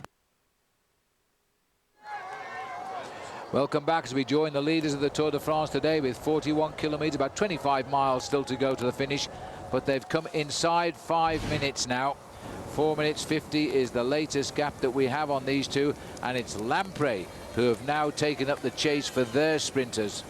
Welcome back as we join the leaders of the Tour de France today with 41 kilometres, about 25 miles still to go to the finish, but they've come inside 5 minutes now. 4 minutes 50 is the latest gap that we have on these two, and it's Lamprey who have now taken up the chase for their sprinters.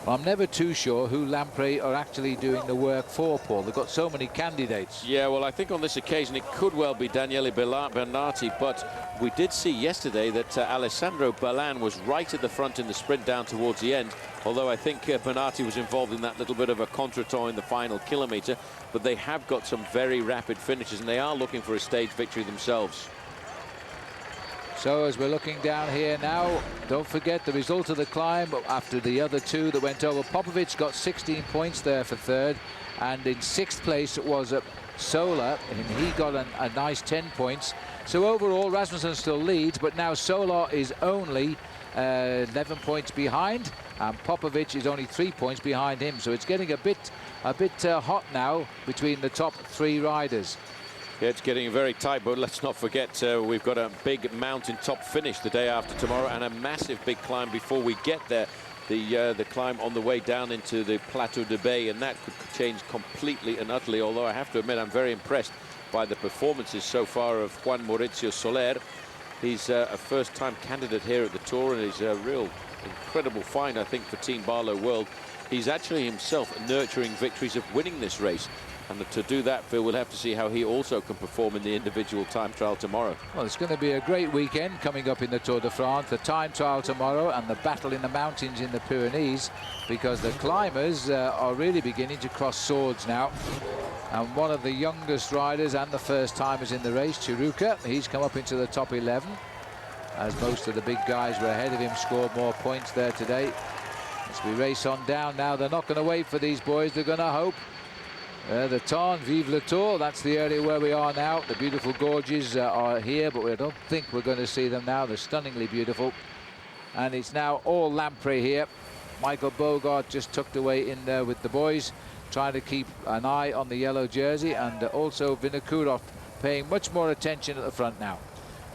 Well, I'm never too sure who Lamprey are actually doing the work for, Paul. They've got so many candidates. Yeah, well, I think on this occasion it could well be Daniele Bernati, but we did see yesterday that Alessandro Ballan was right at the front in the sprint down towards the end, although I think Bernati was involved in that little bit of a contretemps in the final kilometre, but they have got some very rapid finishes, and they are looking for a stage victory themselves. So as we're looking down here now, don't forget the result of the climb after the other two that went over. Popovic got 16 points there for third, and in sixth place was Sola, and he got a nice 10 points. So overall, Rasmussen still leads, but now Sola is only 11 points behind, and Popovic is only 3 points behind him. So it's getting a bit hot now between the top three riders. Yeah, it's getting very tight, but let's not forget we've got a big mountain-top finish the day after tomorrow, and a massive big climb before we get there. The climb on the way down into the Plateau de Bay, and that could change completely and utterly, although I have to admit I'm very impressed by the performances so far of Juan Mauricio Soler. He's a first-time candidate here at the Tour, and he's a real incredible find, I think, for Team Barlow World. He's actually himself nurturing victories of winning this race. And to do that, Phil, we'll have to see how he also can perform in the individual time trial tomorrow. Well, it's going to be a great weekend coming up in the Tour de France. The time trial tomorrow and the battle in the mountains in the Pyrenees, because the climbers are really beginning to cross swords now. And one of the youngest riders and the first timers in the race, Chiruka, he's come up into the top 11, as most of the big guys were ahead of him, scored more points there today. As we race on down now, they're not going to wait for these boys, they're going to hope. The Tarn, Vive le Tour, that's the area where we are now. The beautiful gorges are here, but we don't think we're going to see them now. They're stunningly beautiful. And it's now all Lamprey here. Michael Bogart just tucked away in there with the boys, trying to keep an eye on the yellow jersey, and also Vinokurov paying much more attention at the front now.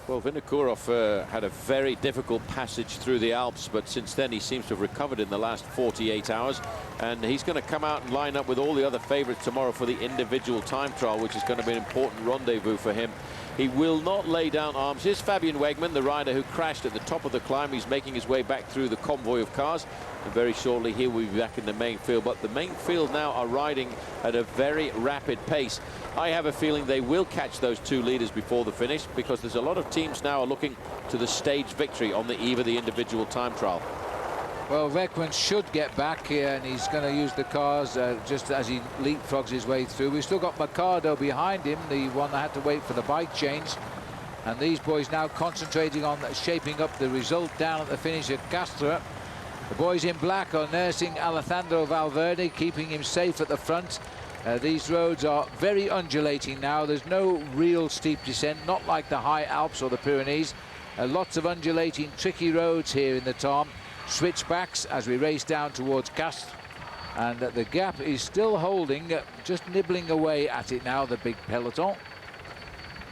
Well, Vinokourov had a very difficult passage through the Alps, but since then he seems to have recovered in the last 48 hours. And he's going to come out and line up with all the other favourites tomorrow for the individual time trial, which is going to be an important rendezvous for him. He will not lay down arms. Here's Fabian Wegman, the rider who crashed at the top of the climb. He's making his way back through the convoy of cars. And very shortly he will be back in the main field. But the main field now are riding at a very rapid pace. I have a feeling they will catch those two leaders before the finish, because there's a lot of teams now are looking to the stage victory on the eve of the individual time trial. Well, Wegman should get back here, and he's going to use the cars just as he leapfrogs his way through. We've still got Mercado behind him, the one that had to wait for the bike change. And these boys now concentrating on shaping up the result down at the finish at Castres. The boys in black are nursing Alejandro Valverde, keeping him safe at the front. These roads are very undulating now. There's no real steep descent, not like the high Alps or the Pyrenees. Lots of undulating, tricky roads here in the Tarn. Switchbacks as we race down towards Castres. And the gap is still holding, just nibbling away at it now, the big peloton.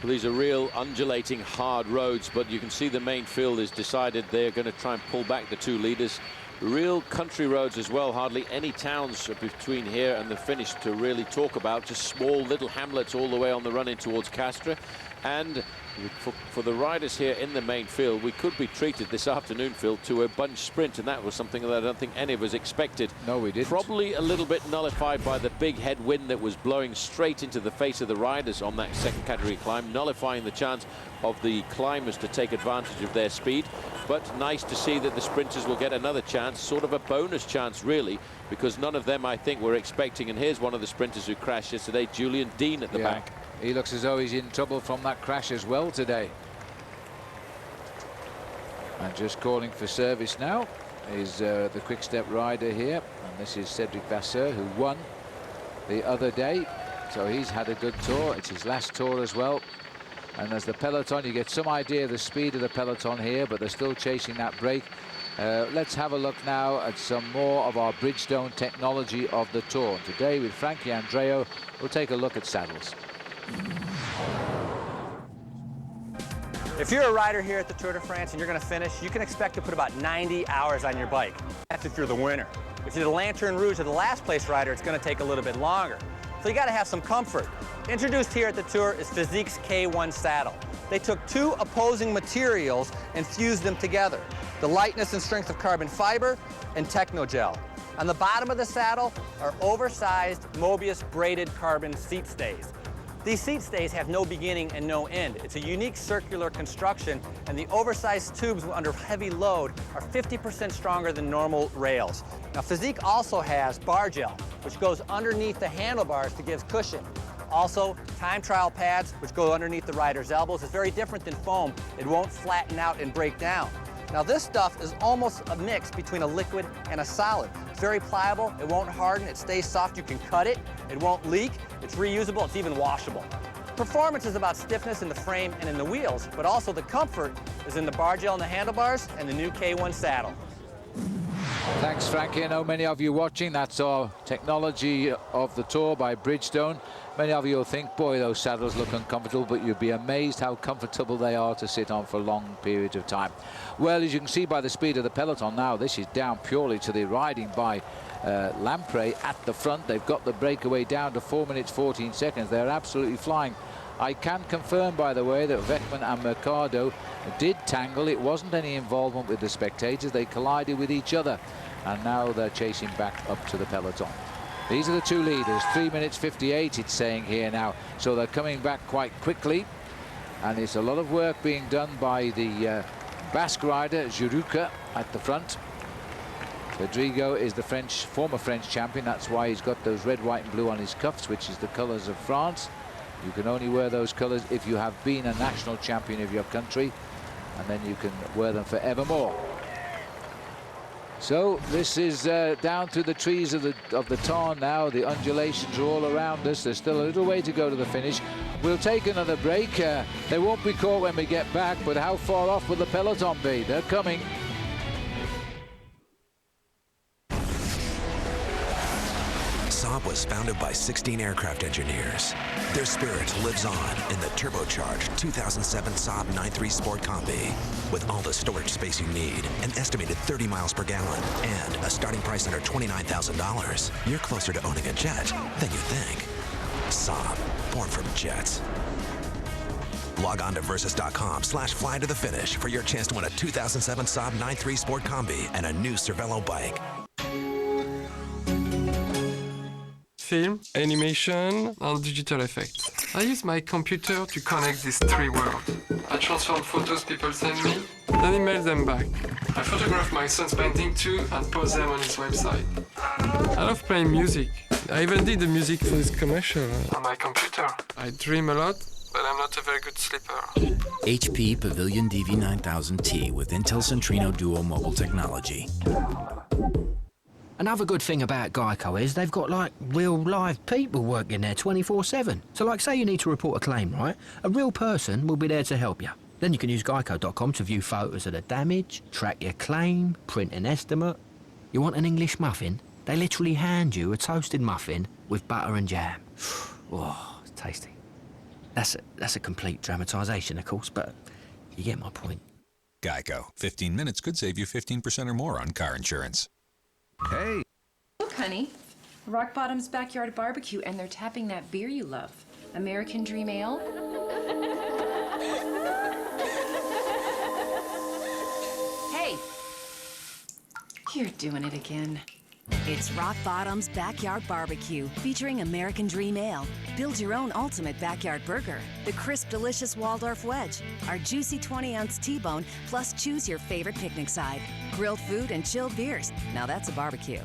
Well, these are real undulating, hard roads, but you can see the main field has decided they're going to try and pull back the two leaders. Real country roads as well, hardly any towns between here and the finish to really talk about, just small little hamlets all the way on the run in towards Castres. And for the riders here in the main field, we could be treated this afternoon, Phil, to a bunch sprint, and that was something that I don't think any of us expected. No, we didn't. Probably a little bit nullified by the big headwind that was blowing straight into the face of the riders on that second category climb, nullifying the chance of the climbers to take advantage of their speed. But nice to see that the sprinters will get another chance, sort of a bonus chance really, because none of them I think were expecting. And here's one of the sprinters who crashed yesterday, Julian Dean at the back. He looks as though he's in trouble from that crash as well today. And just calling for service now is the quick step rider here, and this is Cedric Vasseur, who won the other day, so he's had a good tour. It's his last tour as well. And as the peloton, you get some idea of the speed of the peloton here, but they're still chasing that break. Let's have a look now at some more of our Bridgestone technology of the tour. Today with Frankie Andreu, we'll take a look at saddles. If you're a rider here at the Tour de France and you're going to finish, you can expect to put about 90 hours on your bike. That's if you're the winner. If you're the Lanterne Rouge or the last place rider, it's going to take a little bit longer. So you got to have some comfort. Introduced here at the Tour is Physique's K1 saddle. They took two opposing materials and fused them together: the lightness and strength of carbon fiber and Technogel. On the bottom of the saddle are oversized Mobius braided carbon seat stays. These seat stays have no beginning and no end. It's a unique circular construction, and the oversized tubes under heavy load are 50% stronger than normal rails. Now, Physique also has bar gel, which goes underneath the handlebars to give cushion. Also, time trial pads, which go underneath the rider's elbows. It's very different than foam. It won't flatten out and break down. Now, this stuff is almost a mix between a liquid and a solid. It's very pliable, it won't harden, it stays soft, you can cut it, it won't leak, it's reusable, it's even washable. Performance is about stiffness in the frame and in the wheels, but also the comfort is in the bar gel and the handlebars and the new K1 saddle. Thanks, Frankie. I know many of you watching. That's our technology of the Tour by Bridgestone. Many of you will think, boy, those saddles look uncomfortable, but you'd be amazed how comfortable they are to sit on for long periods of time. Well, as you can see by the speed of the peloton now, this is down purely to the riding by Lamprey at the front. They've got the breakaway down to 4 minutes 14 seconds. They're absolutely flying. I can confirm, by the way, that Wegman and Mercado did tangle. It wasn't any involvement with the spectators. They collided with each other, and now they're chasing back up to the peloton. These are the two leaders, 3 minutes 58 it's saying here now, so they're coming back quite quickly, and it's a lot of work being done by the Basque rider Juruca at the front. Rodrigo is the former French champion. That's why he's got those red, white and blue on his cuffs, which is the colors of France. You can only wear those colors if you have been a national champion of your country, and then you can wear them forevermore. So this is down through the trees of the Tarn now. The undulations are all around us. There's still a little way to go to the finish. We'll take another break. They won't be caught when we get back, but how far off will the peloton be? They're coming. Saab was founded by 16 aircraft engineers. Their spirit lives on in the turbocharged 2007 Saab 9.3 Sport Combi. With all the storage space you need, an estimated 30 miles per gallon, and a starting price under $29,000, you're closer to owning a jet than you think. Saab, born from jets. Log on to Versus.com/fly to the finish for your chance to win a 2007 Saab 9.3 Sport Combi and a new Cervelo bike. Film, animation, and digital effects. I use my computer to connect these three worlds. I transform photos people send me, then email them back. I photograph my son's painting too and post them on his website. I love playing music. I even did the music for this commercial on my computer. I dream a lot, but I'm not a very good sleeper. HP Pavilion DV9000T with Intel Centrino Duo mobile technology. Another good thing about Geico is they've got, like, real live people working there 24/7. So, like, say you need to report a claim, right? A real person will be there to help you. Then you can use Geico.com to view photos of the damage, track your claim, print an estimate. You want an English muffin? They literally hand you a toasted muffin with butter and jam. Oh, it's tasty. That's a complete dramatisation, of course, but you get my point. Geico. 15 minutes could save you 15% or more on car insurance. Hey. Look, honey. Rock Bottom's Backyard Barbecue, and they're tapping that beer you love. American Dream Ale. Hey! You're doing it again. It's Rock Bottom's Backyard Barbecue, featuring American Dream Ale. Build your own ultimate backyard burger. The crisp, delicious Waldorf Wedge. Our juicy 20-ounce T-bone, plus choose your favorite picnic side. Grilled food and chilled beers. Now that's a barbecue.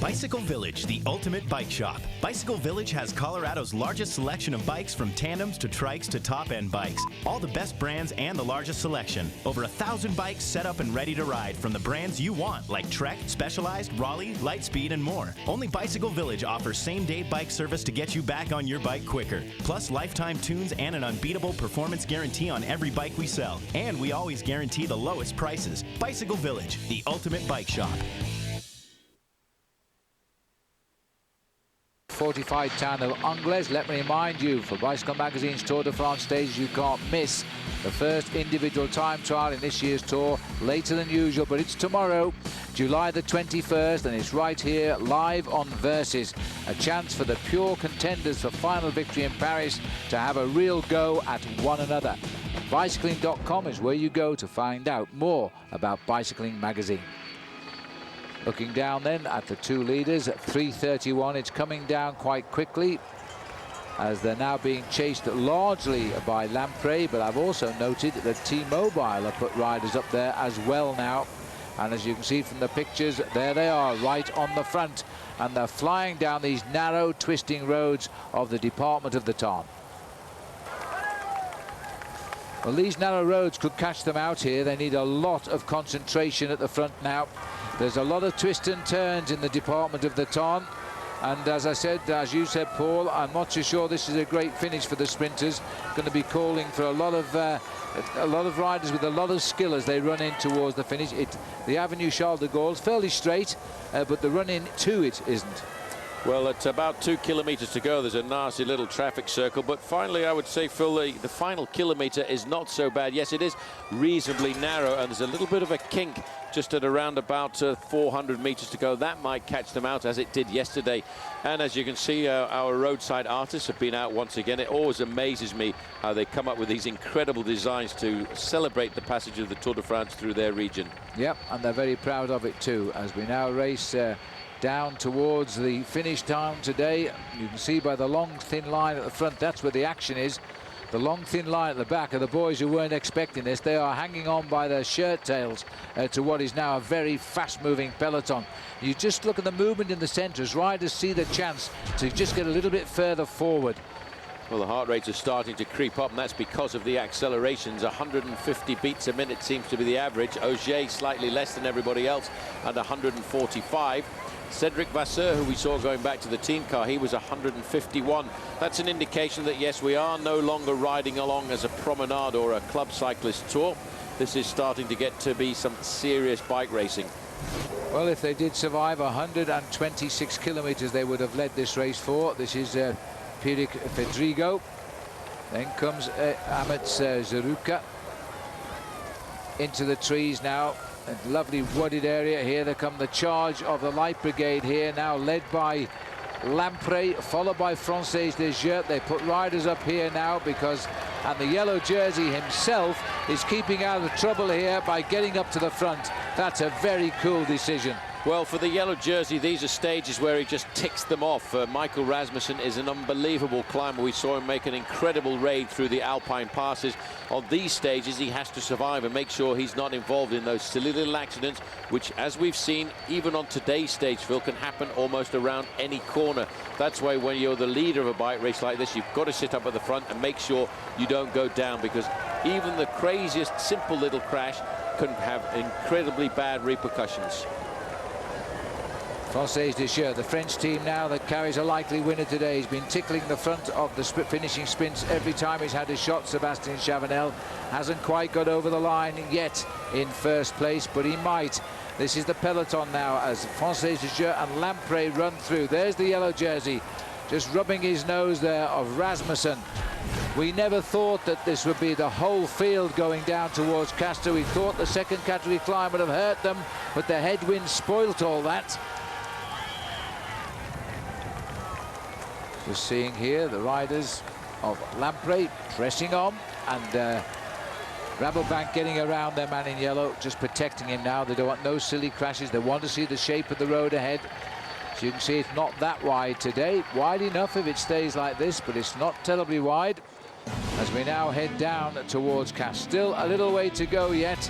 Bicycle Village, the ultimate bike shop. Bicycle Village has Colorado's largest selection of bikes, from tandems to trikes to top-end bikes. All the best brands and the largest selection. Over 1,000 bikes set up and ready to ride from the brands you want, like Trek, Specialized, Raleigh, Lightspeed, and more. Only Bicycle Village offers same-day bike service to get you back on your bike quicker. Plus lifetime tunes and an unbeatable performance guarantee on every bike we sell. And we always guarantee the lowest prices. Bicycle Village, the ultimate bike shop. Fortified town of Angles. Let me remind you, for Bicycle Magazine's Tour de France stages you can't miss, the first individual time trial in this year's tour, later than usual, but it's tomorrow, July the 21st, and it's right here, live on Versus. A chance for the pure contenders for final victory in Paris to have a real go at one another. Bicycling.com is where you go to find out more about Bicycling Magazine. Looking down then at the two leaders at 3:31, it's coming down quite quickly as they're now being chased largely by Lamprey, but I've also noted that T-Mobile have put riders up there as well now. And as you can see from the pictures, there they are right on the front, and they're flying down these narrow twisting roads of the Department of the Tarn. Well, these narrow roads could catch them out here. They need a lot of concentration at the front now. There's a lot of twists and turns in the Department of the Tarn. And as I said, as you said, Paul, I'm not too sure this is a great finish for the sprinters. Going to be calling for a lot of riders with a lot of skill as they run in towards the finish. The Avenue Charles de Gaulle is fairly straight, but the run in to it isn't. Well, it's about 2 kilometres to go. There's a nasty little traffic circle, but finally I would say, Phil, the final kilometre is not so bad. Yes, it is reasonably narrow, and there's a little bit of a kink just at around about 400 metres to go. That might catch them out, as it did yesterday. And as you can see, our roadside artists have been out once again. It always amazes me how they come up with these incredible designs to celebrate the passage of the Tour de France through their region. Yep, and they're very proud of it too, as we now race down towards the finish time today. You can see by the long thin line at the front, that's where the action is. The long thin line at the back are the boys who weren't expecting this. They are hanging on by their shirt tails to what is now a very fast moving peloton. You just look at the movement in the centre as riders see the chance to just get a little bit further forward. Well, the heart rates are starting to creep up, and that's because of the accelerations. 150 beats a minute seems to be the average. Auger slightly less than everybody else at 145. Cedric Vasseur, who we saw going back to the team car, he was 151. That's an indication that, yes, we are no longer riding along as a promenade or a club cyclist tour. This is starting to get to be some serious bike racing. Well, if they did survive 126 kilometers, they would have led this race for. This is Pirik Fedrigo. Then comes Amit Zeruka. Into the trees now. A lovely wooded area here. There come the charge of the Light Brigade here, now led by Lampre, followed by Française Desjeux. They put riders up here now because, and the yellow jersey himself is keeping out of trouble here by getting up to the front. That's a very cool decision. Well, for the yellow jersey, these are stages where he just ticks them off. Michael Rasmussen is an unbelievable climber. We saw him make an incredible raid through the Alpine passes. On these stages, he has to survive and make sure he's not involved in those silly little accidents, which, as we've seen, even on today's stage, Phil, can happen almost around any corner. That's why when you're the leader of a bike race like this, you've got to sit up at the front and make sure you don't go down, because even the craziest simple little crash can have incredibly bad repercussions. Française Desjeux, the French team now that carries a likely winner today. He's been tickling the front of the finishing sprints every time he's had a shot. Sébastien Chavanel hasn't quite got over the line yet in first place, but he might. This is the peloton now as Française Desjeux and Lampre run through. There's the yellow jersey, just rubbing his nose there of Rasmussen. We never thought that this would be the whole field going down towards Castres. We thought the second category climb would have hurt them, but the headwind spoilt all that. Just seeing here the riders of Lampre pressing on, and Rabobank getting around their man in yellow, just protecting him now. They don't want no silly crashes. They want to see the shape of the road ahead. So you can see it's not that wide today. Wide enough if it stays like this, but it's not terribly wide. As we now head down towards Castres. Still a little way to go yet,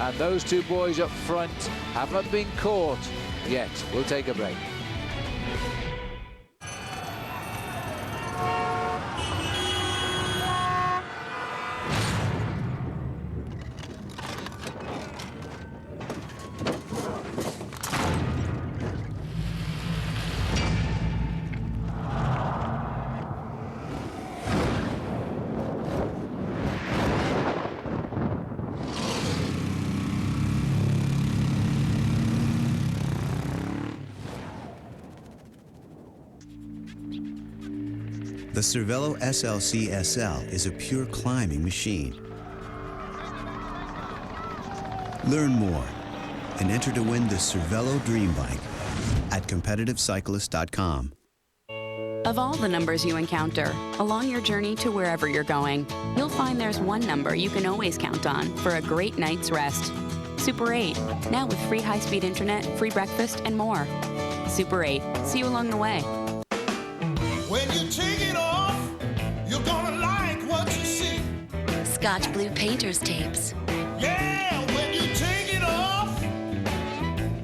and those two boys up front haven't been caught yet. We'll take a break. The Cervelo SLC SL is a pure climbing machine. Learn more and enter to win the Cervelo Dream Bike at competitivecyclist.com. Of all the numbers you encounter along your journey to wherever you're going, you'll find there's one number you can always count on for a great night's rest. Super 8, now with free high-speed internet, free breakfast, and more. Super 8, see you along the way. When you take it off, you're gonna like what you see. Scotch Blue Painter's Tapes. Yeah, when you take it off,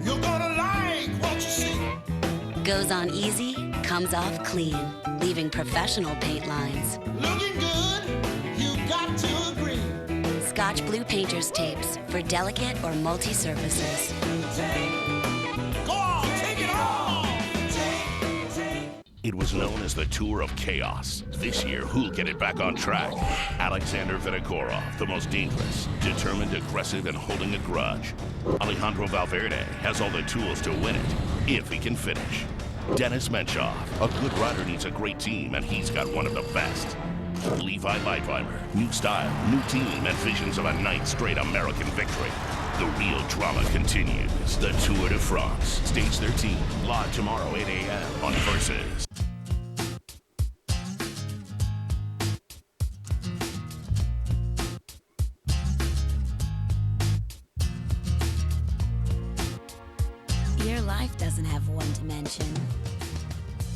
you're gonna like what you see. Goes on easy, comes off clean, leaving professional paint lines. Looking good, you got to agree. Scotch Blue Painter's Tapes for delicate or multi-surfaces. Go on, take it off. It was known as the Tour of Chaos. This year, who'll get it back on track? Alexander Vinokourov, the most dangerous, determined, aggressive, and holding a grudge. Alejandro Valverde has all the tools to win it, if he can finish. Dennis Menchov, a good rider needs a great team, and he's got one of the best. Levi Leipheimer, new style, new team, and visions of a night straight American victory. The real drama continues. The Tour de France, stage 13, live tomorrow, 8 a.m. on Versus. Your life doesn't have one dimension.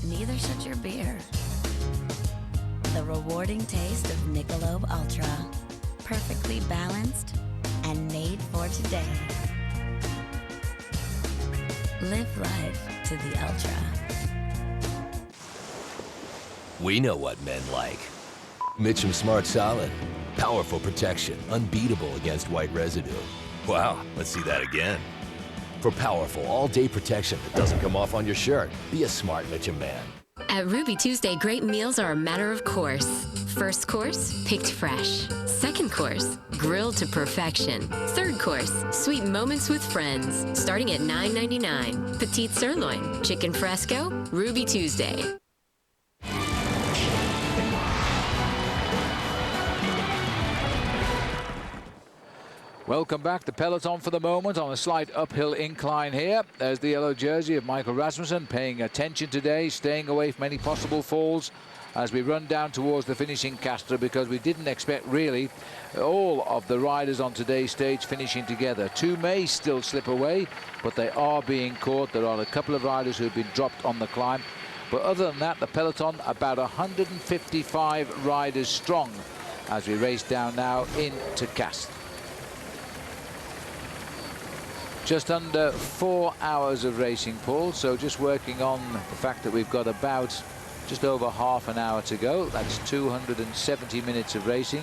Neither should your beer. The rewarding taste of Michelob Ultra. Perfectly balanced and made for today. Live life to the ultra. We know what men like. Mitchum Smart Solid. Powerful protection, unbeatable against white residue. Wow, let's see that again. For powerful all-day protection that doesn't come off on your shirt, be a smart Mitchum man. At Ruby Tuesday, great meals are a matter of course. First course, picked fresh. Second course, grilled to perfection. Third course, sweet moments with friends. Starting at $9.99. Petite sirloin, chicken fresco, Ruby Tuesday. Welcome back. The peloton for the moment on a slight uphill incline here. There's the yellow jersey of Michael Rasmussen paying attention today, staying away from any possible falls as we run down towards the finishing Castres, because we didn't expect really all of the riders on today's stage finishing together. Two may still slip away, but they are being caught. There are a couple of riders who have been dropped on the climb. But other than that, the peloton about 155 riders strong as we race down now into Castres. Just under 4 hours of racing, Paul, so just working on the fact that we've got about just over half an hour to go. That's 270 minutes of racing.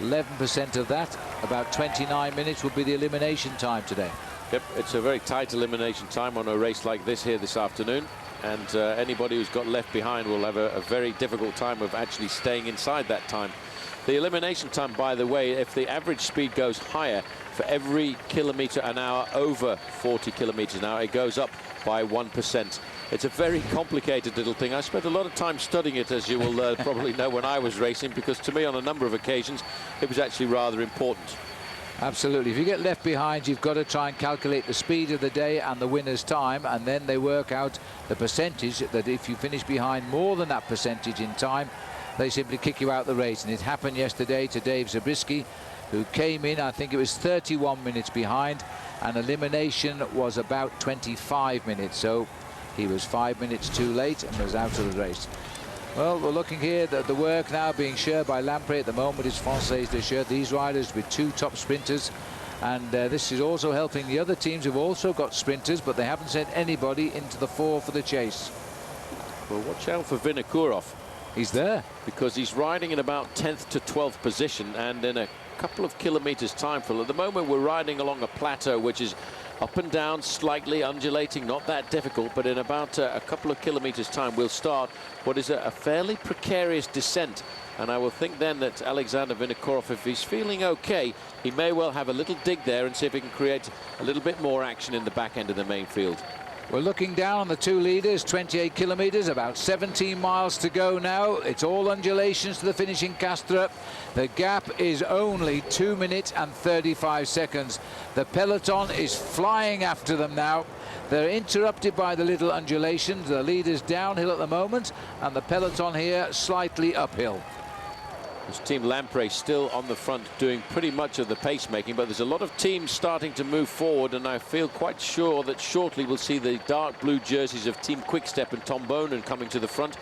11% of that, about 29 minutes, will be the elimination time today. Yep, it's a very tight elimination time on a race like this here this afternoon, and anybody who's got left behind will have a very difficult time of actually staying inside that time. The elimination time, by the way, if the average speed goes higher, for every kilometre an hour over 40 kilometres an hour, it goes up by 1%. It's a very complicated little thing. I spent a lot of time studying it, as you will probably know, when I was racing, because to me on a number of occasions it was actually rather important. Absolutely. If you get left behind, you've got to try and calculate the speed of the day and the winner's time, and then they work out the percentage that if you finish behind more than that percentage in time, they simply kick you out the race. And it happened yesterday to Dave Zabriskie, who came in, I think it was 31 minutes behind, and elimination was about 25 minutes. So he was 5 minutes too late and was out of the race. Well, we're looking here at the work now being shared by Lamprey at the moment. It's Française de share these riders with two top sprinters, and this is also helping the other teams who've also got sprinters, but they haven't sent anybody into the fore for the chase. Well, watch out for Vinokourov. He's there because he's riding in about 10th to 12th position, and in a couple of kilometers time, Phil. At the moment we're riding along a plateau which is up and down, slightly undulating, not that difficult, but in about a couple of kilometers time we'll start what is a fairly precarious descent, and I will think then that Alexander Vinokourov, if he's feeling okay, he may well have a little dig there and see if he can create a little bit more action in the back end of the main field. We're looking down on the two leaders, 28 kilometres, about 17 miles to go now. It's all undulations to the finishing Castres. The gap is only 2 minutes and 35 seconds. The peloton is flying after them now. They're interrupted by the little undulations. The leader's downhill at the moment, and the peloton here slightly uphill. This team Lamprey still on the front doing pretty much of the pacemaking, but there's a lot of teams starting to move forward, and I feel quite sure that shortly we'll see the dark blue jerseys of Team Quickstep and Tom Bonen coming to the front.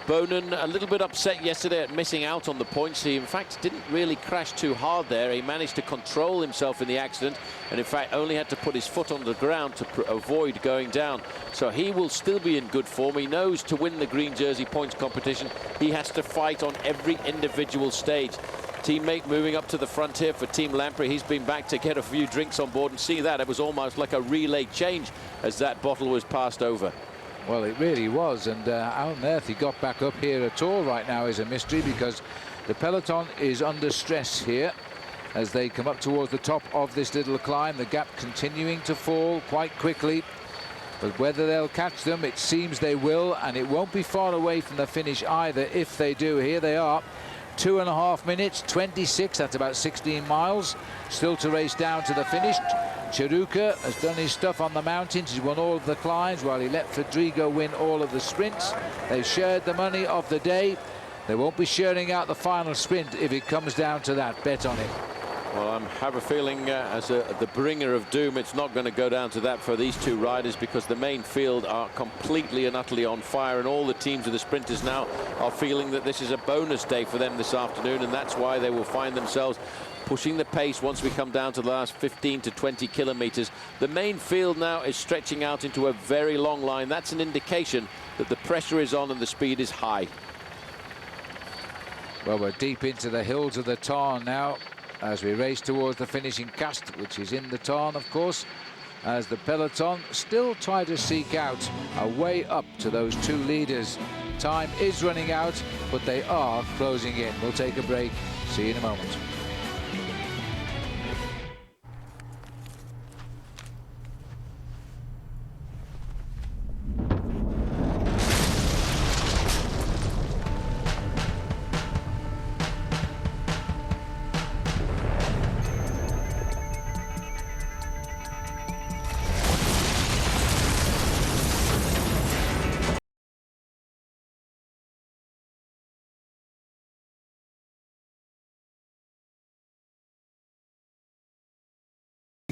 Bonen a little bit upset yesterday at missing out on the points. He in fact didn't really crash too hard there. He managed to control himself in the accident, and in fact only had to put his foot on the ground to avoid going down. So he will still be in good form. He knows to win the green jersey points competition he has to fight on every individual stage. Teammate moving up to the front here for Team Lamprey. He's been back to get a few drinks on board, and see that it was almost like a relay change as that bottle was passed over. Well, it really was, and how on earth he got back up here at all right now is a mystery, because the peloton is under stress here as they come up towards the top of this little climb. The gap continuing to fall quite quickly, but whether they'll catch them, it seems they will, and it won't be far away from the finish either if they do. Here they are. 2.5 minutes, 26, that's about 16 miles. Still to race down to the finish. Chiruka has done his stuff on the mountains. He's won all of the climbs while he let Fedrigo win all of the sprints. They've shared the money of the day. They won't be sharing out the final sprint if it comes down to that. Bet on it. Well, I have a feeling as the bringer of doom, it's not going to go down to that for these two riders, because the main field are completely and utterly on fire, and all the teams of the sprinters now are feeling that this is a bonus day for them this afternoon, and that's why they will find themselves pushing the pace once we come down to the last 15 to 20 kilometers. The main field now is stretching out into a very long line. That's an indication that the pressure is on and the speed is high. Well, we're deep into the hills of the Tarn now as we race towards the finishing Castres, which is in the Tarn, of course, as the peloton still try to seek out a way up to those two leaders. Time is running out, but they are closing in. We'll take a break. See you in a moment.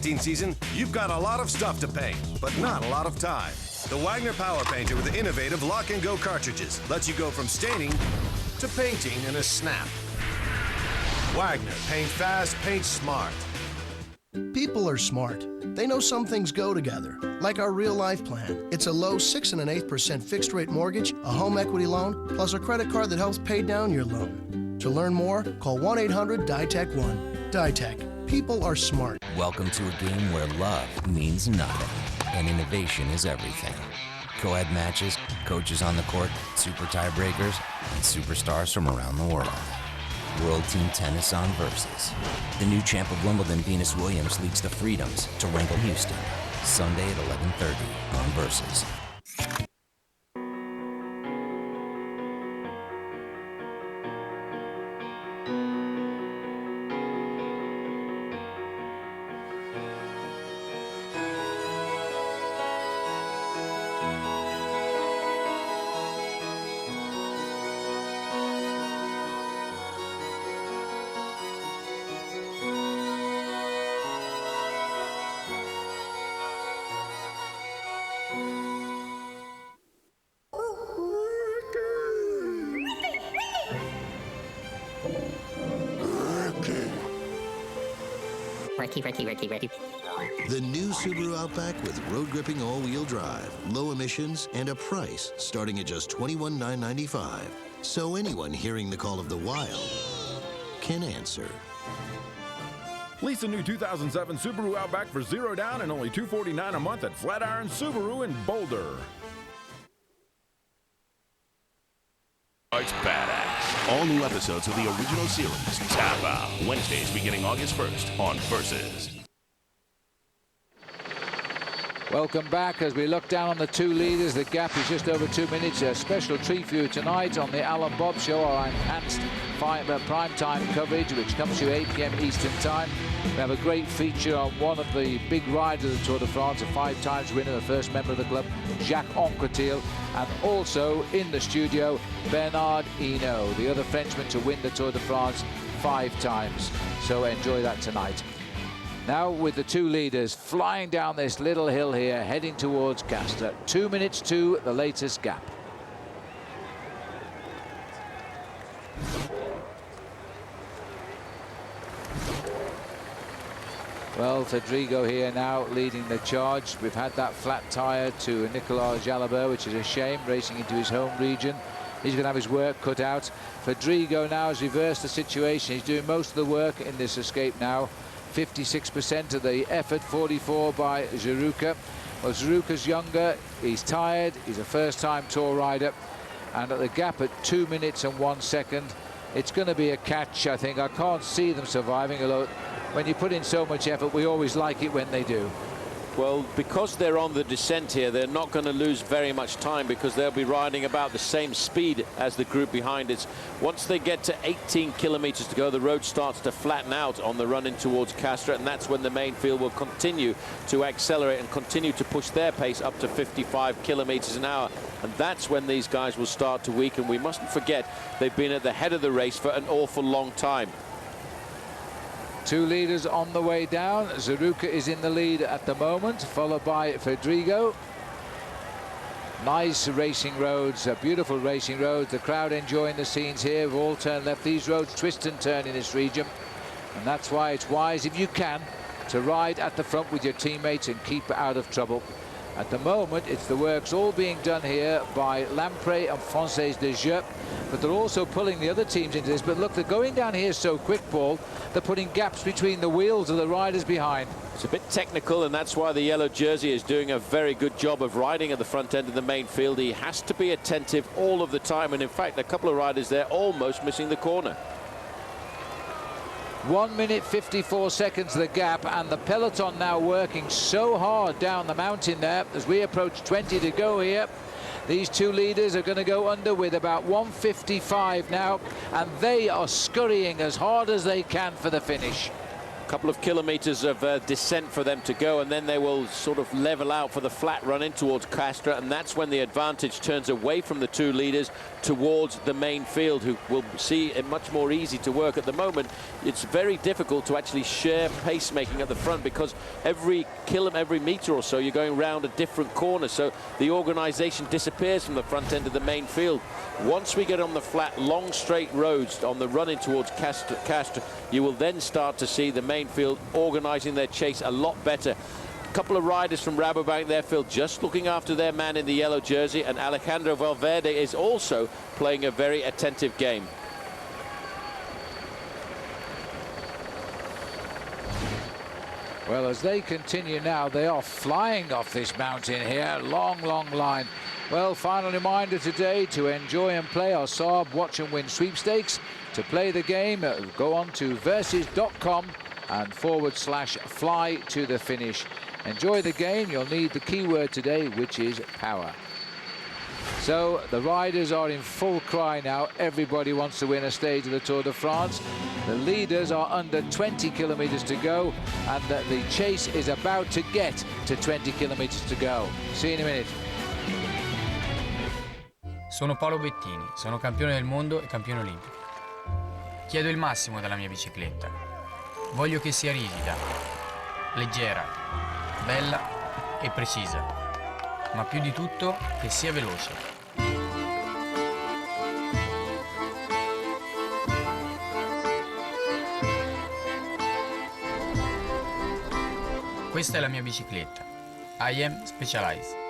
painting season, you've got a lot of stuff to paint, but not a lot of time. The Wagner Power Painter with innovative lock-and-go cartridges lets you go from staining to painting in a snap. Wagner, paint fast, paint smart. People are smart. They know some things go together, like our Real Life plan. It's a low 6 1/8% fixed rate mortgage, a home equity loan, plus a credit card that helps pay down your loan. To learn more, call 1-800-DITEC-1. DITEC. People are smart. Welcome to a game where love means nothing and innovation is everything. Co-ed matches, coaches on the court, super tiebreakers, and superstars from around the world. World Team Tennis on Versus. The new champ of Wimbledon, Venus Williams, leads the Freedoms to Wrinkle Houston. Sunday at 11:30 on Versus. Ricky. The new Subaru Outback with road gripping all-wheel drive, low emissions, and a price starting at just $21,995. So anyone hearing the call of the wild can answer. Lease a new 2007 Subaru Outback for $0 down and only $249 a month at Flatiron Subaru in Boulder. It's Badass. All new episodes of the original series tap out Wednesdays beginning August 1st on Versus. Welcome back as we look down on the two leaders. The gap is just over 2 minutes. A special treat for you tonight on the Alan Bob Show, our enhanced prime-time coverage, which comes to you 8 p.m. Eastern Time. We have a great feature on one of the big riders of the Tour de France, a 5-times winner, the first member of the club, Jacques Anquetil, and also in the studio, Bernard Hinault, the other Frenchman to win the Tour de France 5 times. So enjoy that tonight. Now with the two leaders flying down this little hill here, heading towards Castres. 2 minutes to the latest gap. Well, Fedrigo here now leading the charge. We've had that flat tyre to Nicolas Jalabert, which is a shame, racing into his home region. He's going to have his work cut out. Fedrigo now has reversed the situation. He's doing most of the work in this escape now. 56% of the effort, 44 by Zeruka. Well, Zeruka's younger, he's tired, he's a first-time Tour rider, and at the gap at 2 minutes and 1 second, it's going to be a catch, I think. I can't see them surviving, although when you put in so much effort, we always like it when they do. Well, because they're on the descent here, they're not going to lose very much time because they'll be riding about the same speed as the group behind it. Once they get to 18 kilometers to go, the road starts to flatten out on the run in towards Castres, and that's when the main field will continue to accelerate and continue to push their pace up to 55 kilometers an hour. And that's when these guys will start to weaken. We mustn't forget they've been at the head of the race for an awful long time. Two leaders on the way down. Zeruka is in the lead at the moment, followed by Fedrigo. Nice racing roads, beautiful racing roads. The crowd enjoying the scenes here. We've all turned left. These roads twist and turn in this region, and that's why it's wise, if you can, to ride at the front with your teammates and keep out of trouble. At the moment, it's the works all being done here by Lamprey and Française de Jeux, but they're also pulling the other teams into this. But look, they're going down here so quick, Paul, they're putting gaps between the wheels of the riders behind. It's a bit technical, and that's why the yellow jersey is doing a very good job of riding at the front end of the main field. He has to be attentive all of the time, and in fact, a couple of riders there almost missing the corner. 1 minute 54 seconds the gap, and the peloton now working so hard down the mountain there as we approach 20 to go here. These two leaders are going to go under with about 1:55 now, and they are scurrying as hard as they can for the finish. couple of kilometers of descent for them to go, and then they will sort of level out for the flat run in towards Castres, and that's when the advantage turns away from the two leaders towards the main field, who will see it much more easy to work. At the moment, it's very difficult to actually share pacemaking at the front, because every meter or so you're going round a different corner, so the organization disappears from the front end of the main field. Once we get on the flat, long straight roads on the run in towards Castres, you will then start to see the main field organizing their chase a lot better. A couple of riders from Rabobank there, Phil, just looking after their man in the yellow jersey, and Alejandro Valverde is also playing a very attentive game. Well, as they continue now, they are flying off this mountain here. Long, long line. Well, final reminder today to enjoy and play our Saab Watch and Win sweepstakes. To play the game, go on to versus.com and /fly to the finish. Enjoy the game. You'll need the keyword today, which is power. So the riders are in full cry now. Everybody wants to win a stage of the Tour de France. The leaders are under 20 kilometers to go, and the chase is about to get to 20 kilometers to go. See you in a minute. Sono Paolo Bettini, sono campione del mondo e campione olimpico. Chiedo il massimo dalla mia bicicletta. Voglio che sia ripida, leggera, bella e precisa, ma più di tutto che sia veloce. Questa è la mia bicicletta. I am Specialized.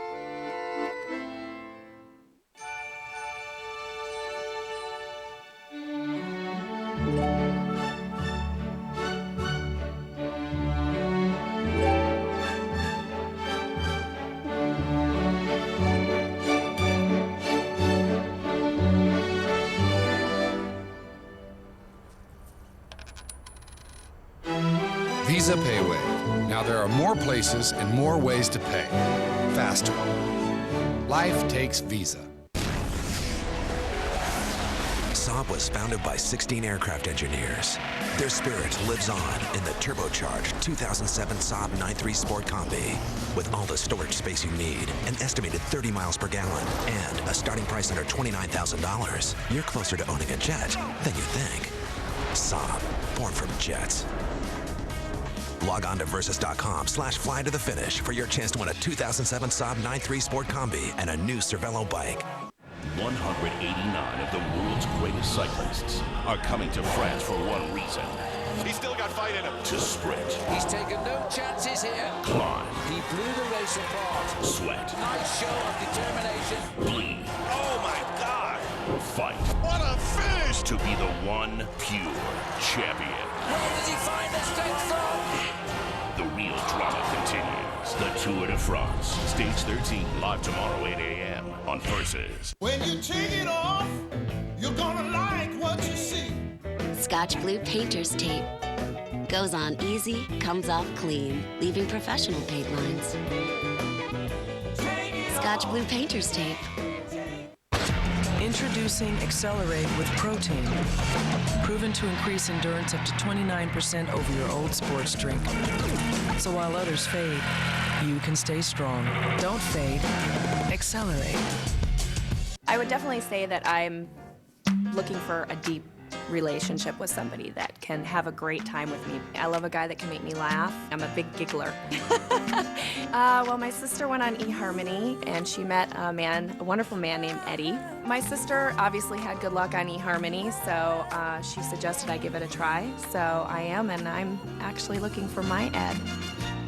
Visa Payway. Now there are more places and more ways to pay. Faster. Life takes Visa. Saab was founded by 16 aircraft engineers. Their spirit lives on in the turbocharged 2007 Saab 9.3 Sport Combi. With all the storage space you need, an estimated 30 miles per gallon, and a starting price under $29,000, you're closer to owning a jet than you think. Saab, born from jets. Log on to versus.com/fly to the finish for your chance to win a 2007 Saab 9.3 Sport Combi and a new Cervelo bike. 189 of the world's greatest cyclists are coming to France for one reason. He's still got fight in him. To sprint. He's taken no chances here. Climb. He blew the race apart. Sweat. Nice show of determination. Bleed. Oh my God! Fight. What a finish! To be the one pure champion. Where does he find the strength from? The real drama continues. The Tour de France. Stage 13, live tomorrow, 8 a.m. on Versus. When you take it off, you're gonna like what you see. Scotch Blue Painter's Tape. Goes on easy, comes off clean, leaving professional paint lines. Scotch Blue Painter's Tape. Introducing Accelerate with Protein. Proven to increase endurance up to 29% over your old sports drink. So while others fade, you can stay strong. Don't fade. Accelerate. I would definitely say that I'm looking for a deep relationship with somebody that can have a great time with me. I love a guy that can make me laugh. I'm a big giggler. Well, my sister went on eHarmony and she met a wonderful man named Eddie. My sister obviously had good luck on eHarmony, so she suggested I give it a try. So I am, and I'm actually looking for my Ed.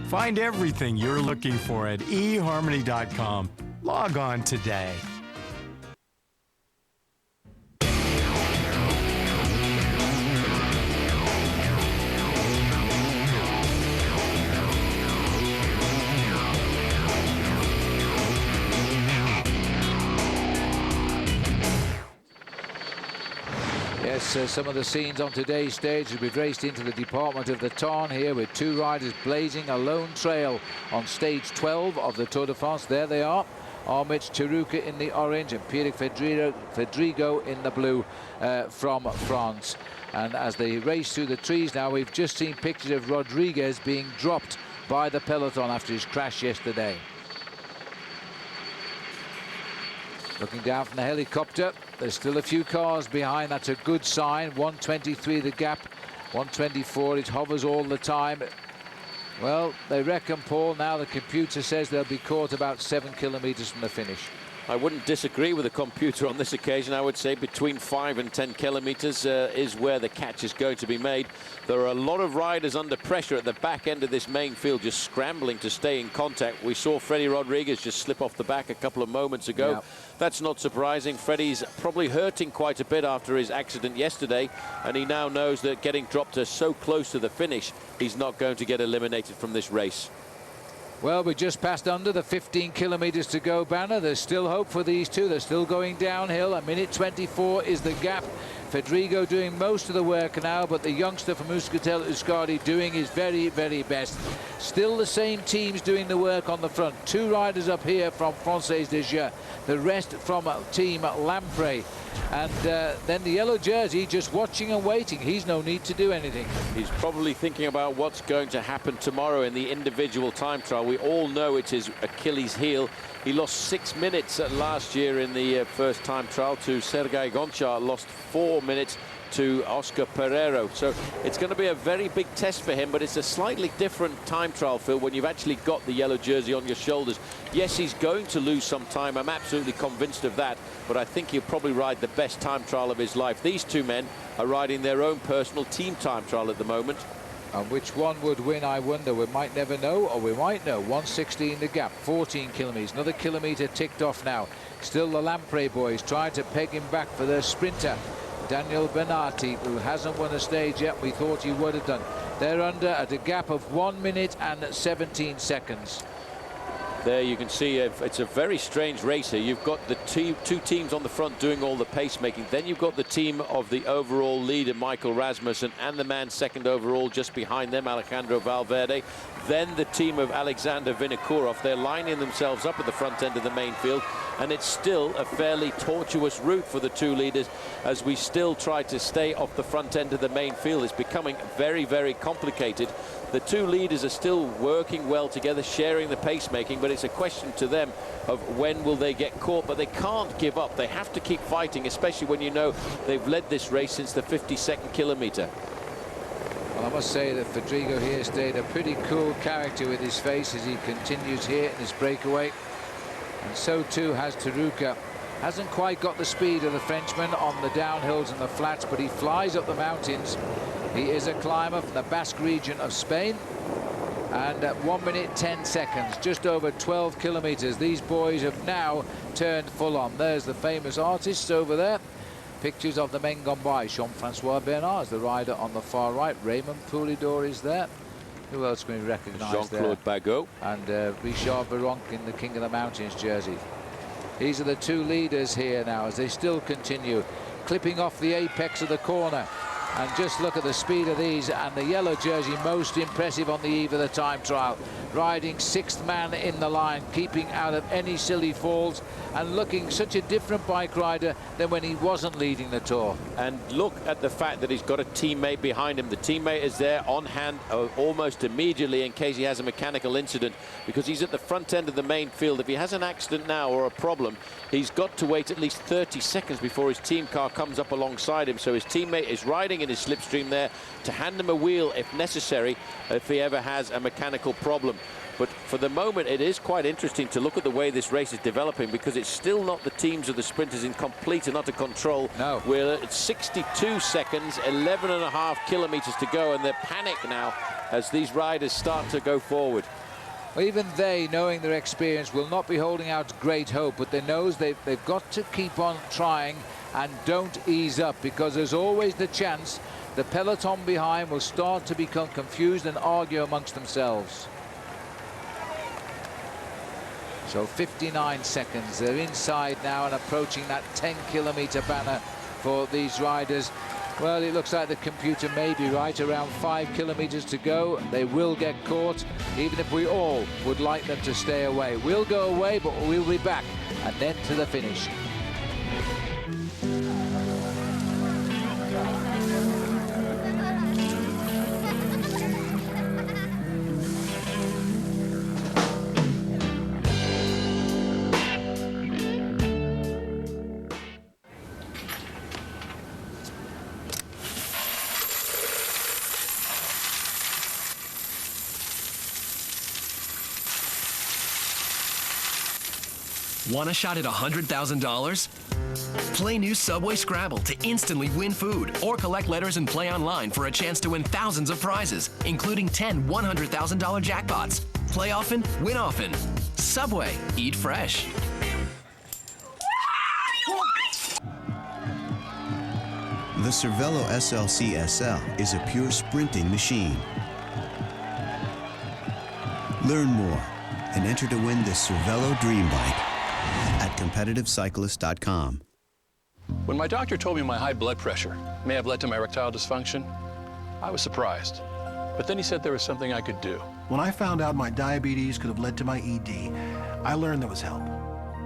Find everything you're looking for at eharmony.com. Log on today. Yes, some of the scenes on today's stage as we've raced into the department of the Tarn here with two riders blazing a lone trail on stage 12 of the Tour de France. There they are. Omid Teruka in the orange and Pierrick Fedrigo in the blue from France. And as they race through the trees now, we've just seen pictures of Rodriguez being dropped by the peloton after his crash yesterday. Looking down from the helicopter, there's still a few cars behind. That's a good sign. 123 the gap, 124. It hovers all the time. Well, they reckon, Paul, now the computer says they'll be caught about 7 kilometres from the finish. I wouldn't disagree with the computer on this occasion. I would say between 5 and 10 kilometres is where the catch is going to be made. There are a lot of riders under pressure at the back end of this main field, just scrambling to stay in contact. We saw Freddie Rodriguez just slip off the back a couple of moments ago. Yep. That's not surprising. Freddie's probably hurting quite a bit after his accident yesterday, and he now knows that getting dropped so close to the finish, he's not going to get eliminated from this race. Well, we just passed under the 15 kilometres to go banner. There's still hope for these two. They're still going downhill. 1:24 is the gap. Fedrigo doing most of the work now, but the youngster from Euskaltel Euskadi doing his very, very best. Still the same teams doing the work on the front. 2 riders up here from Française des Jeux, the rest from Team Lampre. And then the yellow jersey just watching and waiting. He's no need to do anything. He's probably thinking about what's going to happen tomorrow in the individual time trial. We all know it's his Achilles heel. He lost 6 minutes last year in the first time trial to Sergei Gonchar, lost 4 minutes to Oscar Pereiro. So it's going to be a very big test for him, but it's a slightly different time trial, Phil, when you've actually got the yellow jersey on your shoulders. Yes, he's going to lose some time. I'm absolutely convinced of that, but I think he'll probably ride the best time trial of his life. These two men are riding their own personal team time trial at the moment. And which one would win, I wonder? We might never know, or we might know. 1:16 the gap, 14 kilometres. Another kilometre ticked off now. Still the Lampre boys trying to peg him back for their sprinter, Daniel Bernati, who hasn't won a stage yet. We thought he would have done. They're under at a gap of 1 minute and 17 seconds. There you can see it's a very strange race here. You've got the two teams on the front doing all the pacemaking. Then you've got the team of the overall leader, Michael Rasmussen, and the man second overall just behind them, Alejandro Valverde. Then the team of Alexander Vinokourov. They're lining themselves up at the front end of the main field, and it's still a fairly tortuous route for the two leaders as we still try to stay off the front end of the main field. It's becoming very, very complicated. The two leaders are still working well together, sharing the pacemaking, but it's a question to them of when will they get caught. But they can't give up. They have to keep fighting, especially when you know they've led this race since the 52nd kilometre. Well, I must say that Fedrigo here stayed a pretty cool character with his face as he continues here in his breakaway. And so too has Teruka. Hasn't quite got the speed of the Frenchman on the downhills and the flats, but he flies up the mountains. He is a climber from the Basque region of Spain. And at 1 minute 10 seconds, just over 12 kilometres, these boys have now turned full on. There's the famous artists over there. Pictures of the men gone by. Jean-Francois Bernard is the rider on the far right. Raymond Poulidor is there. Who else can we recognise there? Jean-Claude Bagot. And Richard Virenque in the King of the Mountains jersey. These are the two leaders here now as they still continue clipping off the apex of the corner. And just look at the speed of these, and the yellow jersey most impressive on the eve of the time trial, riding 6th man in the line, keeping out of any silly falls and looking such a different bike rider than when he wasn't leading the Tour. And look at the fact that he's got a teammate behind him. The teammate is there on hand almost immediately in case he has a mechanical incident, because he's at the front end of the main field. If he has an accident now or a problem, he's got to wait at least 30 seconds before his team car comes up alongside him. So his teammate is riding in his slipstream there to hand him a wheel if necessary, if he ever has a mechanical problem. But for the moment, it is quite interesting to look at the way this race is developing, because it's still not the teams of the sprinters in complete and utter control. No. We're at 62 seconds, 11.5 kilometres to go, and they're panicked now as these riders start to go forward. Well, even they, knowing their experience, will not be holding out great hope, but they know they've got to keep on trying and don't ease up, because there's always the chance the peloton behind will start to become confused and argue amongst themselves. So 59 seconds, they're inside now and approaching that 10-kilometre banner for these riders. Well, it looks like the computer may be right. Around 5 kilometers to go. They will get caught, even if we all would like them to stay away. We'll go away, but we'll be back, and then to the finish. Want a shot at $100,000? Play new Subway Scrabble to instantly win food, or collect letters and play online for a chance to win thousands of prizes, including 10 $100,000 jackpots. Play often, win often. Subway, eat fresh. The Cervelo SLC SL is a pure sprinting machine. Learn more and enter to win the Cervelo Dream Bike at competitivecyclist.com. When my doctor told me my high blood pressure may have led to my erectile dysfunction, I was surprised. But then he said there was something I could do. When I found out my diabetes could have led to my ED, I learned there was help.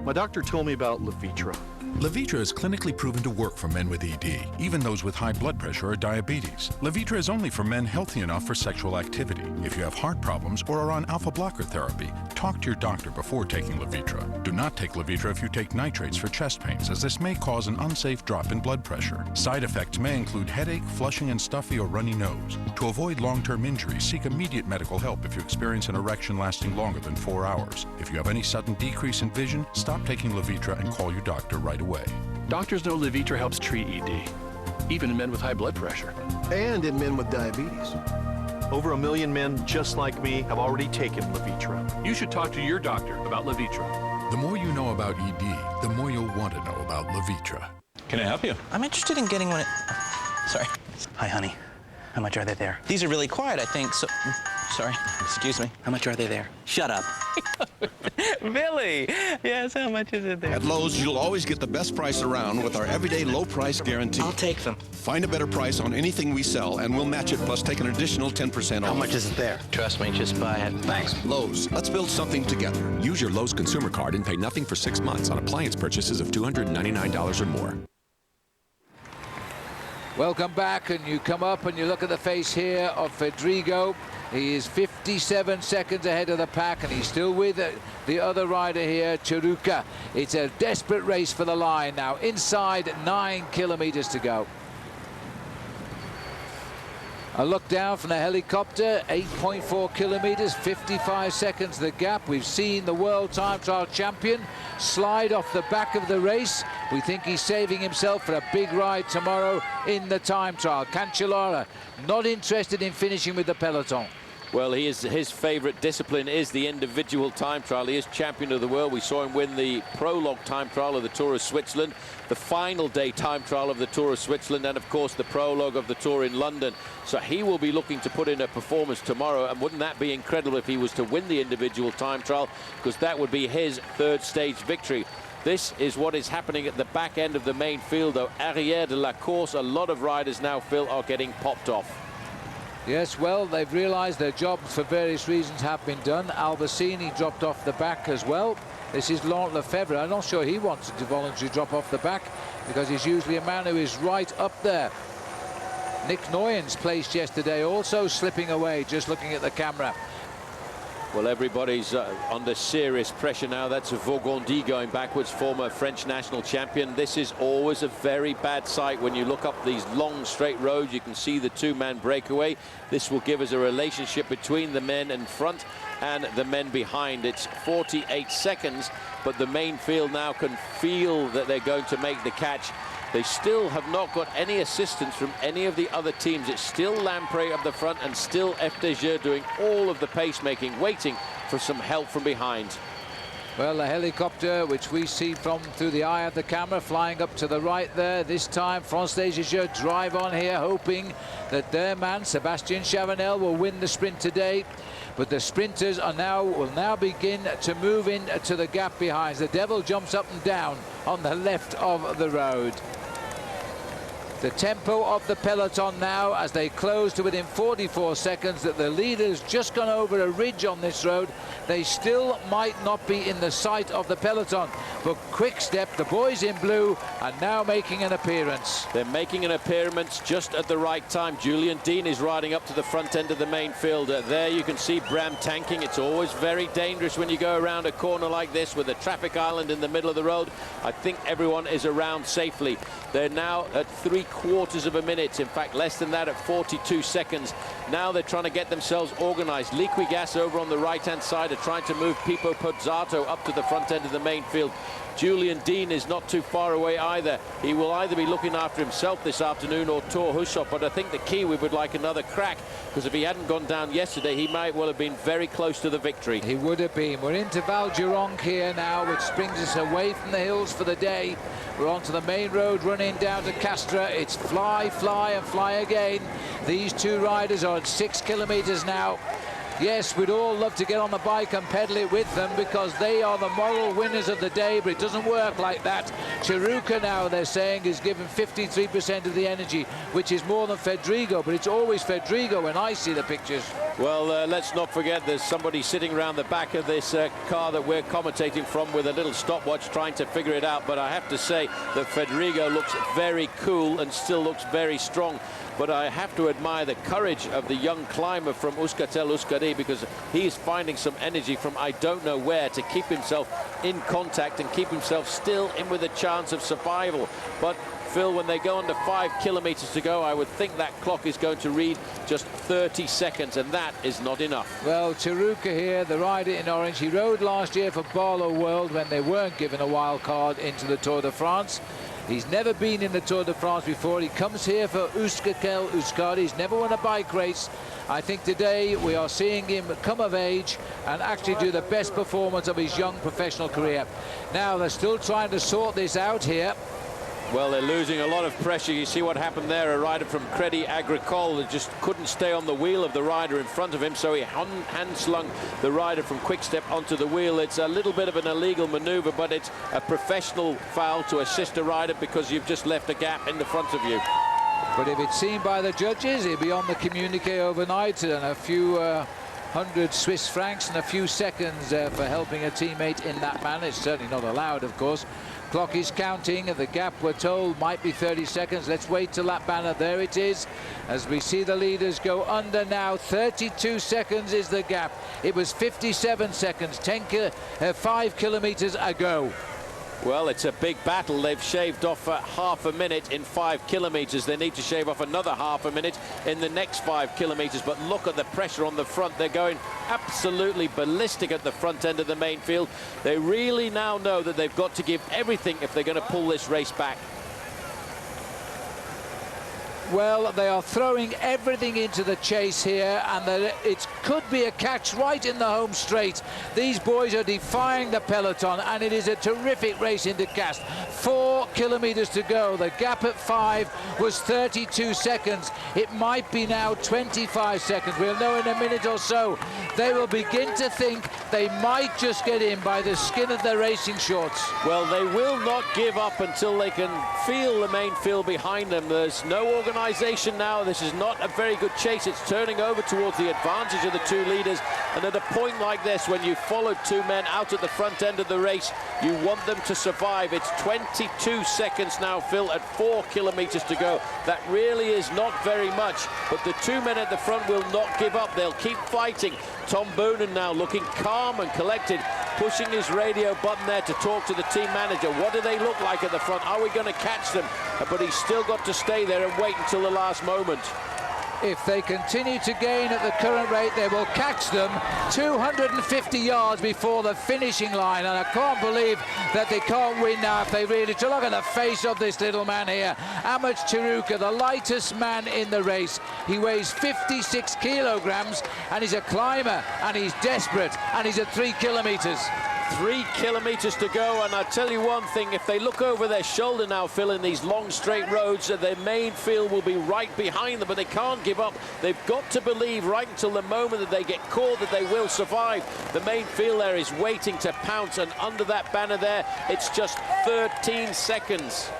My doctor told me about Levitra. Levitra is clinically proven to work for men with ED, even those with high blood pressure or diabetes. Levitra is only for men healthy enough for sexual activity. If you have heart problems or are on alpha blocker therapy, talk to your doctor before taking Levitra. Do not take Levitra if you take nitrates for chest pains, as this may cause an unsafe drop in blood pressure. Side effects may include headache, flushing and stuffy or runny nose. To avoid long-term injury, seek immediate medical help if you experience an erection lasting longer than 4 hours. If you have any sudden decrease in vision, stop taking Levitra and call your doctor right away. Doctors know Levitra helps treat ED, even in men with high blood pressure. And in men with diabetes. Over 1 million men just like me have already taken Levitra. You should talk to your doctor about Levitra. The more you know about ED, the more you'll want to know about Levitra. Can I help you? I'm interested in getting one. Sorry. Hi, honey. How much are they there? These are really quiet, I think, so... Sorry, excuse me. How much are they there? Shut up. Billy! Yes, how much is it there? At Lowe's, you'll always get the best price around with our everyday low price guarantee. I'll take them. Find a better price on anything we sell, and we'll match it plus take an additional 10% off. How much is it there? Trust me, just buy it. Thanks. Lowe's, let's build something together. Use your Lowe's consumer card and pay nothing for 6 months on appliance purchases of $299 or more. Welcome back, and you come up and you look at the face here of Fedrigo. He is 57 seconds ahead of the pack, and he's still with the other rider here, Chiruka. It's a desperate race for the line now. Inside 9 kilometers to go. A look down from the helicopter, 8.4 kilometers, 55 seconds the gap. We've seen the world time trial champion slide off the back of the race. We think he's saving himself for a big ride tomorrow in the time trial. Cancellara not interested in finishing with the peloton. Well, his favourite discipline is the individual time trial. He is champion of the world. We saw him win the prologue time trial of the Tour of Switzerland, the final day time trial of the Tour of Switzerland, and of course the prologue of the Tour in London. So he will be looking to put in a performance tomorrow, and wouldn't that be incredible if he was to win the individual time trial, because that would be his third stage victory. This is what is happening at the back end of the main field, though. Arrière de la course, a lot of riders now, Phil, are getting popped off. Yes, well, they've realised their jobs for various reasons have been done. Albacini dropped off the back as well. This is Laurent Lefebvre. I'm not sure he wanted to voluntarily drop off the back, because he's usually a man who is right up there. Nick Noyen's placed yesterday also slipping away, just looking at the camera. Well, everybody's under serious pressure now. That's Vaugondi going backwards, former French national champion. This is always a very bad sight. When you look up these long straight roads, you can see the two-man breakaway. This will give us a relationship between the men in front and the men behind. It's 48 seconds, but the main field now can feel that they're going to make the catch. They still have not got any assistance from any of the other teams. It's still Lamprey up the front and still FDJ doing all of the pacemaking, waiting for some help from behind. Well, the helicopter, which we see from through the eye of the camera, flying up to the right there. This time, France Desjardins drive on here, hoping that their man, Sébastien Chavanel, will win the sprint today. But the sprinters will now begin to move into the gap behind. The Devil jumps up and down on the left of the road. The tempo of the peloton now as they close to within 44 seconds that the leader's just gone over a ridge on this road. They still might not be in the sight of the peloton, but Quick Step, the boys in blue, are now making an appearance. They're making an appearance just at the right time. Julian Dean is riding up to the front end of the main field. There you can see Bram tanking. It's always very dangerous when you go around a corner like this with a traffic island in the middle of the road. I think everyone is around safely. They're now at 3/4 of a minute. In fact, less than that at 42 seconds. Now they're trying to get themselves organized. Liquigas over on the right-hand side are trying to move Pipo Pozzato up to the front end of the main field. Julian Dean is not too far away either. He will either be looking after himself this afternoon or Thor Hushovd, but I think the Kiwi would like another crack, because if he hadn't gone down yesterday, he might well have been very close to the victory. He would have been. We're into Val d'Euronque here now, which brings us away from the hills for the day. We're onto the main road running down to Castres. It's fly, fly and fly again. These two riders are at 6 kilometers now. Yes, we'd all love to get on the bike and pedal it with them because they are the moral winners of the day, but it doesn't work like that. Chiruka now, they're saying, is given 53% of the energy, which is more than Fedrigo, but it's always Fedrigo when I see the pictures. Well, let's not forget there's somebody sitting around the back of this car that we're commentating from with a little stopwatch trying to figure it out, but I have to say that Fedrigo looks very cool and still looks very strong. But I have to admire the courage of the young climber from Euskaltel Euskadi, because he's finding some energy from I don't know where to keep himself in contact and keep himself still in with a chance of survival. But Phil, when they go under 5 kilometers to go, I would think that clock is going to read just 30 seconds, and that is not enough. Well, Chiruka here, the rider in orange, he rode last year for Barlow World when they weren't given a wild card into the Tour de France. He's never been in the Tour de France before. He comes here for Euskaltel Euskadi. He's never won a bike race. I think today we are seeing him come of age and actually do the best performance of his young professional career. Now, they're still trying to sort this out here. Well, they're losing a lot of pressure. You see what happened there. A rider from Crédit Agricole that just couldn't stay on the wheel of the rider in front of him, so he hand-slung the rider from Quick Step onto the wheel. It's a little bit of an illegal maneuver, but it's a professional foul to assist a rider because you've just left a gap in the front of you. But if it's seen by the judges, he'll be on the communique overnight, and a few 100 Swiss francs and a few seconds for helping a teammate in that manner. It's certainly not allowed, of course. Clock is counting. The gap, we're told, might be 30 seconds. Let's wait till that banner. There it is. As we see the leaders go under now. 32 seconds is the gap. It was 57 seconds 5 kilometers ago. Well, it's a big battle. They've shaved off half a minute in 5 kilometers. They need to shave off another half a minute in the next 5 kilometers. But look at the pressure on the front. They're going absolutely ballistic at the front end of the main field. They really now know that they've got to give everything if they're going to pull this race back. Well, they are throwing everything into the chase here, and it could be a catch right in the home straight. These boys are defying the peloton, and it is a terrific race into Castres. 4 kilometers to go. The gap at 5 was 32 seconds. It might be now 25 seconds. We'll know in a minute or so. They will begin to think they might just get in by the skin of their racing shorts. Well, they will not give up until they can feel the main field behind them. There's no organisation now. This is not a very good chase. It's turning over towards the advantage of the two leaders. And at a point like this, when you follow two men out at the front end of the race, you want them to survive. It's 22 seconds now, Phil, at 4 kilometers to go. That really is not very much. But the two men at the front will not give up. They'll keep fighting. Tom Boonen now looking calm and collected, pushing his radio button there to talk to the team manager. What do they look like at the front? Are we going to catch them? But he's still got to stay there and wait until the last moment. If they continue to gain at the current rate, they will catch them 250 yards before the finishing line. And I can't believe that they can't win now if they really... To look at the face of this little man here. Amach Chiruka, the lightest man in the race. He weighs 56 kilograms, and he's a climber, and he's desperate, and he's at 3 kilometers. 3 kilometers to go, and I'll tell you one thing, if they look over their shoulder now, Phil, in these long straight roads, their main field will be right behind them, but they can't give up. They've got to believe right until the moment that they get caught that they will survive. The main field there is waiting to pounce, and under that banner there, it's just 13 seconds.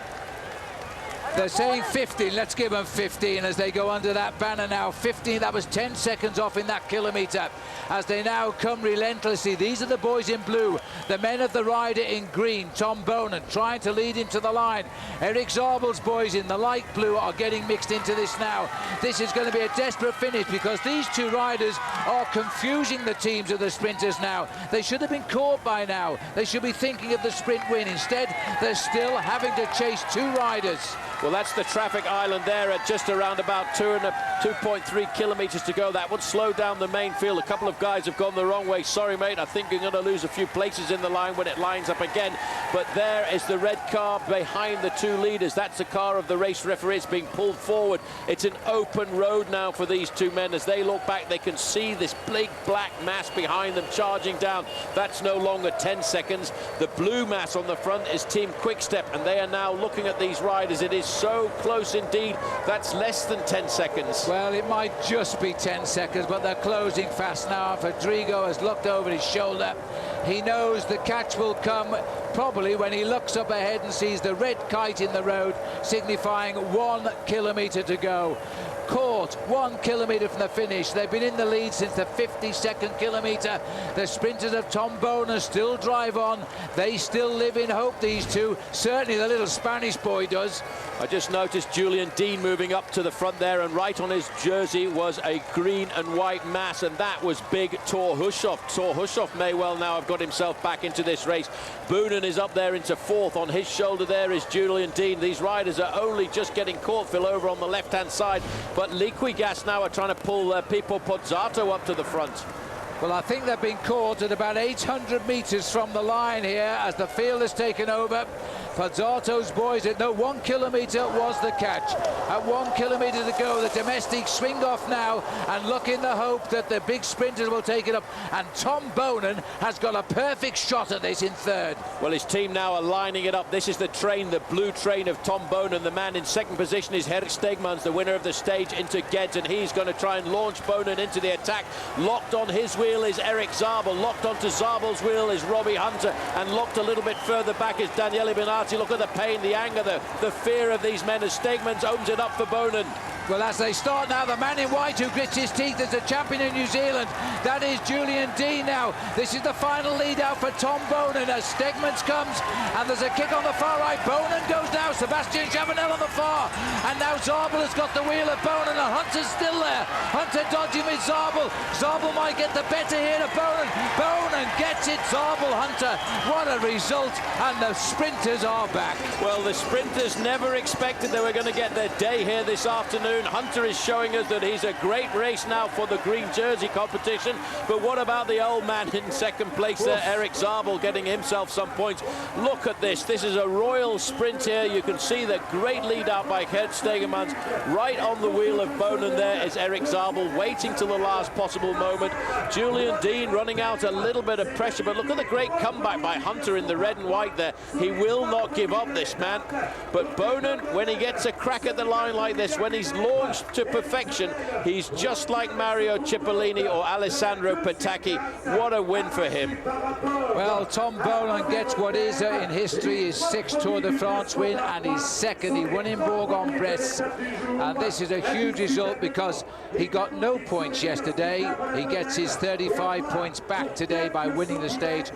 They're saying 15. Let's give them 15 as they go under that banner now. 15, that was 10 seconds off in that kilometre. As they now come relentlessly. These are the boys in blue. The men of the rider in green. Tom Bonan trying to lead him to the line. Eric Zabel's boys in the light blue are getting mixed into this now. This is going to be a desperate finish because these two riders are confusing the teams of the sprinters now. They should have been caught by now. They should be thinking of the sprint win. Instead, they're still having to chase two riders. Well, that's the traffic island there at just around about 2.3 kilometres to go. That would slow down the main field. A couple of guys have gone the wrong way. Sorry, mate, I think you're going to lose a few places in the line when it lines up again. But there is the red car behind the two leaders. That's the car of the race referee. It's being pulled forward. It's an open road now for these two men. As they look back, they can see this big black mass behind them charging down. That's no longer 10 seconds. The blue mass on the front is Team Quickstep, and they are now looking at these riders. It is so close indeed. That's less than 10 seconds. Well, it might just be 10 seconds, but they're closing fast now. Rodrigo has looked over his shoulder. He knows the catch will come probably when he looks up ahead and sees the red kite in the road, signifying 1 kilometre to go. Caught 1 kilometre from the finish. They've been in the lead since the 52nd kilometre. The sprinters of Tom Bonan still drive on. They still live in hope, these two. Certainly the little Spanish boy does. I just noticed Julian Dean moving up to the front there, and right on his jersey was a green and white mass, and that was big Thor Hushoff. Thor Hushoff may well now have got himself back into this race. Boonen is up there into 4th. On his shoulder there is Julian Dean. These riders are only just getting caught, Phil, over on the left-hand side. But Liquigas now are trying to pull Pipo Pozzato up to the front. Well, I think they've been caught at about 800 metres from the line here as the field has taken over. Pozzato's boys, no, 1 kilometre was the catch. At 1 kilometre to go, the domestics swing off now and look in the hope that the big sprinters will take it up. And Tom Bonan has got a perfect shot at this in 3rd. Well, his team now are lining it up. This is the train, the blue train of Tom Bonan. The man in 2nd position is Herk Stegmans, the winner of the stage into Geddes, and he's going to try and launch Bonan into the attack. Locked on his wheel is Eric Zabel. Locked onto Zabel's wheel is Robbie Hunter, and locked a little bit further back is Daniele Benatti. Look at the pain, the anger, the fear of these men as Stegmans opens it up for Bonan. Well, as they start now, the man in white who grits his teeth as a champion in New Zealand, that is Julian Dean now. This is the final lead out for Tom Bonan as Stegmans comes, and there's a kick on the far right. Bonan goes now, Sebastian Chavanel on the far, and now Zabel has got the wheel of Bonan, and Hunter's still there. Hunter dodging with Zabel. Zabel might get the better here of Bonan. Bonan gets it, Zabel, Hunter. What a result, and the sprinters are back. Well, the sprinters never expected they were going to get their day here this afternoon. Hunter is showing us that he's a great race now for the green jersey competition. But what about the old man in 2nd place there, Eric Zabel, getting himself some points? Look at this. This is a royal sprint here. You can see the great lead out by Herk Stegmans. Right on the wheel of Bonan there is Eric Zabel, waiting till the last possible moment. Julian Dean running out a little bit of pressure, but look at the great comeback by Hunter in the red and white there. He will not give up, this man. But Bonan, when he gets a crack at the line like this, when he's launched to perfection, he's just like Mario Cipollini or Alessandro Petacchi. What a win for him. Well, Tom Bonan gets what is in history his 6th Tour de France win and his 2nd. He won in Bourg-en-Bresse, and this is a huge result because he got no points yesterday. He gets his 35 points back today by winning the stage.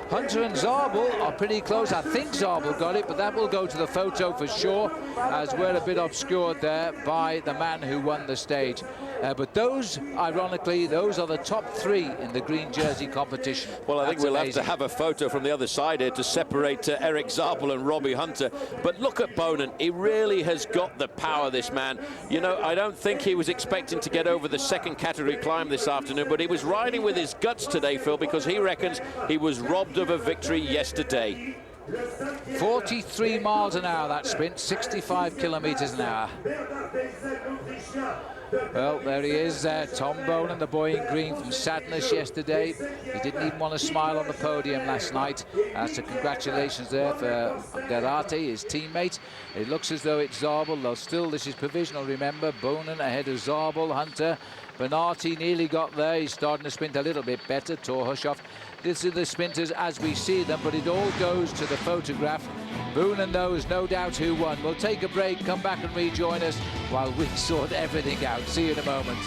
Hunter and Zabel are pretty close. I think Zabel got it, but that will go to the photo for sure, as we're a bit obscured there by the man who won the stage. But those, ironically, those are the top 3 in the green jersey competition. Well, I think we'll amazing. have to have a photo from the other side here to separate Eric Zabel and Robbie Hunter. But look at Bonan. He really has got the power, this man. You know, I don't think he was expecting to get over the 2nd category climb this afternoon, but he was riding with his guts today, Phil, because he reckons he was robbed of a victory yesterday. 43 miles an hour that sprint, 65 kilometres an hour. Well, there he is, Tom Bonan, the boy in green from Sadness yesterday. He didn't even want to smile on the podium last night. So congratulations there for Garate, his teammate. It looks as though it's Zabel, though still this is provisional, remember. Bonan ahead of Zabel, Hunter. Benatti nearly got there. He's starting to sprint a little bit better. Thor Hushoff. This is the sprinters as we see them, but it all goes to the photograph. Boonen knows no doubt who won. We'll take a break, come back and rejoin us while we sort everything out. See you in a moment.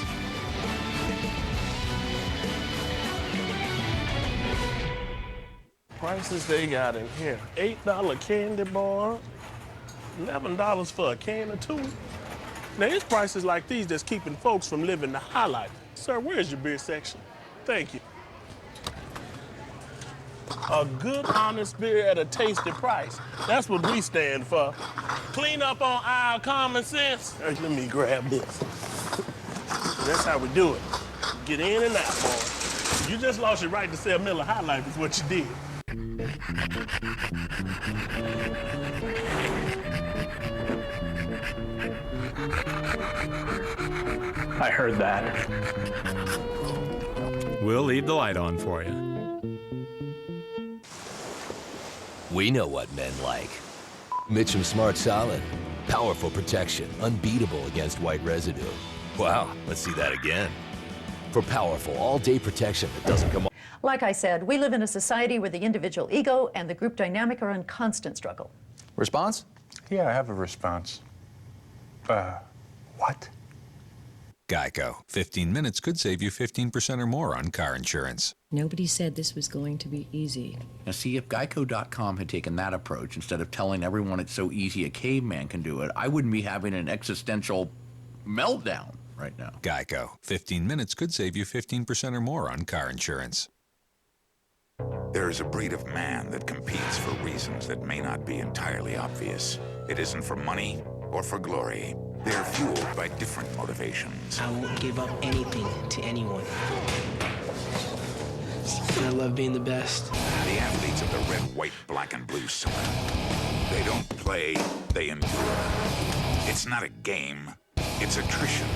Prices they got in here. $8 candy bar, $11 for a can of tuna. Now, it's prices like these that's keeping folks from living the high life. Sir, where's your beer section? Thank you. A good, honest beer at a tasty price. That's what we stand for. Clean up on aisle common sense. Hey, let me grab this. That's how we do it. Get in and out, boy. You just lost your right to sell Miller High Life is what you did. I heard that. We'll leave the light on for you. We know what men like. Mitchum Smart Solid. Powerful protection, unbeatable against white residue. Wow, let's see that again. For powerful all-day protection that doesn't come off. Like I said, we live in a society where the individual ego and the group dynamic are in constant struggle. Response? Yeah, I have a response. What? Geico. 15 minutes could save you 15% or more on car insurance. Nobody said this was going to be easy. Now, see, if Geico.com had taken that approach, instead of telling everyone it's so easy a caveman can do it, I wouldn't be having an existential meltdown right now. Geico. 15 minutes could save you 15% or more on car insurance. There is a breed of man that competes for reasons that may not be entirely obvious. It isn't for money or for glory. They are fueled by different motivations. I won't give up anything to anyone. I love being the best. The athletes of the red, white, black, and blue summer. They don't play, they endure. It's not a game, it's attrition.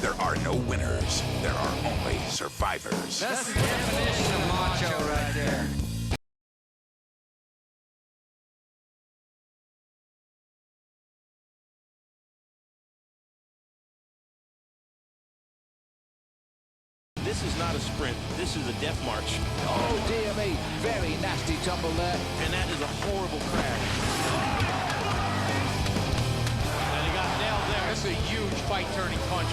There are no winners, there are only survivors. That's the definition of macho right there. This is not a sprint. This is a death march. Oh, dear me. Very nasty tumble there. And that is a horrible crash. And he got nailed there. That's a huge fight-turning punch.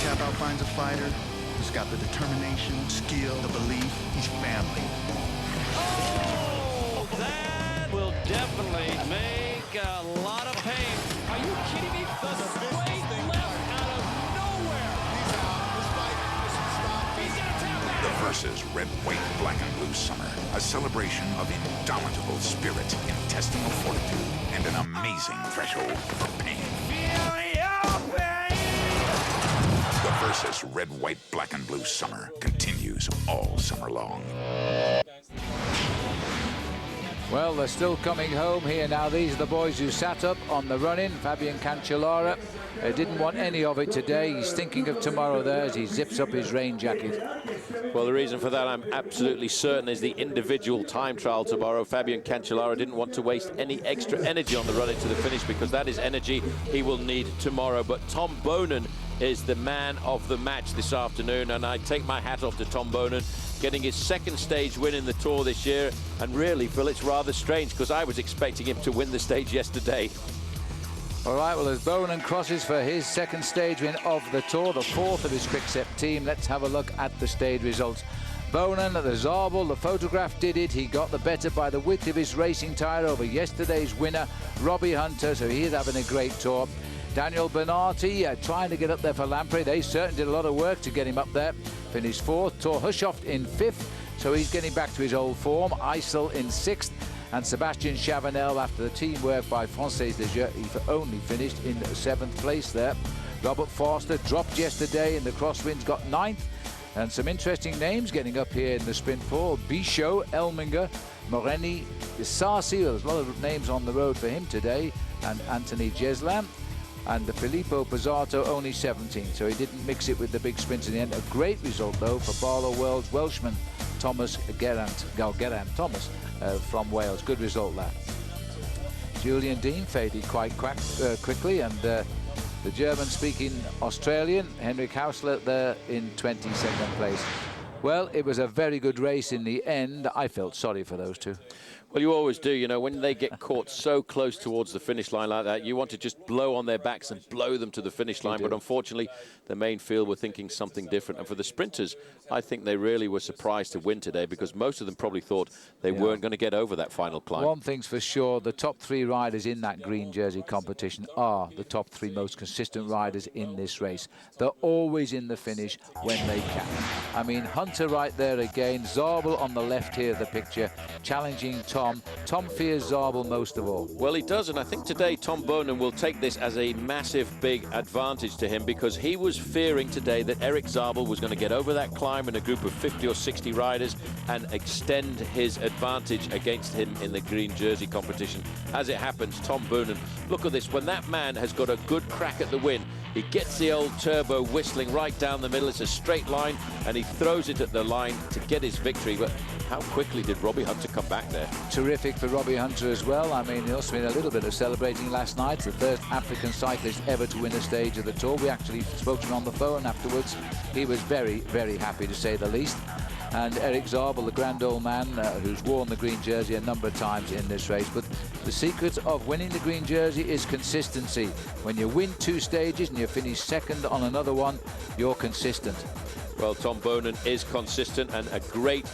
Tap out finds a fighter who's got the determination, skill, the belief. He's family. Oh, that will definitely make a lot of pain. Are you kidding me? The straight left out of nowhere. He's out. This fight is stopped. He's got to tap out. The Versus Red, White, Black, and Blue Summer. A celebration of indomitable spirit, intestinal fortitude, and an amazing threshold for pain. The Versus Red, White, Black, and Blue Summer continues all summer long. Well, they're still coming home here now. These are the boys who sat up on the run-in. Fabian Cancellara didn't want any of it today. He's thinking of tomorrow there as he zips up his rain jacket. Well, the reason for that, I'm absolutely certain, is the individual time trial tomorrow. Fabian Cancellara didn't want to waste any extra energy on the run into the finish because that is energy he will need tomorrow. But Tom Bonen is the man of the match this afternoon, and I take my hat off to Tom Bonen, getting his second stage win in the Tour this year. And really, Phil, it's rather strange because I was expecting him to win the stage yesterday. All right, well, as Bonen crosses for his second stage win of the Tour, the fourth of his Quick-Step team, let's have a look at the stage results. Bonen at the Zabel, the photograph did it. He got the better by the width of his racing tyre over yesterday's winner, Robbie Hunter, so he is having a great tour. Daniel Bernardi trying to get up there for Lampre. They certainly did a lot of work to get him up there. Finished fourth. Thor Hushoft in fifth, so he's getting back to his old form. Eisel in sixth. And Sebastian Chavanel, after the teamwork by Frances Leger, he only finished in seventh place there. Robert Forster dropped yesterday in the crosswinds, got ninth. And some interesting names getting up here in the sprint four. Bichot, Elminger, Moreni, Sarsi. There's a lot of names on the road for him today. And Anthony Jeslam. And Filippo Pozzato only 17, so he didn't mix it with the big sprint in the end. A great result, though, for Barlow World's Welshman, Thomas Geraint Thomas from Wales. Good result, that. Julian Dean faded quite quickly, and the German-speaking Australian, Henrik Hausler, there in 22nd place. Well, it was a very good race in the end. I felt sorry for those two. Well, you always do. You know, when they get caught so close towards the finish line like that, you want to just blow on their backs and blow them to the finish line. But unfortunately, the main field were thinking something different. And for the sprinters, I think they really were surprised to win today, because most of them probably thought they weren't going to get over that final climb. One thing's for sure, the top 3 riders in that green jersey competition are the top 3 most consistent riders in this race. They're always in the finish when they can. I mean, Hunter right there again, Zabel on the left here of the picture, challenging Tom. Tom fears Zabel most of all. Well, he does, and I think today Tom Boonen will take this as a massive, big advantage to him, because he was fearing today that Erik Zabel was going to get over that climb in a group of 50 or 60 riders and extend his advantage against him in the green jersey competition. As it happens, Tom Boonen, look at this, when that man has got a good crack at the win, he gets the old turbo whistling right down the middle. It's a straight line, and he throws it at the line to get his victory. But how quickly did Robbie Hunter come back there? Terrific for Robbie Hunter as well. I mean, he also been a little bit of celebrating last night. The first African cyclist ever to win a stage of the Tour. We actually spoke to him on the phone afterwards. He was very, very happy, to say the least. And Erik Zabel, the grand old man who's worn the green jersey a number of times in this race. But the secret of winning the green jersey is consistency. When you win 2 stages and you finish second on another one, you're consistent. Well, Tom Boonen is consistent, and a great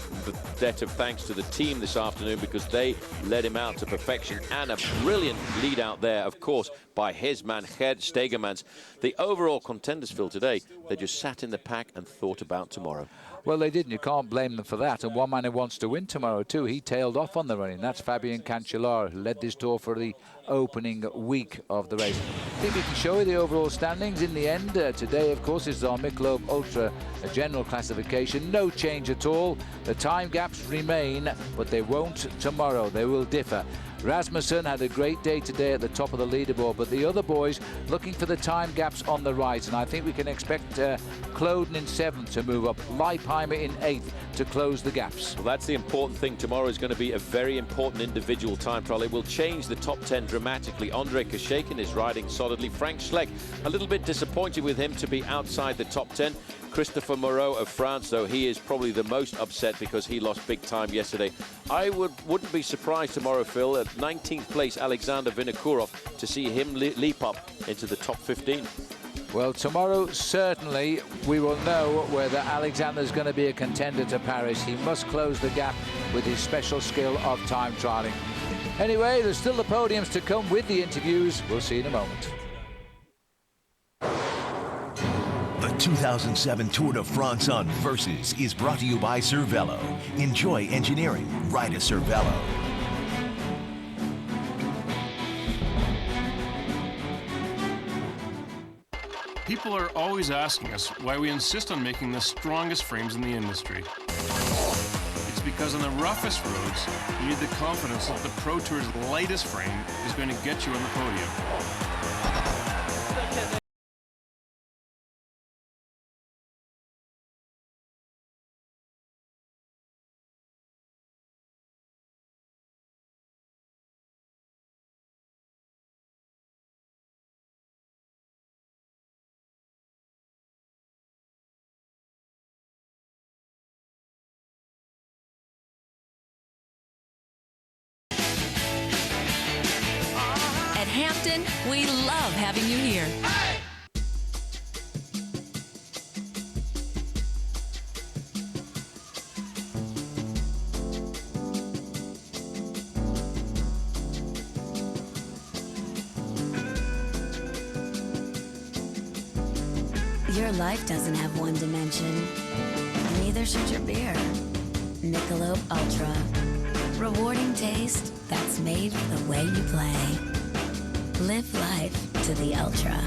debt of thanks to the team this afternoon, because they led him out to perfection, and a brilliant lead out there, of course, by his man, Gerd Stegermans. The overall contenders, Phil, today, they just sat in the pack and thought about tomorrow. Well, they didn't. You can't blame them for that. And one man who wants to win tomorrow, too, he tailed off on the running. That's Fabien Cancellara, who led this Tour for the opening week of the race. I think we can show you the overall standings in the end. Today, of course, is our Michelob Ultra general classification. No change at all. The time gaps remain, but they won't tomorrow. They will differ. Rasmussen had a great day today at the top of the leaderboard, but the other boys looking for the time gaps on the right, and I think we can expect Kloden in 7th to move up, Leipheimer in 8th to close the gaps. Well, that's the important thing. Tomorrow is going to be a very important individual time trial. It will change the top 10 dramatically. Andre Kashakin is riding solidly. Frank Schleck, a little bit disappointed with him to be outside the top 10. Christopher Moreau of France, though, he is probably the most upset because he lost big time yesterday. I wouldn't be surprised tomorrow, Phil, at 19th place Alexander Vinokourov, to see him leap up into the top 15. Well, tomorrow, certainly, we will know whether Alexander's going to be a contender to Paris. He must close the gap with his special skill of time trialing. Anyway, there's still the podiums to come with the interviews. We'll see in a moment. The 2007 Tour de France on Versus is brought to you by Cervelo. Enjoy engineering. Ride a Cervelo. People are always asking us why we insist on making the strongest frames in the industry. It's because on the roughest roads, you need the confidence that the Pro Tour's lightest frame is going to get you on the podium. At Hampton, we love having you here. Your life doesn't have one dimension. Neither should your beer. Michelob Ultra. Rewarding taste that's made for the way you play. Live life to the ultra.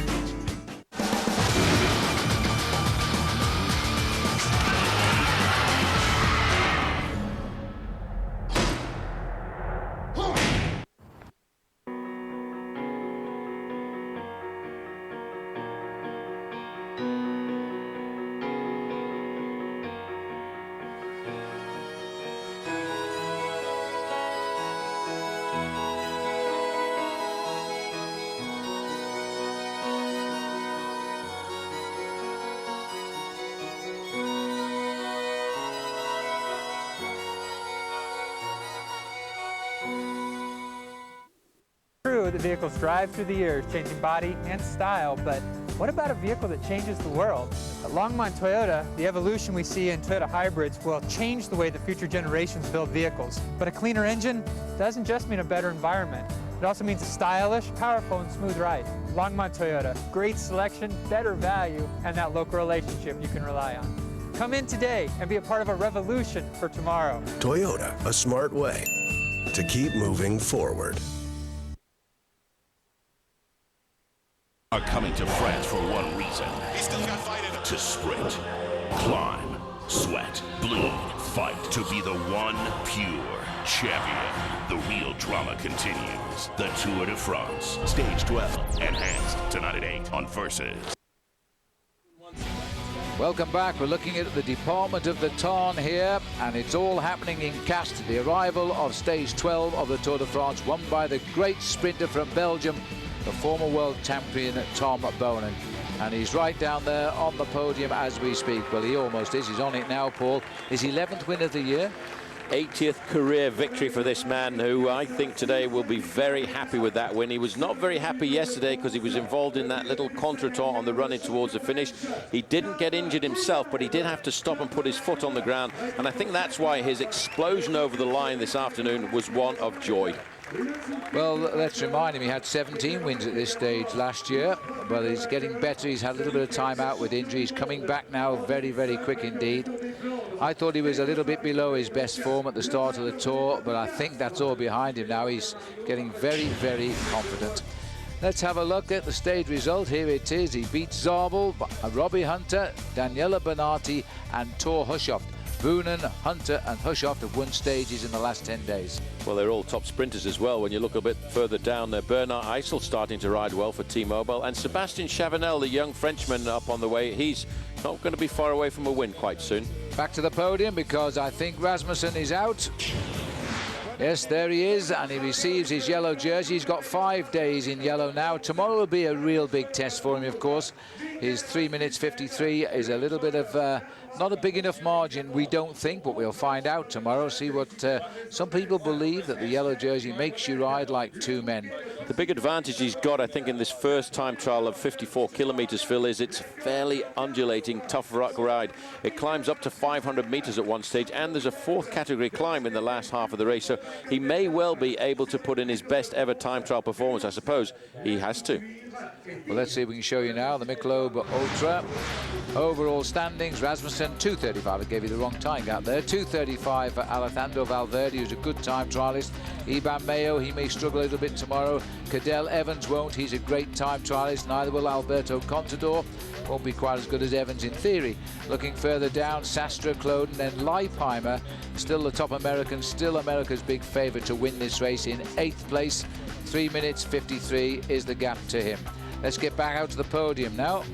the vehicles drive through the years, changing body and style, but what about a vehicle that changes the world? At Longmont Toyota, the evolution we see in Toyota hybrids will change the way that future generations build vehicles. But a cleaner engine doesn't just mean a better environment. It also means a stylish, powerful, and smooth ride. Longmont Toyota, great selection, better value, and that local relationship you can rely on. Come in today and be a part of a revolution for tomorrow. Toyota, a smart way to keep moving forward. Are coming to France for one reason. He's still got fight in him. To sprint, climb, sweat, bleed, fight to be the one pure champion. The real drama continues. The Tour de France, Stage 12, enhanced tonight at 8 on Versus. Welcome back. We're looking at the Department of the Tarn here, and it's all happening in Castres. The arrival of Stage 12 of the Tour de France, won by the great sprinter from Belgium, the former world champion Tom Bonen. And he's right down there on the podium as we speak. Well, he almost is. He's on it now, Paul. His 11th win of the year. 80th career victory for this man, who I think today will be very happy with that win. He was not very happy yesterday because he was involved in that little contretemps on the run in towards the finish. He didn't get injured himself, but he did have to stop and put his foot on the ground. And I think that's why his explosion over the line this afternoon was one of joy. Well, let's remind him he had 17 wins at this stage last year, but he's getting better. He's had a little bit of time out with injury. He's coming back now very, very quick indeed. I thought he was a little bit below his best form at the start of the Tour, but I think that's all behind him now. He's getting very, very confident. Let's have a look at the stage result. Here it is. He beats Zabel, Robbie Hunter, Daniela Bonatti and Thor Hushovd. Boonen, Hunter and Hushovd have won stages in the last 10 days. Well, they're all top sprinters as well. When you look a bit further down there, Bernard Eisel starting to ride well for T-Mobile, and Sebastian Chavanel, the young Frenchman, up on the way. He's not going to be far away from a win quite soon. Back to the podium because I think Rasmussen is out. Yes, there he is, and he receives his yellow jersey. He's got 5 days in yellow now. Tomorrow will be a real big test for him, of course. His 3 minutes 53 is a little bit of not a big enough margin, we don't think, but we'll find out tomorrow. See what some people believe, that the yellow jersey makes you ride like two men. The big advantage he's got, I think, in this first time trial of 54 kilometers, Phil, is it's fairly undulating, tough rock ride. It climbs up to 500 meters at one stage, and there's a fourth category climb in the last half of the race, so he may well be able to put in his best ever time trial performance. I suppose he has to. Well, let's see if we can show you now the Michelob Ultra. Overall standings, Rasmussen 2:35. I gave you the wrong time gap there. 2:35 for Alejandro Valverde, who's a good time trialist. Iban Mayo, he may struggle a little bit tomorrow. Cadell Evans won't. He's a great time trialist. Neither will Alberto Contador. Won't be quite as good as Evans in theory. Looking further down, Sastre, Claude, and then Leipheimer, still the top American, still America's big favourite to win this race in 8th place. 3 minutes 53 is the gap to him. Let's get back out to the podium now.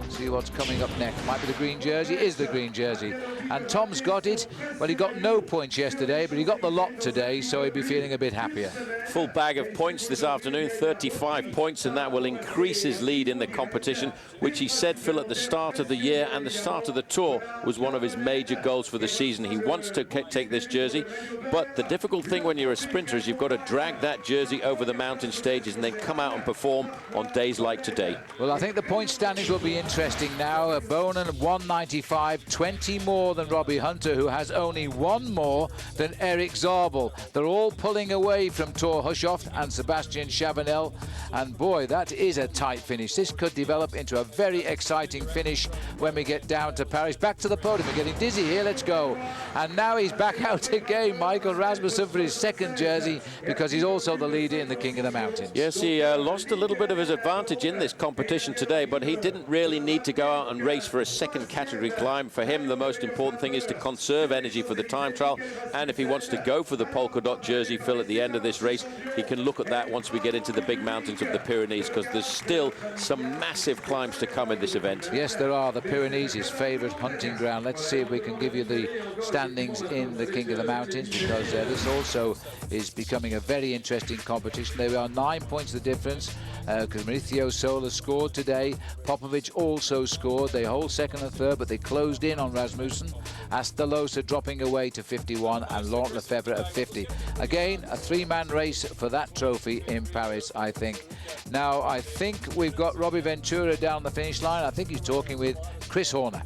See what's coming up next. Might be the green jersey. Is the green jersey. And Tom's got it. Well, he got no points yesterday, but he got the lot today, so he'll be feeling a bit happier. Full bag of points this afternoon, 35 points, and that will increase his lead in the competition, which he said, Phil, at the start of the year and the start of the Tour was one of his major goals for the season. He wants to take this jersey, but the difficult thing when you're a sprinter is you've got to drag that jersey over the mountain stages and then come out and perform on days like today. Well, I think the point standings will be interesting now. Bonen 195, 20 more than Robbie Hunter, who has only one more than Eric Zabel. They're all pulling away from Thor Hushovd and Sebastian Chavanel, and boy, that is a tight finish. This could develop into a very exciting finish when we get down to Paris. Back to the podium. We're getting dizzy here. Let's go. And now he's back out again, Michael Rasmussen, for his second jersey, because he's also the leader in the King of the Mountains. Yes, he lost a little bit of his advantage in this competition today, but he didn't really need to go out and race for a second category climb. For him, the most important thing is to conserve energy for the time trial, and if he wants to go for the polka dot jersey, Phil, at the end of this race, he can look at that once we get into the big mountains of the Pyrenees, because there's still some massive climbs to come in this event. Yes, there are. The Pyrenees, his favourite hunting ground. Let's see if we can give you the standings in the King of the Mountains, because this also is becoming a very interesting competition. There are 9 points the difference, because Mauricio Sola scored today. Popovic also scored. They hold second and third, but they closed in on Rasmussen. Astalosa dropping away to 51 and Laurent Lefebvre at 50. Again, a three-man race for that trophy in Paris, I think. Now, I think we've got Robbie Ventura down the finish line. I think he's talking with Chris Horner.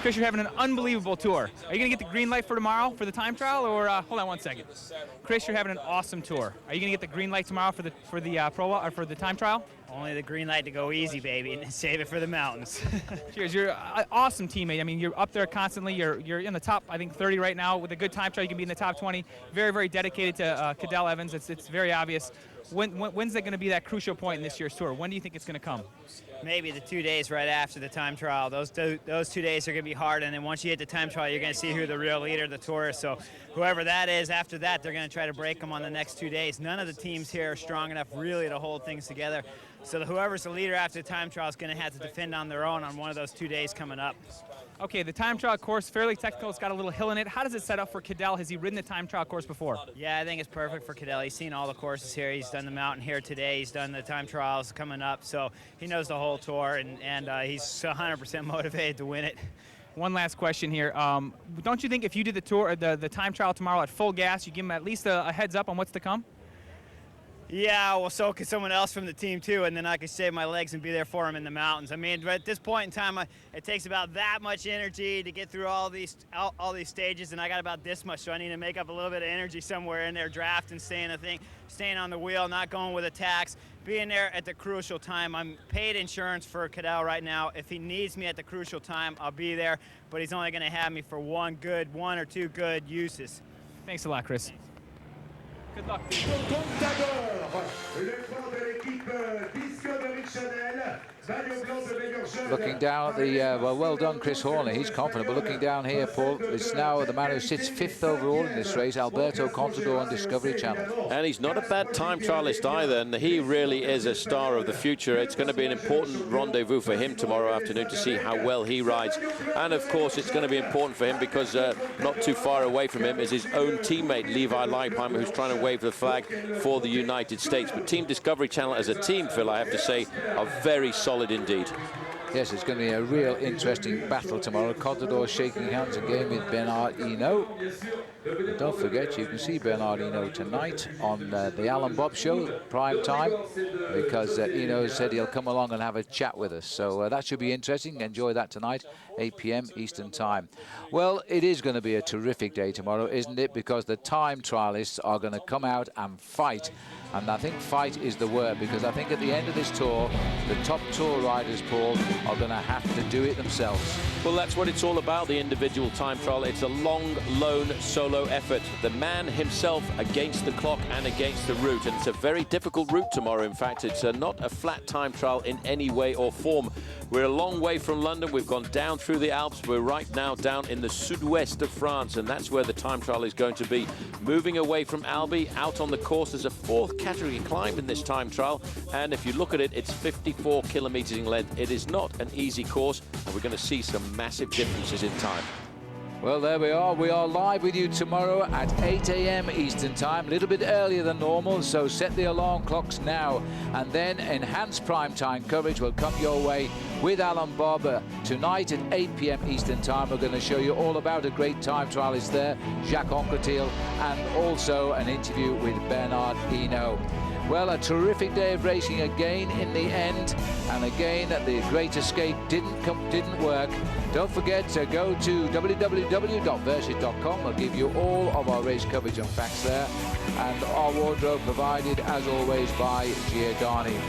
Chris, you're having an unbelievable tour. Are you going to get the green light for tomorrow for the time trial, or hold on one second? Chris, you're having an awesome tour. Are you going to get the green light tomorrow for the time trial? Only the green light to go easy, baby, and save it for the mountains. Cheers. You're an awesome teammate. I mean, you're up there constantly. You're in the top, I think, 30 right now. With a good time trial, you can be in the top 20. Very, very dedicated to Cadel Evans. It's very obvious. When's that going to be that crucial point in this year's tour? When do you think it's going to come? Maybe the 2 days right after the time trial. Those 2 days are going to be hard, and then once you hit the time trial, you're going to see who the real leader of the tour is. So whoever that is, after that, they're going to try to break them on the next 2 days. None of the teams here are strong enough really to hold things together. So whoever's the leader after the time trial is going to have to defend on their own on one of those 2 days coming up. Okay, the time trial course, fairly technical. It's got a little hill in it. How does it set up for Cadel? Has he ridden the time trial course before? Yeah, I think it's perfect for Cadel. He's seen all the courses here. He's done the mountain here today. He's done the time trials coming up. So he knows the whole tour, and he's 100% motivated to win it. One last question here. Don't you think if you did the tour, the time trial tomorrow at full gas, you give him at least a heads up on what's to come? Yeah, well, so could someone else from the team, too, and then I could save my legs and be there for him in the mountains. I mean, at this point in time, it takes about that much energy to get through all these stages, and I got about this much, so I need to make up a little bit of energy somewhere in there, drafting, staying on the wheel, not going with attacks, being there at the crucial time. I'm paid insurance for Cadel right now. If he needs me at the crucial time, I'll be there, but he's only going to have me for one or two good uses. Thanks a lot, Chris. Good luck. Looking down at the, well done, Chris Horner. He's confident, but looking down here, Paul, it's now the man who sits 5th overall in this race, Alberto Contador on Discovery Channel. And he's not a bad time trialist either, and he really is a star of the future. It's going to be an important rendezvous for him tomorrow afternoon to see how well he rides. And, of course, it's going to be important for him because not too far away from him is his own teammate, Levi Leipheimer, who's trying to wave the flag for the United States. But Team Discovery Channel as a team, Phil, I have to say, are very solid indeed. Yes, it's going to be a real interesting battle tomorrow. Contador shaking hands again with Bernard Hinault. And don't forget, you can see Bernard Hinault tonight on the Alan Bob Show, prime time, because Hinault said he'll come along and have a chat with us. So that should be interesting. Enjoy that tonight, 8 p.m. Eastern Time. Well, it is going to be a terrific day tomorrow, isn't it? Because the time trialists are going to come out and fight. And I think fight is the word, because I think at the end of this tour, the top tour riders, Paul, are going to have to do it themselves. Well, that's what it's all about, the individual time trial. It's a long, lone, solo effort. The man himself against the clock and against the route. And it's a very difficult route tomorrow, in fact. It's not a flat time trial in any way or form. We're a long way from London. We've gone down through the Alps. We're right now down in the sud-west of France, and that's where the time trial is going to be. Moving away from Albi, out on the course, there's a 4th category climb in this time trial, and if you look at it, it's 54 kilometers in length. It is not an easy course, and we're going to see some massive differences in time. Well, there we are. We are live with you tomorrow at 8 a.m. Eastern Time, a little bit earlier than normal, so set the alarm clocks now. And then enhanced primetime coverage will come your way with Alan Bob tonight at 8 p.m. Eastern Time. We're going to show you all about a great time trialist there, Jacques Anquetil, and also an interview with Bernard Hinault. Well, a terrific day of racing again in the end, and again the Great Escape didn't work. Don't forget to go to www.versus.com. We'll give you all of our race coverage and facts there, and our wardrobe provided as always by Giordani.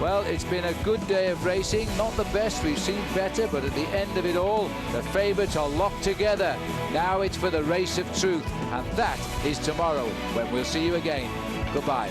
Well, it's been a good day of racing, not the best, we've seen better, but at the end of it all, the favourites are locked together. Now it's for the race of truth, and that is tomorrow, when we'll see you again. Goodbye.